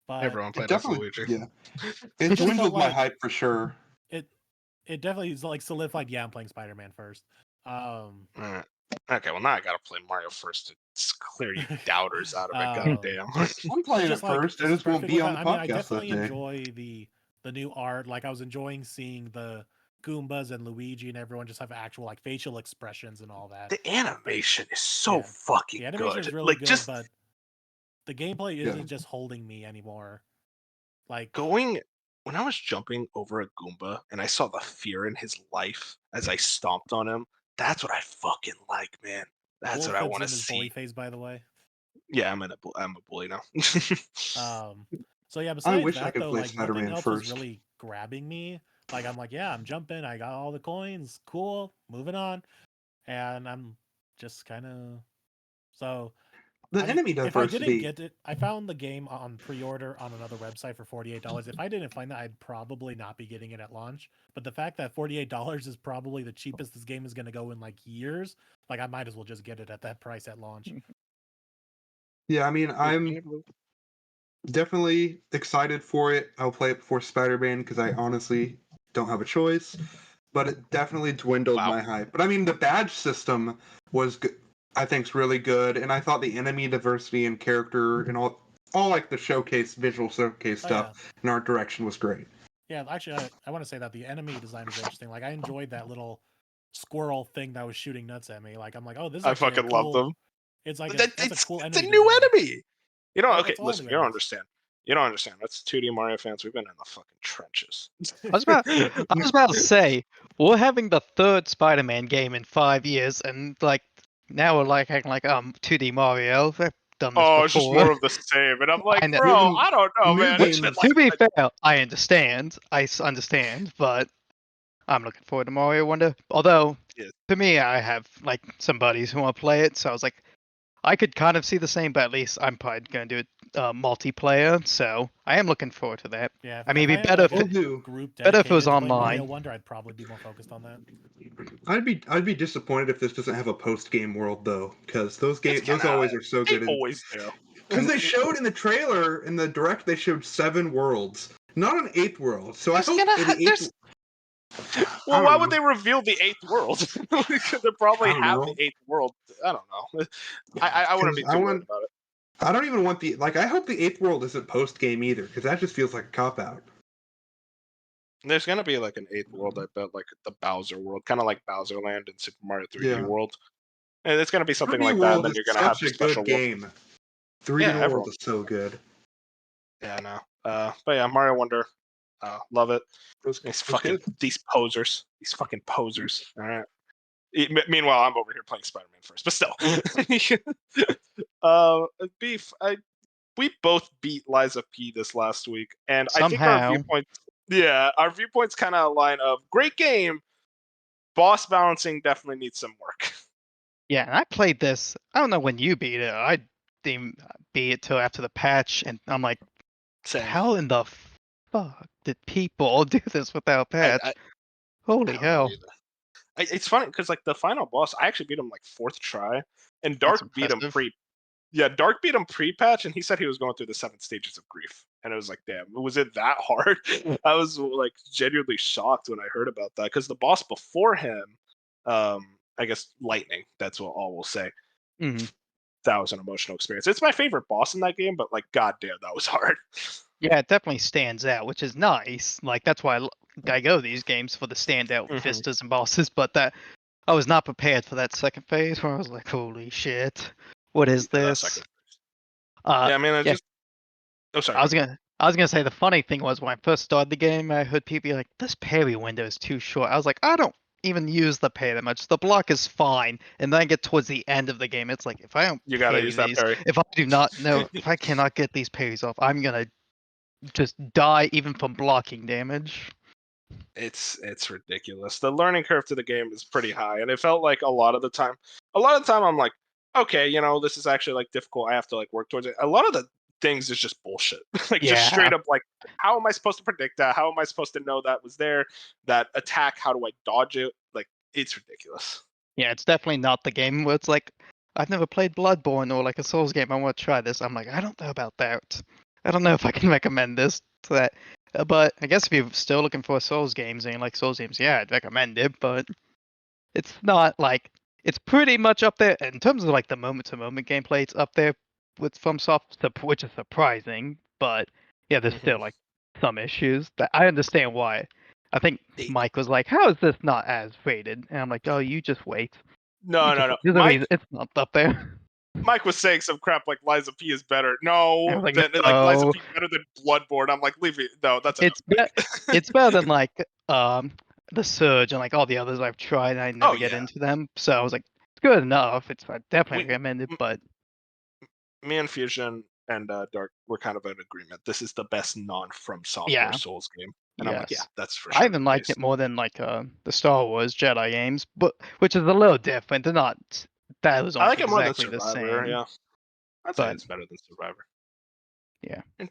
But Everyone It played as definitely, Luigi. yeah. It just felt dwindled my like hype for sure. it definitely is like solidified, yeah, I'm playing Spider-Man first. Alright. Okay, well now I gotta play Mario first to clear you doubters out of it. Um, Goddamn. I'm playing it just like first. I it's just won't perfectly be on fine. the I mean, I podcast that definitely day. enjoy the new art. Like I was enjoying seeing the Goombas and Luigi and everyone just have actual like facial expressions and all that. The animation is so Yeah. fucking The animation good. is really Like good, just but the gameplay Yeah. isn't just holding me anymore. Like going when I was jumping over a Goomba and I saw the fear in his life as I stomped on him, that's what I fucking like, man. That's what I Wolfen's want to in his bully see. phase, by the way. Yeah, I'm a bully now. So yeah, I besides wish I that could though, play like nothing Spider-Man else was first. really grabbing me. Like I'm like, yeah, I'm jumping, I got all the coins, cool, moving on. And I'm just kind of so The I mean, enemy if I didn't diversity. get it, I found the game on pre-order on another website for $48. If I didn't find that, I'd probably not be getting it at launch. But the fact that $48 is probably the cheapest this game is going to go in like years, like I might as well just get it at that price at launch. Yeah, I mean, I'm definitely excited for it. I'll play it before Spider-Man because I honestly don't have a choice. But it definitely dwindled Wow. my hype. But I mean, the badge system was, I think's really good, and I thought the enemy diversity and character and all like the visual showcase Oh, stuff in art direction was great. Yeah, actually, I want to say that the enemy design is interesting. Like I enjoyed that little squirrel thing that was shooting nuts at me. Like I'm like, oh, this is I actually a fucking love cool. them. It's like that's a It's cool it's a enemy new design. enemy. You know, Well, okay, it's all listen, new you don't enemies. understand. You don't understand. That's 2D Mario fans. We've been in the fucking trenches. I was about to say, we're having the 3rd Spider-Man game in 5 years, and like now we're like acting like 2D Mario. They've done this Oh, it's just before. more of the same. And I'm like, I know. bro, Given I don't know, new man. It's been games, like To be fair, I understand. Understand, but I'm looking forward to Mario Wonder. Although, Yeah. for me, I have like some buddies who want to play it, so I was like, I could kind of see the same, but at least I'm probably going to do it multiplayer. So I am looking forward to that. Yeah, I mean, if I it'd be had better like if a we'll do. group better if it was dedicated to playing Mario online. Wonder, I'd probably be more focused on that. I'd be disappointed if this doesn't have a post game world though, because It's those gonna. always are so They good. always do. Because they showed in the trailer in the direct, they showed 7 worlds, not an 8th world. So I There's hope gonna. the 8th. There's. Well, I why don't would know. they reveal the 8th world? They probably I don't have know. the 8th world. I don't know. I wouldn't be 'Cause too worried about it. I don't even want the I hope the 8th world isn't post game either, because that just feels like a cop out. There's gonna be like an 8th world, I bet, like the Bowser world, kind of like Bowser Land in Super Mario 3D Yeah. World. And it's gonna be something 3D like that, and World then is you're gonna have such the a good special world. game. 3D Yeah, World everyone. is so good. Yeah, I know. But yeah, Mario Wonder, love it. These posers, these fucking posers. All right. Meanwhile, I'm over here playing Spider-Man first, but still. Beef. We both beat Liza P this last week, and I think our Somehow. viewpoints kind of align. Of great game, boss balancing definitely needs some work. Yeah, and I played this. I don't know when you beat it. I didn't beat it till after the patch, and I'm like, Same. how in the fuck did people do this without patch? I Holy don't know hell! either. It's funny because like the final boss, I actually beat him like 4th try, and Dark That's beat him impressive. Dark beat him pre-patch, and he said he was going through the 7 stages of grief, and it was like, damn, was it that hard? I was like genuinely shocked when I heard about that because the boss before him, I guess Lightning. That's what all we'll say. hmm That was an emotional experience. It's my favorite boss in that game, but like, goddamn, that was hard. Yeah, it definitely stands out, which is nice. Like that's why I go these games for the standout vistas and bosses. But that I was not prepared for that second phase where I was like, holy shit, what is Yeah, that this? second. Yeah, I mean, I Yeah, just. Oh, sorry. I was gonna say the funny thing was when I first started the game, I heard people be like, "This parry window is too short." I was like, I don't even use the parry that much. The block is fine, and then I get towards the end of the game, it's like if I don't You gotta parry use that these, parry. if I do not know, if I cannot get these parries off, I'm gonna just die even from blocking damage. It's ridiculous. The learning curve to the game is pretty high, and it felt like a lot of the time I'm like, okay, this is actually like difficult. I have to like work towards it. A lot of the things is just bullshit. Like just Yeah, straight up like, how am I supposed to predict that? How am I supposed to know that was there? That attack, how do I dodge it? Like it's ridiculous. yeah, it's definitely not the game where it's like I've never played Bloodborne or like a Souls game. I want to try this. I'm like, I don't know about that. I don't know if I can recommend this to that. But I guess if you're still looking for Souls games and you like Souls games, yeah, I'd recommend it. But it's not like it's pretty much up there in terms of like the moment-to-moment gameplay. It's up there with FromSoft, which is surprising. But yeah, there's still like some issues that I understand why. I think Mike was like, "How is this not as rated?" And I'm like, "Oh, you just wait. You just No. there's a reason it's not up there." Mike was saying some crap like Liza P is better. I No, was like, like Liza "No, P better than Bloodborne. I'm like, leave it. No, that's enough. it's it's better than like the Surge and like all the others I've tried. And I Oh never get yeah, into them, so I was like, it's good enough. It's I definitely we, recommend it, but me and Fusion and Dark were kind of in agreement. This is the best non-From Software yeah, Souls game, and I'm like, yeah, yes." that's for I sure even the liked case. it more than like the Star Wars Jedi games, but which is a little different. They're not those I aren't like it more than exactly the Survivor. same, Yeah, I'd say but it's better than Survivor. yeah. And,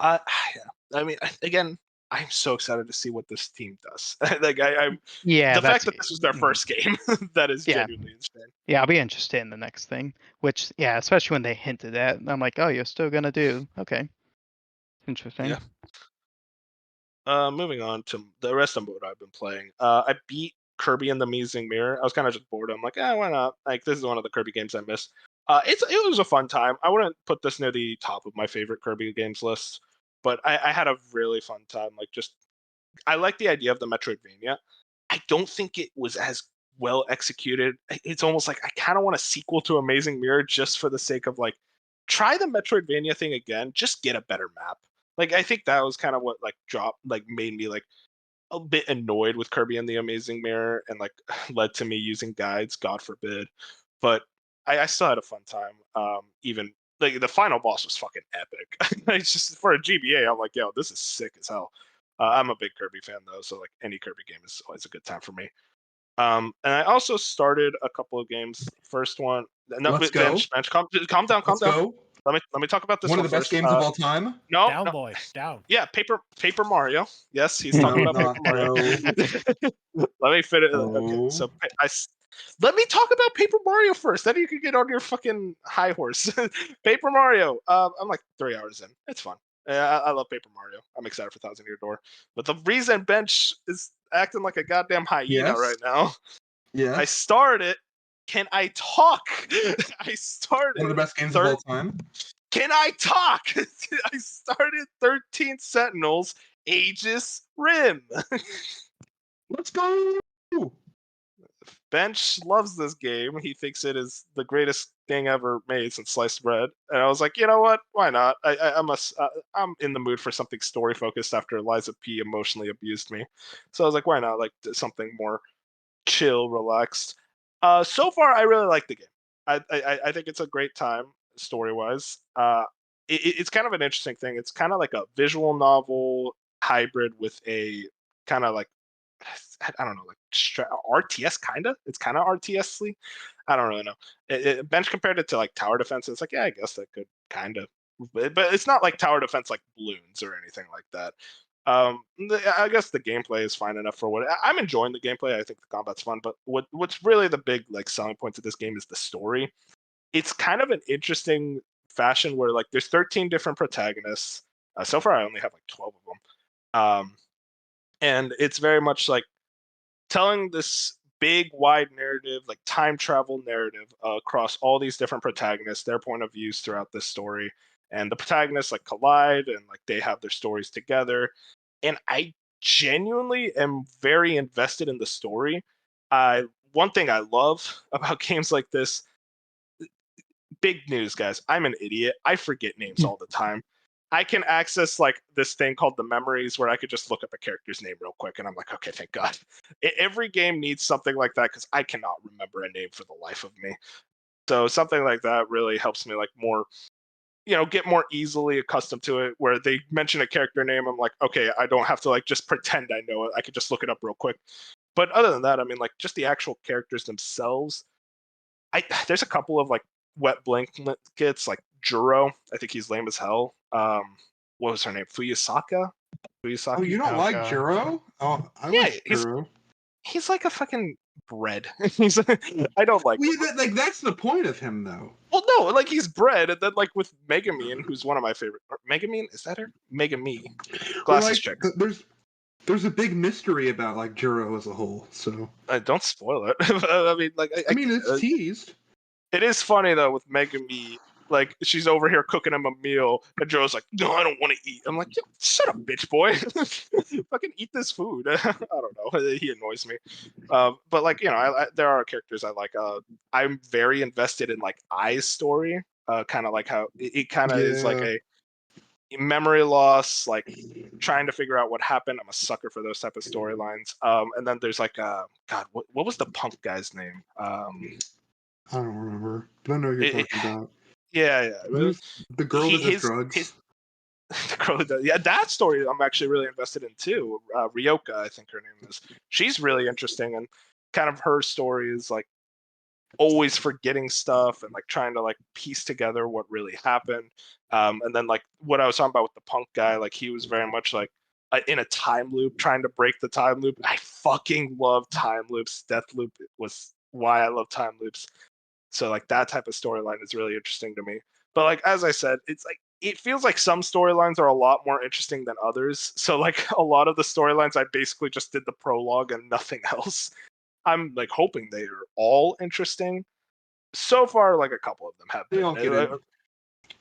yeah. I mean, again, I'm so excited to see what this team does. Like, I'm Yeah, the fact that's that this was their mhm. first game that is Yeah. genuinely insane. Yeah, I'll be interested in the next thing. Which, yeah, especially when they hinted at, I'm like, oh, you're still gonna do okay. Interesting. Yeah. Moving on to the rest of what I've been playing. I beat Kirby and the Amazing Mirror. I was kind of just bored. I'm like, why not? Like, this is one of the Kirby games I missed. It was a fun time. I wouldn't put this near the top of my favorite Kirby games list, but I had a really fun time. Like, just I like the idea of the Metroidvania. I don't think it was as well executed. It's almost like I kind of want a sequel to Amazing Mirror just for the sake of like, try the Metroidvania thing again. Just get a better map. Like I think that was kind of what made me like a bit annoyed with Kirby and the Amazing Mirror and like led to me using guides, God forbid. But I still had a fun time. Even like the final boss was fucking epic. It's just for a GBA, I'm like, yo, this is sick as hell. I'm a big Kirby fan though, so like any Kirby game is always a good time for me. And I also started a couple of games. First one, no, Let's go. bench, calm down, calm Let's down. go. Let me talk about this One of one the best first. games of all time. No, Down, no, boy, down. yeah, Paper Mario. Yes, he's talking No, about Paper not Mario. no. Let me fit it. Okay, No. so let me talk about Paper Mario first. Then you can get on your fucking high horse. Paper Mario. I'm like 3 hours in. It's fun. I love Paper Mario. I'm excited for Thousand Year Door. But the reason Bench is acting like a goddamn hyena Yes. right now. I Yes. started. Can I talk? I started. One of the best games of all time. Can I talk? I started 13 Sentinels, Aegis Rim. Let's go. Bench loves this game. He thinks it is the greatest thing ever made since sliced bread. And I was like, you know what? Why not? I'm in the mood for something story focused after Eliza P emotionally abused me. So I was like, why not? Like something more chill, relaxed. So far, I really like the game. I think it's a great time story wise. It's kind of an interesting thing. It's kind of like a visual novel hybrid with a kind of like I don't know, like RTS kind of. It's kind of RTS-ly. I don't really know. Bench compared it to like tower defense. It's like, yeah, I guess that could kind of, but it's not like tower defense like balloons or anything like that. I guess the gameplay is fine enough for what I'm enjoying. The gameplay, I think the combat's fun, but what's really the big like selling point of this game is the story. It's kind of an interesting fashion where like there's 13 different protagonists. So far, I only have like 12 of them, and it's very much like telling this big, wide narrative, like time travel narrative across all these different protagonists, their point of views throughout this story, and the protagonists like collide and like they have their stories together. And I genuinely am very invested in the story. One thing I love about games like this, big news, guys. I'm an idiot. I forget names all the time. I can access like this thing called the memories where I could just look up a character's name real quick and I'm like, okay, thank God. Every game needs something like that because I cannot remember a name for the life of me. So something like that really helps me like more, get more easily accustomed to it, where they mention a character name. I'm like, okay, I don't have to like just pretend I know it. I could just look it up real quick. But other than that, I mean, like just the actual characters themselves, there's a couple of like wet blankets, like Juro. I think he's lame as hell. What was her name? Fuyusaka? Oh, you don't like Juro? Oh, I like Juro. He's like a fucking bread. I don't like him. Like that's the point of him, though. Well, no, like he's bread, and then like with Megamine, who's one of my favorite. Megamine, is that her? Megami, glasses chick. There's a big mystery about like Juro as a whole. So Don't spoil it. I mean, like I mean, it's teased. It is funny though with Megami. Like she's over here cooking him a meal, and Joe's like, "No, I don't want to eat." I'm like, "Shut up, bitch boy! Fucking eat this food." I don't know. He annoys me. But like there are characters I like. I'm very invested in like Ai's story. Kind of like how it kind of is like a memory loss, like trying to figure out what happened. I'm a sucker for those type of storylines. And then there's like God, what was the punk guy's name? I don't remember. But I know who you're talking about. Yeah. The girl with the drugs. The girl with the, that story I'm actually really invested in too. Ryoka, I think her name is. She's really interesting, and kind of her story is like always forgetting stuff and like trying to like piece together what really happened. And then like what I was talking about with the punk guy, like he was very much like in a time loop, trying to break the time loop. I fucking love time loops. Death Loop was why I love time loops. So like that type of storyline is really interesting to me. But like as I said, it's like it feels like some storylines are a lot more interesting than others. So like a lot of the storylines I basically just did the prologue and nothing else. I'm like hoping they are all interesting. So far, like a couple of them have been. They all get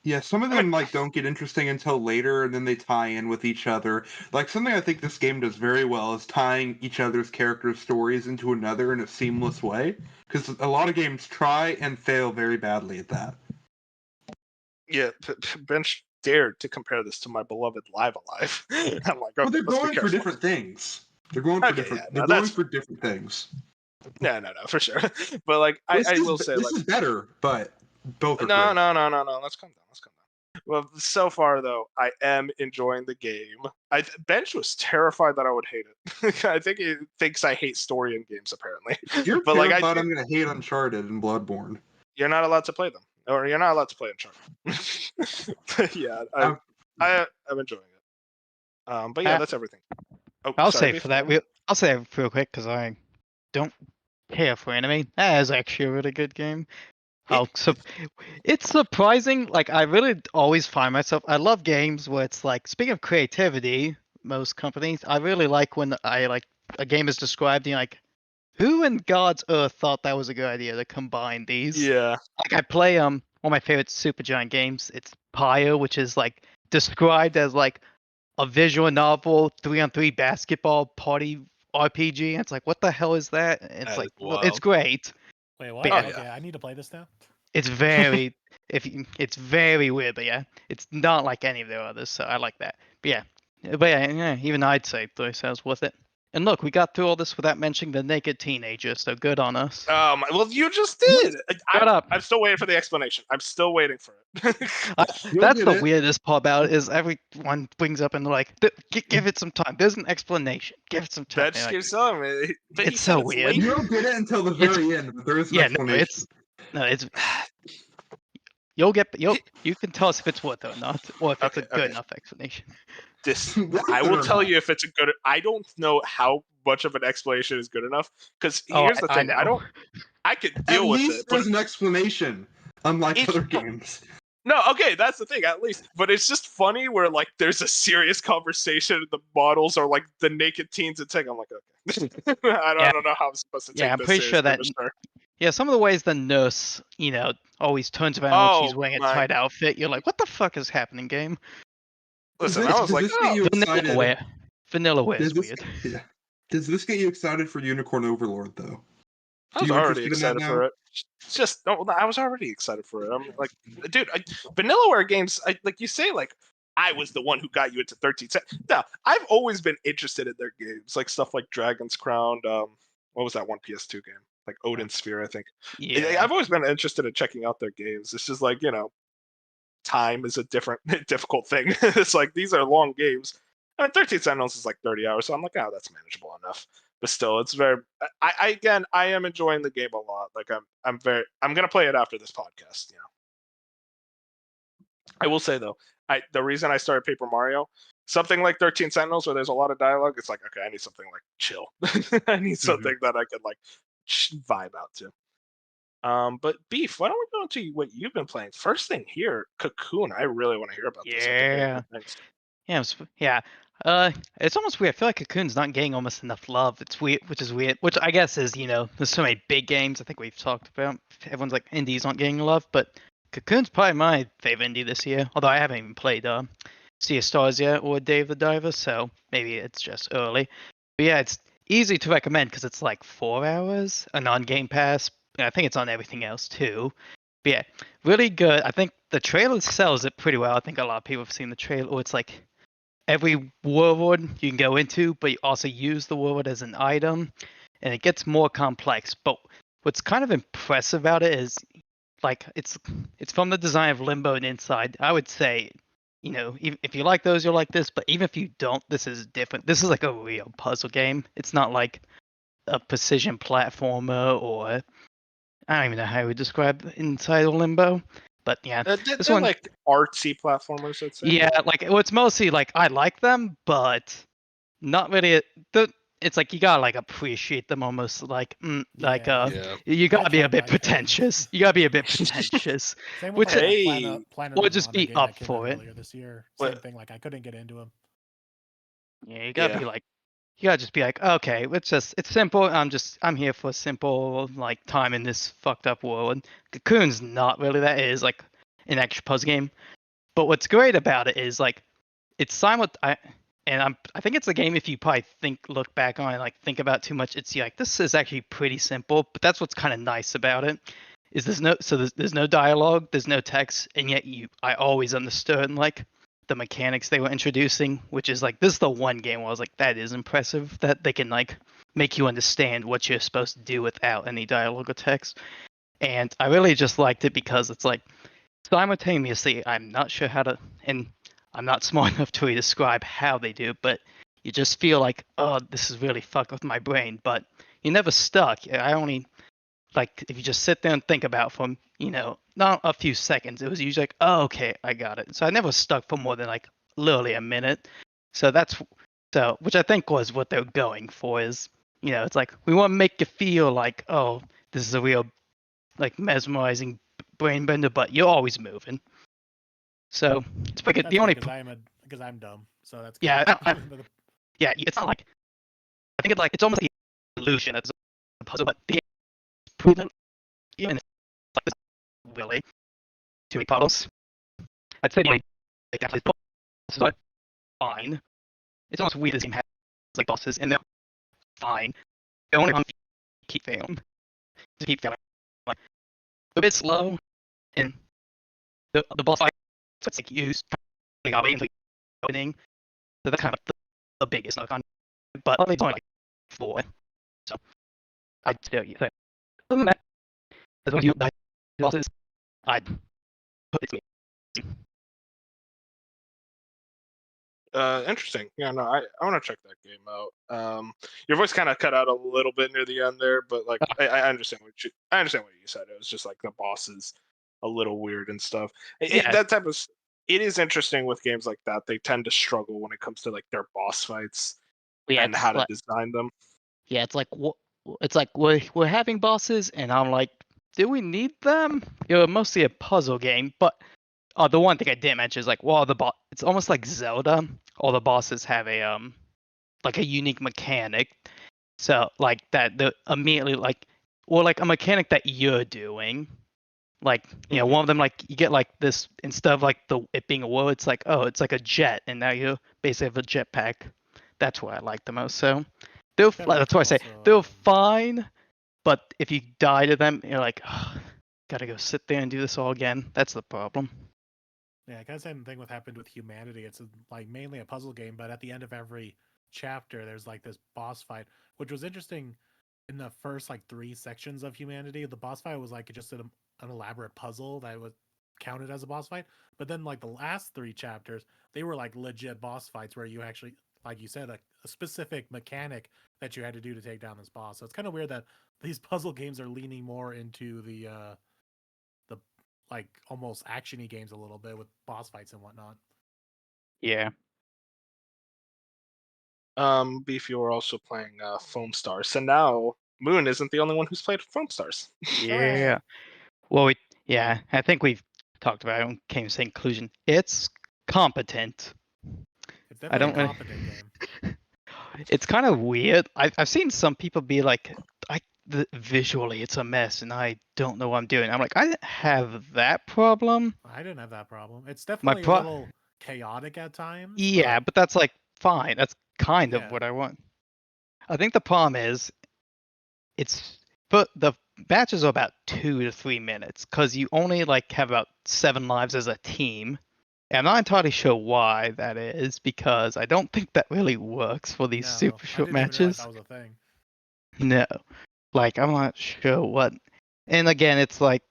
yeah, some of them like don't get interesting until later, and then they tie in with each other. Like something I think this game does very well is tying each other's character stories into another in a seamless way. Because a lot of games try and fail very badly at that. Yeah, Bench dared to compare this to my beloved Live Alive. I'm like, okay, well, they're going for different things. They're going for different things. No, for sure. But like, I will say, this like, is better, but both are no. Let's calm down. Well, so far though, I am enjoying the game. Bench was terrified that I would hate it. I think he thinks I hate story in games, apparently. You're terrified I'm going to hate Uncharted and Bloodborne. You're not allowed to play them, or you're not allowed to play Uncharted. But yeah, I'm enjoying it. But yeah, that's everything. Oh, I'll say real quick because I don't care for anime. That is actually a really good game. It's surprising. Like I really always find myself. I love games where it's like, speaking of creativity, most companies. I really like when a game is described and you're like, who in God's earth thought that was a good idea to combine these? Yeah. Like I play one of my favorite Supergiant games. It's Pyre, which is like described as like a visual novel 3-on-3 basketball party RPG. And it's like, what the hell is that? And it's like, well, it's great. Wait, what? Okay, I need to play this now. It's very it's very weird, but yeah, it's not like any of the others, so I like that. But yeah, even I'd say 3 stars worth it. And look, we got through all this without mentioning the naked teenager, so good on us. Well, you just did. Shut up. I'm still waiting for the explanation. I'm still waiting for it. That's the weirdest part about it, is everyone brings up and they're like, give it some time. There's an explanation. Give it some time. That just keeps telling me. It's so weird. You don't get it until the very end, but there is an explanation. It's You can tell us if it's worth it or not, or if it's Okay, a good okay. enough explanation. I will tell you if it's a good. I don't know how much of an explanation is good enough because Oh, here's the I thing. know. I could At deal with least it, but there's an explanation, unlike it's other games. no. Okay, that's the thing. At least, but it's just funny where like there's a serious conversation. And the models are like the naked teens and saying, I'm like, okay, I don't know how I'm supposed to take I'm this pretty sure seriously, that. but sure. Yeah, some of the ways the nurse, always turns around when she's Oh wearing a my! tight outfit, you're like, what the fuck is happening, game? Listen, I was Does like, this get oh, you excited? Vanilla wear Does is this, weird. yeah. Does this get you excited for Unicorn Overlord, though? I Are was you already interested in that excited now? for it. It's just no, I was already excited for it. I'm like, dude, Vanillaware games. Like you say, like I was the one who got you into 13. No, I've always been interested in their games, like stuff like Dragon's Crown. What was that one PS2 game? Like Odin Sphere, I think. Yeah. I've always been interested in checking out their games. It's just like time is a different difficult thing. It's like these are long games. I mean, 13 Sentinels is like 30 hours, so I'm like, oh, that's manageable enough. But still, it's very. I am enjoying the game a lot. Like I'm gonna play it after this podcast. I will say though, the reason I started Paper Mario, something like 13 Sentinels where there's a lot of dialogue, it's like, okay, I need something like chill. I need something that I could like vibe out to. But Beef, why don't we go into what you've been playing? First thing here, Cocoon. I really want to hear about this. I've been hearing Yeah. good things. Yeah. It's almost weird. I feel like Cocoon's not getting almost enough love. It's weird, which is weird. Which I guess is, there's so many big games. I think we've talked about. Everyone's like indies aren't getting love, but Cocoon's probably my favorite indie this year. Although I haven't even played Sea of Stars yet or Day of the Diver, so maybe it's just early. But yeah, it's easy to recommend because it's like 4 hours, and on Game Pass. And I think it's on everything else too. But yeah, really good. I think the trailer sells it pretty well. I think a lot of people have seen the trailer. Or it's like every world you can go into, but you also use the world as an item, and it gets more complex. But what's kind of impressive about it is, like, it's from the design of Limbo and Inside. I would say, if you like those, you'll like this. But even if you don't, this is different. This is like a real puzzle game. It's not like a precision platformer or I don't even know how you would describe Inside of Limbo. But yeah, this They're one. like artsy platformers, I'd say. Yeah, like it's mostly like I like them, but not really. It's like you gotta like appreciate them almost like Yeah. you gotta be a tried bit my turn. pretentious. You gotta be a bit pretentious, Same with which like, Hey. Planet or of just Lana be game that up came for out it. earlier this year. What- Same thing. Like I couldn't get into him. Yeah, you gotta Yeah. be like you gotta just be like, okay, it's simple. I'm here for simple like time in this fucked up world. Cocoon's not really that. It is like an extra puzzle game. But what's great about it is like it's I think it's a game if you probably look back on it, like think about too much, it's like this is actually pretty simple. But that's what's kind of nice about it. Is there's no dialogue, there's no text, and yet I always understood like the mechanics they were introducing, which is like this is the one game where I was like, that is impressive that they can like make you understand what you're supposed to do without any dialogue or text. And I really just liked it because it's like simultaneously I'm not sure how to, and I'm not smart enough to really describe how they do it, but you just feel like, oh, this is really fucked with my brain. But you're never stuck. I only like if you just sit there and think about from not a few seconds. It was usually like, oh, okay, I got it. So I never stuck for more than like literally a minute. So which I think was what they're going for is it's like we want to make you feel like, oh, this is a real like mesmerizing brain bender, but you're always moving. So it's pretty good. That's The only because I'm dumb. So that's yeah, good. yeah, it's not like I think it's almost like an illusion as a puzzle, but the proven even if it's like this really too many puzzles. I'd say the only like actually bosses are fine. It's almost weird this game has like bosses and they're fine. The only one keep failing. Just keep failing. Like a bit slow and the boss fight it's like used opening. So that's kind of the biggest knock on. But it's only like 4. So I'd still use it. Other than that, as long as you die bosses, I'd put it to me. Interesting. Yeah, no, I want to check that game out. Your voice kind of cut out a little bit near the end there, but like I understand what you said. It was just like the bosses a little weird and stuff. Yeah. That type of it is interesting with games like that. They tend to struggle when it comes to like their boss fights Yeah, and it's how to like design them. yeah, it's like we're having bosses, and I'm like, do we need them? You're mostly a puzzle game, but the one thing I didn't mention is like, well, it's almost like Zelda. All the bosses have a like a unique mechanic. So like that the immediately like or like a mechanic that you're doing. Like, you know, Mhm. one of them like you get like this instead of like it being a wall, it's like, oh, it's like a jet, and now you basically have a jetpack. That's what I like the most. So that's why I say they're fine, but if you die to them, you're like, oh, gotta go sit there and do this all again. That's the problem. Yeah, kind of same thing what happened with Humanity. It's like mainly a puzzle game, but at the end of every chapter, there's like this boss fight, which was interesting. In the first like 3 sections of Humanity, the boss fight was like just an elaborate puzzle that was counted as a boss fight. But then like the last 3 chapters, they were like legit boss fights where you actually, like you said, a specific mechanic that you had to do to take down this boss. So it's kind of weird that these puzzle games are leaning more into the like almost actiony games a little bit with boss fights and whatnot. Yeah. Beef, you were also playing Foamstars, so now Moon isn't the only one who's played Foamstars. Yeah. Well, yeah, I think we've talked about it and came to the same conclusion. It's competent. It's I definitely don't a really. competent game. It's kind of weird. I've seen some people be like, visually it's a mess and I don't know what I'm doing. I'm like, I didn't have that problem. I didn't have that problem. It's My definitely a pro. little chaotic at times, Yeah, but that's like fine. That's kind of yeah. what I want. I think the problem is but the matches are about 2 to 3 minutes because you only like have about 7 lives as a team. And I'm not entirely sure why that is because I don't think that really works for these No, super I short didn't even realize matches. that was a thing. No, like I'm not sure what. And again, it's like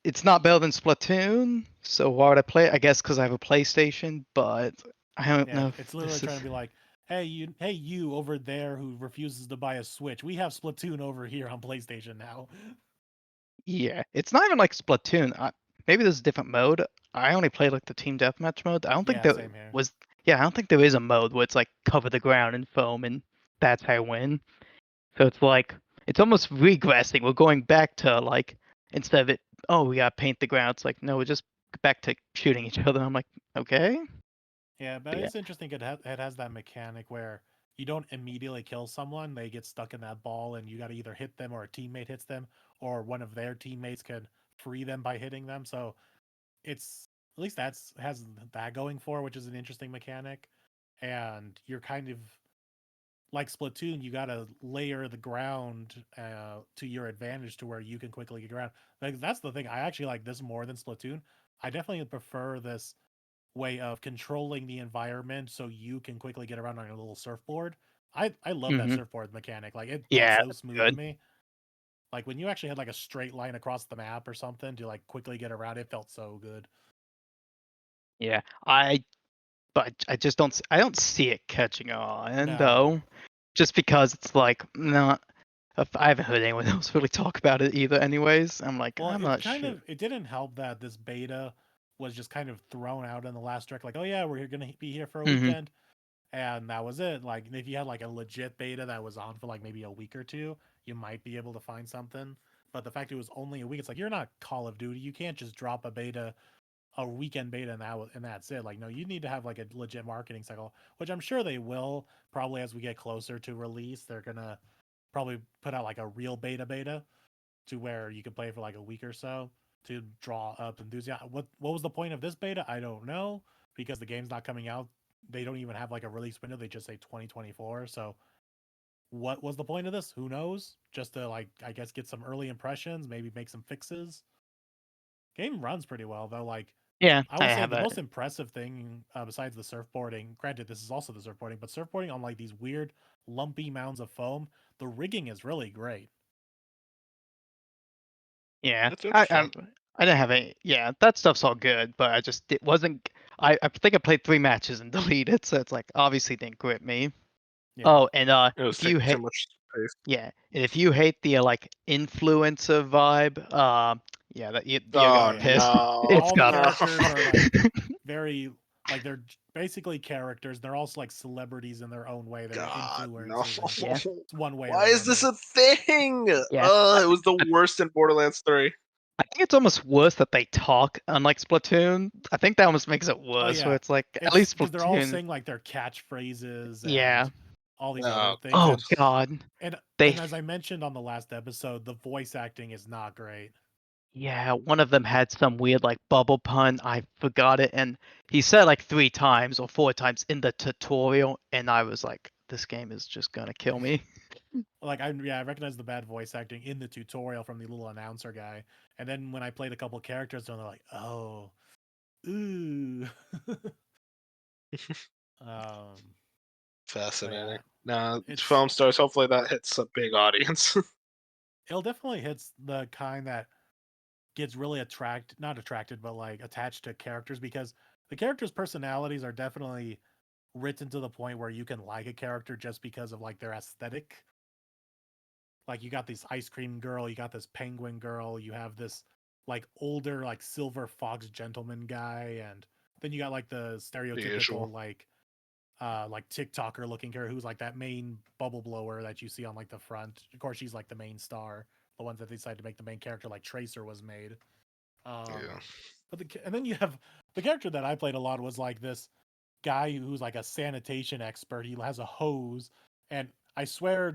it's not better than Splatoon, so why would I play it? I guess because I have a PlayStation, but I don't Yeah, know it's if literally this trying is. to be like, hey you over there who refuses to buy a Switch. We have Splatoon over here on PlayStation now. Yeah, it's not even like Splatoon. Maybe there's a different mode. I only played like the team deathmatch mode. I don't think Yeah, there same here. was. Yeah, I don't think there is a mode where it's like cover the ground in foam and that's how I win. So it's like it's almost regressing. We're going back to like instead of it, oh, we gotta paint the ground. It's like no, we're just back to shooting each other. I'm like, okay. Yeah, but But yeah. it's interesting. It has that mechanic where you don't immediately kill someone; they get stuck in that ball, and you got to either hit them, or a teammate hits them, or one of their teammates can free them by hitting them. So it's at least has that going for, which is an interesting mechanic. And you're kind of like Splatoon, you got to layer the ground to your advantage to where you can quickly get around. Like that's the thing. I actually like this more than Splatoon. I definitely prefer this way of controlling the environment so you can quickly get around on your little surfboard. I love that Hmm. surfboard mechanic. Like it felt Yeah, so that's smooth to good. me. Like when you actually had like a straight line across the map or something to like quickly get around, it felt so good. Yeah, but I just I don't see it catching on No. though, just because it's like not. I haven't heard anyone else really talk about it either. Anyways, I'm like, Well, I'm not sure. it didn't help that this beta was just kind of thrown out in the last direct, like, oh yeah, we're gonna be here for a Hmm. weekend, and that was it. Like, if you had like a legit beta that was on for like maybe a week or two, you might be able to find something. But the fact it was only a week, it's like you're not Call of Duty. You can't just drop a weekend beta, and that's it. Like, no, you need to have like a legit marketing cycle, which I'm sure they will. Probably as we get closer to release, they're gonna probably put out like a real beta to where you can play for like a week or so to draw up enthusiasm. What was the point of this beta? I don't know, because the game's not coming out. They don't even have like a release window. They just say 2024. So what was the point of this? Who knows? Just to like, I guess, get some early impressions, maybe make some fixes. Game runs pretty well though. Like, Yeah, I I would say have the a. most impressive thing, besides the surfboarding, granted this is also the surfboarding, but surfboarding on like these weird lumpy mounds of foam, the rigging is really great. Yeah, That's interesting. I didn't have any. Yeah, that stuff's all good, but it wasn't. I think I played 3 matches and deleted, so it's like obviously didn't grip me. Yeah. Oh, and It was if you taking too hate, much space. yeah, and if you hate the like influencer vibe, Yeah, that you're Oh gonna be pissed. no! It's All the got characters are like very like they're basically characters. They're also like celebrities in their own way. They're God no! influencers. Yeah. It's one way Why or is this another. a thing? Yeah. It was the worst in Borderlands 3. I think it's almost worse that they talk, unlike Splatoon. I think that almost makes it worse. yeah. Where it's like at It's least because they're all Splatoon. saying like their catchphrases Yeah. and all these Oh, other things. Oh God. And They. as I mentioned on the last episode, the voice acting is not great. Yeah, one of them had some weird like bubble pun. I forgot it, and he said it, like 3 times or 4 times in the tutorial, and I was like, this game is just gonna kill me. Like I recognize the bad voice acting in the tutorial from the little announcer guy, and then when I played a couple characters, they're like, oh, ooh. um, fascinating. yeah, Nah, it's Foamstars. Hopefully that hits a big audience. it'll definitely hits the kind that gets really not attracted, but like attached to characters, because the characters' personalities are definitely written to the point where you can like a character just because of like their aesthetic. Like you got this ice cream girl, you got this penguin girl, you have this like older like silver fox gentleman guy, and then you got like the usual. stereotypical like TikToker looking character who's like that main bubble blower that you see on like the front. Of course, she's like the main star, the ones that they decided to make the main character, like Tracer was made. Yeah. But and then you have the character that I played a lot was like this guy who's like a sanitation expert. He has a hose, and I swear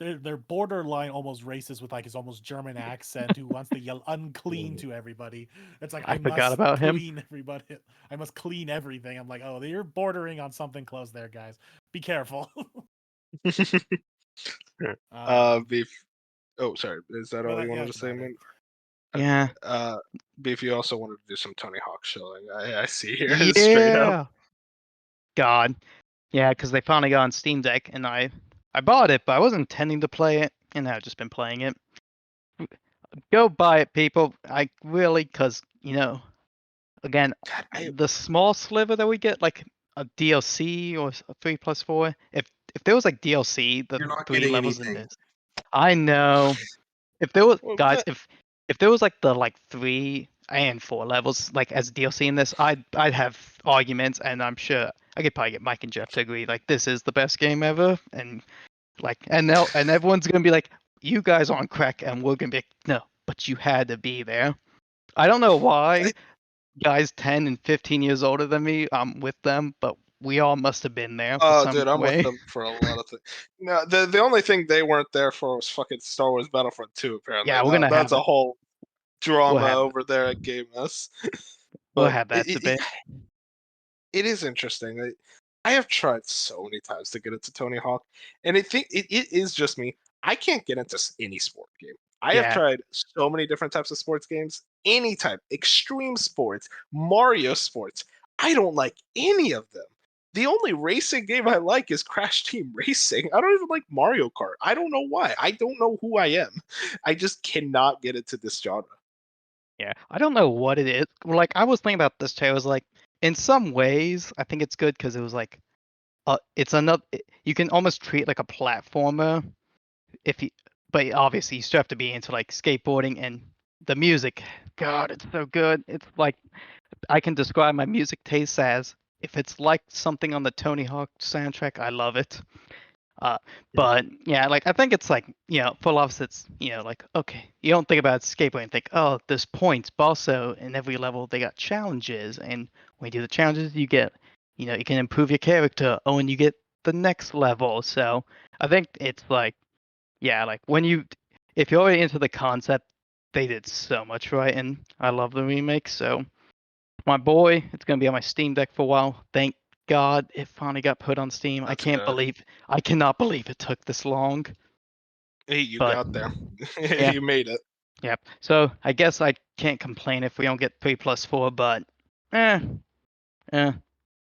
they're borderline almost racist with like his almost German accent, who wants to yell unclean to everybody. It's like I forgot must about him. clean everybody. I must clean everything. I'm like, oh, you're bordering on something close there, guys. Be careful. Beef. Oh, sorry. Is that all you wanted to that's say, about it. man? Yeah. Beef, you also wanted to do some Tony Hawk shilling. I see here. Straight up. Yeah. God. Yeah, because they finally got on Steam Deck, and I bought it, but I wasn't intending to play it, and I've just been playing it. Go buy it, people. I really, because again, God, the small sliver that we get, like a DLC or a 3+4. If there was like DLC, the You're not 3 getting levels in anything. this, I know. If there was Well, guys, if there was like the 3 and 4 levels like as DLC in this, I'd have arguments, and I'm sure I could probably get Mike and Jeff to agree like this is the best game ever, and and everyone's gonna be like, you guys aren't crack, and we're gonna be like, no, but you had to be there. I don't know why guys 10 and 15 years older than me, I'm with them, but we all must have been there for Oh, some dude, I'm with way. them for a lot of things. No, the only thing they weren't there for was fucking Star Wars Battlefront 2. Apparently, Yeah, we're gonna that's have a it. whole drama Have over there at Game Us. We'll But have that debate. it is interesting. I have tried so many times to get into Tony Hawk, and it is just me. I can't get into any sport game. I have Yeah. tried so many different types of sports games, any type, extreme sports, Mario sports. I don't like any of them. The only racing game I like is Crash Team Racing. I don't even like Mario Kart. I don't know why. I don't know who I am. I just cannot get into this genre. Yeah, I don't know what it is. Like, I was thinking about this too. I was like, in some ways, I think it's good because it was like, it's another. You can almost treat it like a platformer, if you, but obviously you still have to be into like skateboarding and the music. God, it's so good. It's like I can describe my music taste as if it's like something on the Tony Hawk soundtrack, I love it. But yeah, like I think it's like, full office, it's like, okay, you don't think about skateboarding and think, oh, there's points, but also in every level they got challenges, and when you do the challenges you get, you can improve your character, oh, and you get the next level. So I think it's like, yeah, like if you're already into the concept, they did so much right, and I love the remake. So my boy, it's gonna be on my Steam Deck for a while. Thank God it finally got put on Steam. That's I good. cannot believe it took this long. Hey, you But got there. yeah, You made it. yep. So I guess I can't complain if we don't get 3+4, but eh, eh.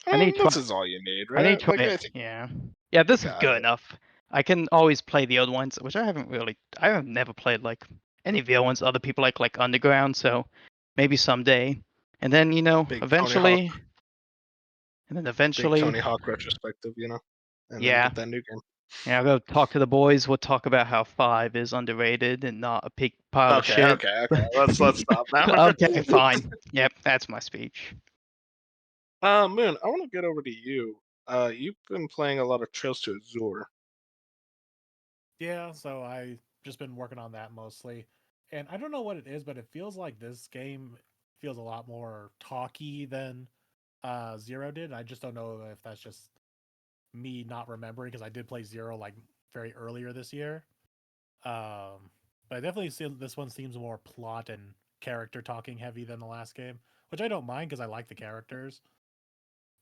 I need This to is all you need, I need right? to try Like, it. I think Yeah. Yeah, you this is got good it. enough. I can always play the other ones, which I have never played like any of the other ones other people like Underground, so maybe someday. And then, Big Tony Hawk, eventually, big Tony Hawk retrospective, and then yeah. get that new game. Yeah, I'll go talk to the boys. We'll talk about how 5 is underrated and not a big pile of shit. Okay. Let's stop now. Okay, fine. Yep, that's my speech. Moon, I want to get over to you. You've been playing a lot of Trails to Azure. Yeah, so I just been working on that mostly. And I don't know what it is, but it feels like this game feels a lot more talky than Zero did. I just don't know if that's just me not remembering because I did play Zero like very earlier this year. But I definitely see this one seems more plot and character talking heavy than the last game, which I don't mind because I like the characters.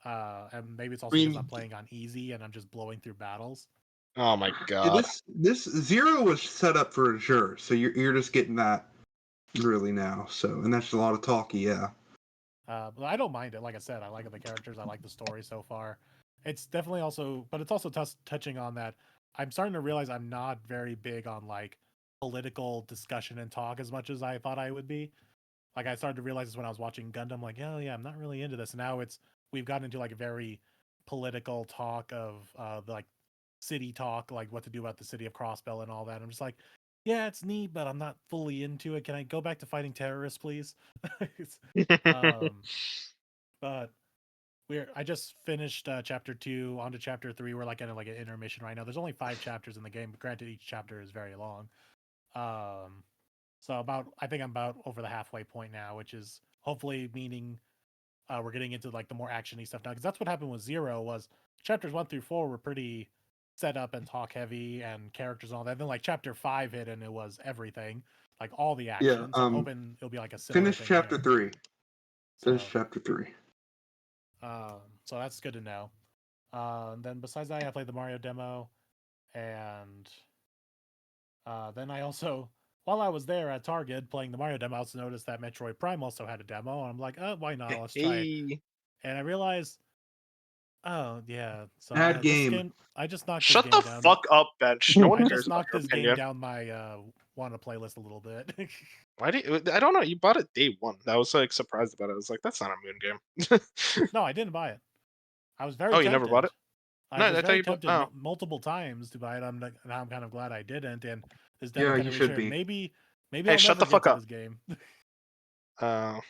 And maybe it's also because I'm playing on easy and I'm just blowing through battles. Oh my Yeah, god. this Zero was set up for Azure, so you're just getting that really now. So, and that's a lot of talky, yeah. But I don't mind it. Like I said, I like the characters. I like the story so far. It's definitely also, but it's also touching on that. I'm starting to realize I'm not very big on like political discussion and talk as much as I thought I would be. Like I started to realize this when I was watching Gundam. Like, oh yeah, I'm not really into this. And now we've gotten into like a very political talk of like city talk, like what to do about the city of Crossbell and all that. I'm just like, yeah, it's neat, but I'm not fully into it. Can I go back to fighting terrorists, please? um, but I just finished chapter 2 onto chapter 3. We're like in like an intermission right now. There's only 5 chapters in the game, but granted each chapter is very long. So I think I'm about over the halfway point now, which is hopefully meaning we're getting into like the more actiony stuff now, because that's what happened with Zero. Was chapters 1 through 4 were pretty set up and talk heavy and characters and all that. Then like chapter 5 hit and it was everything, like all the action. So I'm hoping it'll be like a similar Finish thing chapter here. 3. Finish So, chapter 3. So that's good to know. And then besides that, I played the Mario demo, and then I also, while I was there at Target playing the Mario demo, I also noticed that Metroid Prime also had a demo, and I'm like, oh, why not? Let's try it. Hey. And I realized, oh yeah, so Bad this game. game, I just knocked Shut this the game down. fuck up, Bench. No one I cares just about knocked your this game opinion. down my wanna playlist a little bit. Why do you, I don't know. You bought it day 1. I was like surprised about it. I was like, that's not a Moon game. No, I didn't buy it. I was very Oh, you tempted. never bought it? I No, was I thought very you bought. tempted Oh, multiple times to buy it. Now I'm kind of glad I didn't. And this demo Yeah, kind you of should reassured be. maybe hey, I'll shut never the get fuck to up. this game That's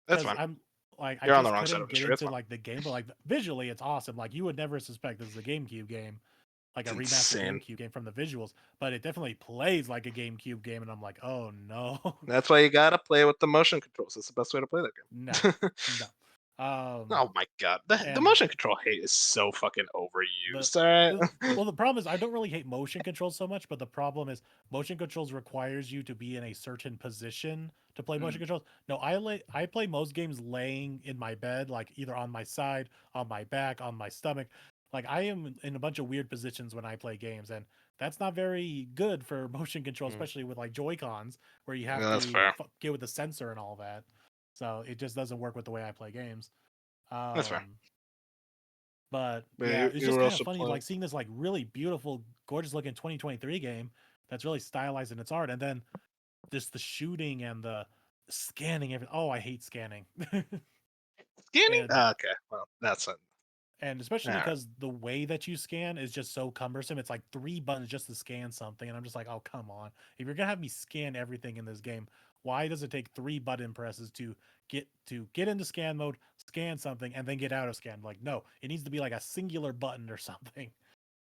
because fine. I'm like I You're on the just wrong side couldn't of get history. That's into fine. like the game, but like visually it's awesome. Like you would never suspect this is a GameCube game, like a It's remastered insane. GameCube game from the visuals, but it definitely plays like a GameCube game, and I'm like, oh no, That's why you gotta play with the motion controls. That's the best way to play that no, game. no. Oh my god, the And motion control hate is so fucking the overused. All right. well, the problem is I don't really hate motion controls so much, but the problem is motion controls requires you to be in a certain position to play motion controls. No, I play most games laying in my bed, like either on my side, on my back, on my stomach. Like I am in a bunch of weird positions when I play games, and that's not very good for motion control, especially with like Joy Cons, where you have Yeah, that's to fair. get with the sensor and all that. So it just doesn't work with the way I play games. That's fair. But But yeah, it's you just were kind of also funny, playing. like seeing this like really beautiful, gorgeous looking 2023 game that's really stylized in its art, and then just the shooting and the scanning. Oh, I hate scanning, Scanning? and Okay, well, that's it. especially All right. because the way that you scan is just so cumbersome. It's like 3 buttons just to scan something, and I'm just like, oh come on! If you're gonna have me scan everything in this game, why does it take 3 button presses to get into scan mode, scan something, and then get out of scan? Like, no, it needs to be like a singular button or something.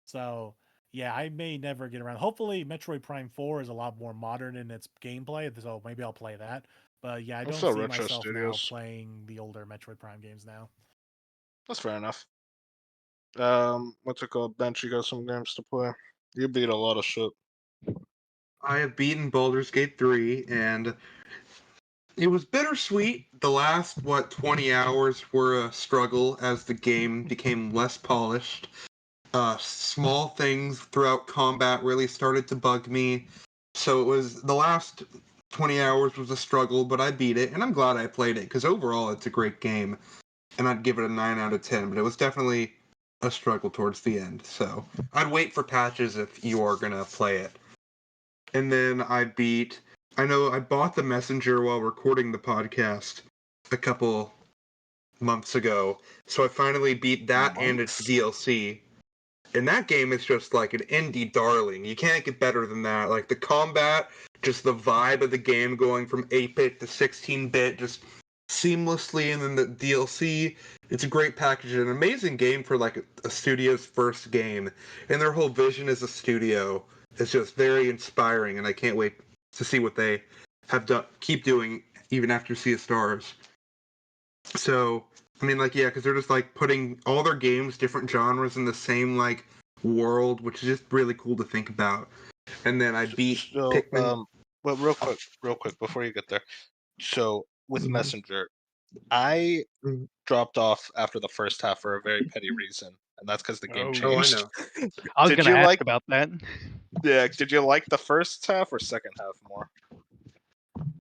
So yeah, I may never get around. Hopefully, Metroid Prime 4 is a lot more modern in its gameplay, so maybe I'll play that. But yeah, I I'm don't still see Retro myself now Studios. playing the older Metroid Prime games now. That's fair enough. What's it called? Bench, you got some games to play. You beat a lot of shit. I have beaten Baldur's Gate 3, and it was bittersweet. The last, 20 hours were a struggle as the game became less polished. Small things throughout combat really started to bug me. So it was the last 20 hours was a struggle, but I beat it, and I'm glad I played it, because overall it's a great game, and I'd give it a 9 out of 10, but it was definitely a struggle towards the end. So I'd wait for patches if you are going to play it. And then I know I bought The Messenger while recording the podcast a couple months ago, so I finally beat that and its DLC. And that game is just like an indie darling. You can't get better than that. Like the combat, just the vibe of the game going from 8-bit to 16-bit, just seamlessly, and then the DLC. It's a great package, an amazing game for like a studio's first game, and their whole vision as a studio is just very inspiring, and I can't wait to see what they have done, keep doing even after Sea of Stars. So, I mean, like, yeah, because they're just like putting all their games, different genres, in the same like world, which is just really cool to think about. And then I beat Pikmin. Well, real quick before you get there. So with Mhm. Messenger, I Mhm. dropped off after the first half for a very petty reason, and that's because the game Oh. changed. Oh, I know. I was Did gonna you ask like? about that. Yeah, did you like the first half or second half more?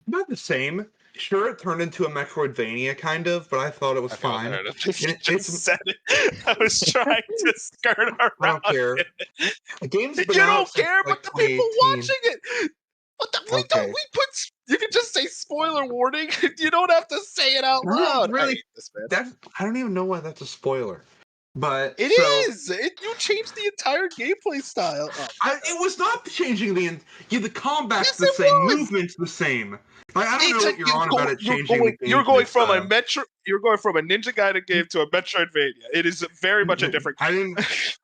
Not the same. Sure, it turned into a Metroidvania kind of, but I thought it was Okay, well, fine. there it is. You And just said it. I was trying to skirt around I don't care. it. The game's You been out don't since care, like but the people 2018. watching it. But we don't. Okay. We put. You can just say spoiler warning. You don't have to say it out I don't loud. I really. hate this, man. I don't even know why that's a spoiler. But It so is. You changed the entire gameplay style. Oh, it was not changing the combat's yes, the it same, was. movement's the same. Like I don't know what you're on about it changing the You're gameplay going from style. you're going from a Ninja Gaiden game to a Metroidvania. It is very much a different I game. didn't.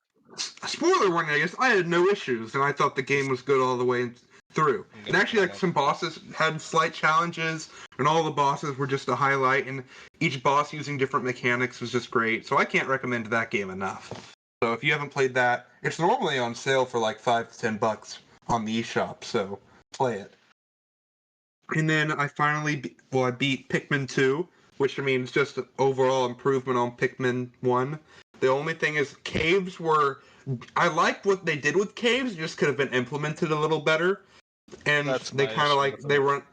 Spoiler warning, I guess. I had no issues, and I thought the game was good all the way through. And actually, like some bosses had slight challenges, and all the bosses were just a highlight, and each boss using different mechanics was just great. So I can't recommend that game enough. So if you haven't played that, it's normally on sale for like $5 to $10 on the eShop. So play it. And then I finally, I beat Pikmin 2, which I mean is just an overall improvement on Pikmin 1. The only thing is, caves were. I liked what they did with caves, it just could have been implemented a little better. And That's they my kind of issue like, with they it. weren't.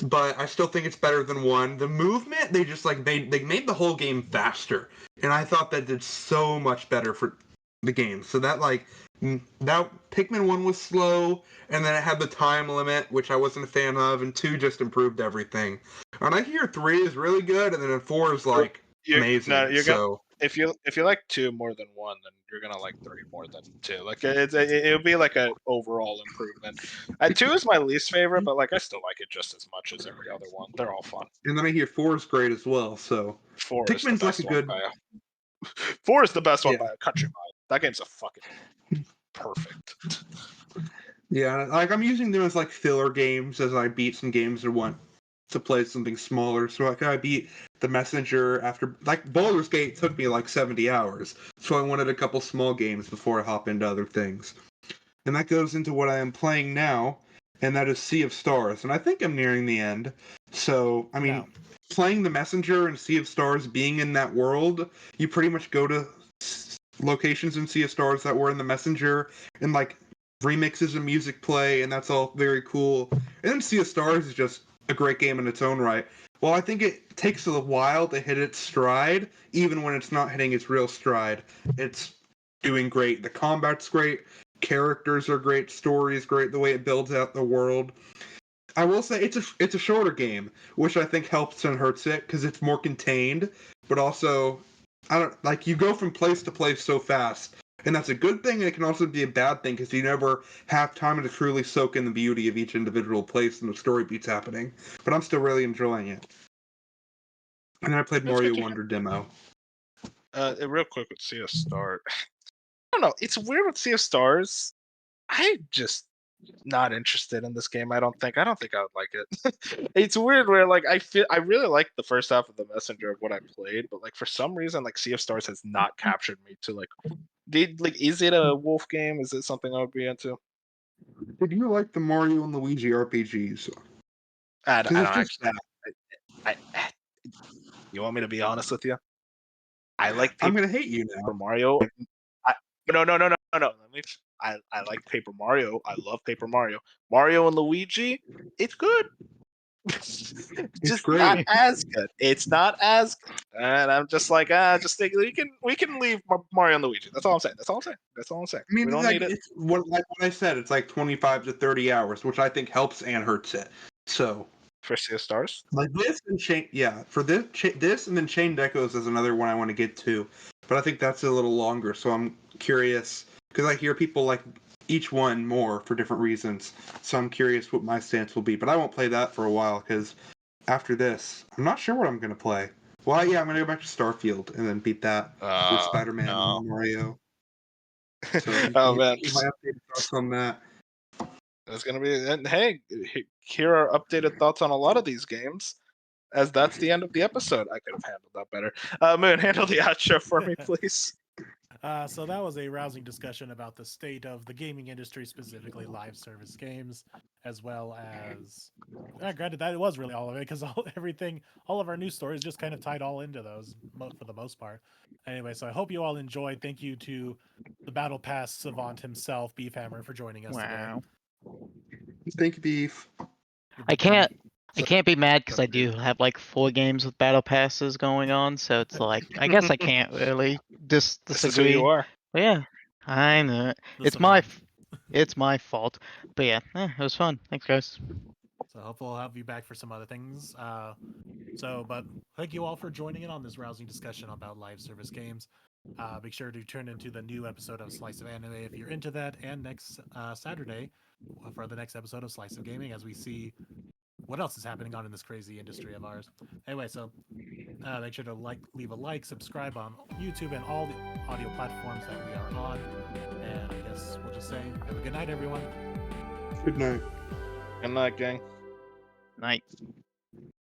But I still think it's better than 1. The movement, they just like, they made the whole game faster. And I thought that did so much better for the game. So that like, that Pikmin 1 was slow, and then it had the time limit, which I wasn't a fan of, and 2 just improved everything. And I hear 3 is really good, and then 4 is like amazing. You're gonna So if you like 2 more than 1, then you're gonna like 3 more than 2. Like it'll be like an overall improvement. 2 is my least favorite, but like I still like it just as much as every other one. They're all fun. and then I hear 4 is great as well. So 4 is the Pikmin's like a best one good. by 4 is the best one Yeah. by a country mile. That game's a fucking perfect. Yeah, like I'm using them as like filler games as I beat some games or want to play something smaller. So like I beat the Messenger after like Baldur's Gate took me like 70 hours. So I wanted a couple small games before I hop into other things. And that goes into what I am playing now, and that is Sea of Stars. And I think I'm nearing the end. So I mean, No. playing the Messenger and Sea of Stars, being in that world, you pretty much go to locations in Sea of Stars that were in the Messenger, and like remixes of music play, and that's all very cool. And then Sea of Stars is just a great game in its own right. Well, I think it takes a while to hit its stride, even when it's not hitting its real stride. It's doing great. The combat's great, characters are great, story is great, the way it builds out the world. I will say it's a shorter game, which I think helps and hurts it because it's more contained, but also I don't like you go from place to place so fast, and that's a good thing. And it can also be a bad thing because you never have time to truly soak in the beauty of each individual place and the story beats happening. But I'm still really enjoying it. And then I played That's good Mario to Wonder demo. Real quick with Sea of Stars. I don't know. It's weird with Sea of Stars. I just not interested in this game. I don't think I would like it. It's weird where like I really like the first half of the Messenger of what I played, but like for some reason like Sea of Stars has not captured me to like is it a wolf game? Is it something I would be into? Did you like the Mario and Luigi RPGs? I Because don't it's just actually. I you want me to be honest with you? I like I'm Paper gonna hate you now. Mario. No. I like Paper Mario. I love Paper Mario. Mario and Luigi, it's good. It's Just not great. as good. It's not as good. And I'm just like, just think we can leave Mario and Luigi. That's all I'm saying. That's all I'm saying. I mean, We don't like, need it. it's what I said. It's like 25 to 30 hours, which I think helps and hurts it. So, For Sea of Stars. like this and Chain, yeah, for this and then Chained Echoes is another one I want to get to. but I think that's a little longer. So I'm curious because I hear people like each one more for different reasons. So I'm curious what my stance will be. But I won't play that for a while because after this, I'm not sure what I'm going to play. Well, yeah, I'm going to go back to Starfield and then beat that with Spider-Man No. and Mario. So Oh man, my updated thoughts on that. it's gonna be. And hey, here are updated thoughts on a lot of these games. As that's the end of the episode. I could have handled that better. Moon, handle the outro for me, please. So that was a rousing discussion about the state of the gaming industry, specifically live service games, as well as. Granted, that was really all of it because all of our news stories just kind of tied all into those for the most part. Anyway, so I hope you all enjoyed. Thank you to the Battle Pass savant himself, BeefHammer, for joining us Wow. Thank you, Beef. today. I can't be mad because So I do have like 4 games with battle passes going on, so it's like I guess I can't really This is who disagree. you are. But yeah, I know The it's savant. my fault. But yeah, it was fun. Thanks, guys. So hopefully I'll have you back for some other things. But thank you all for joining in on this rousing discussion about live service games. Make sure to tune into the new episode of Slice of Anime if you're into that, and next Saturday for the next episode of Slice of Gaming as we see what else is happening on in this crazy industry of ours. Anyway, so make sure to leave a like, subscribe on YouTube and all the audio platforms that we are on. And I guess we'll just say, have a good night, everyone. good night. Good night, gang. Night.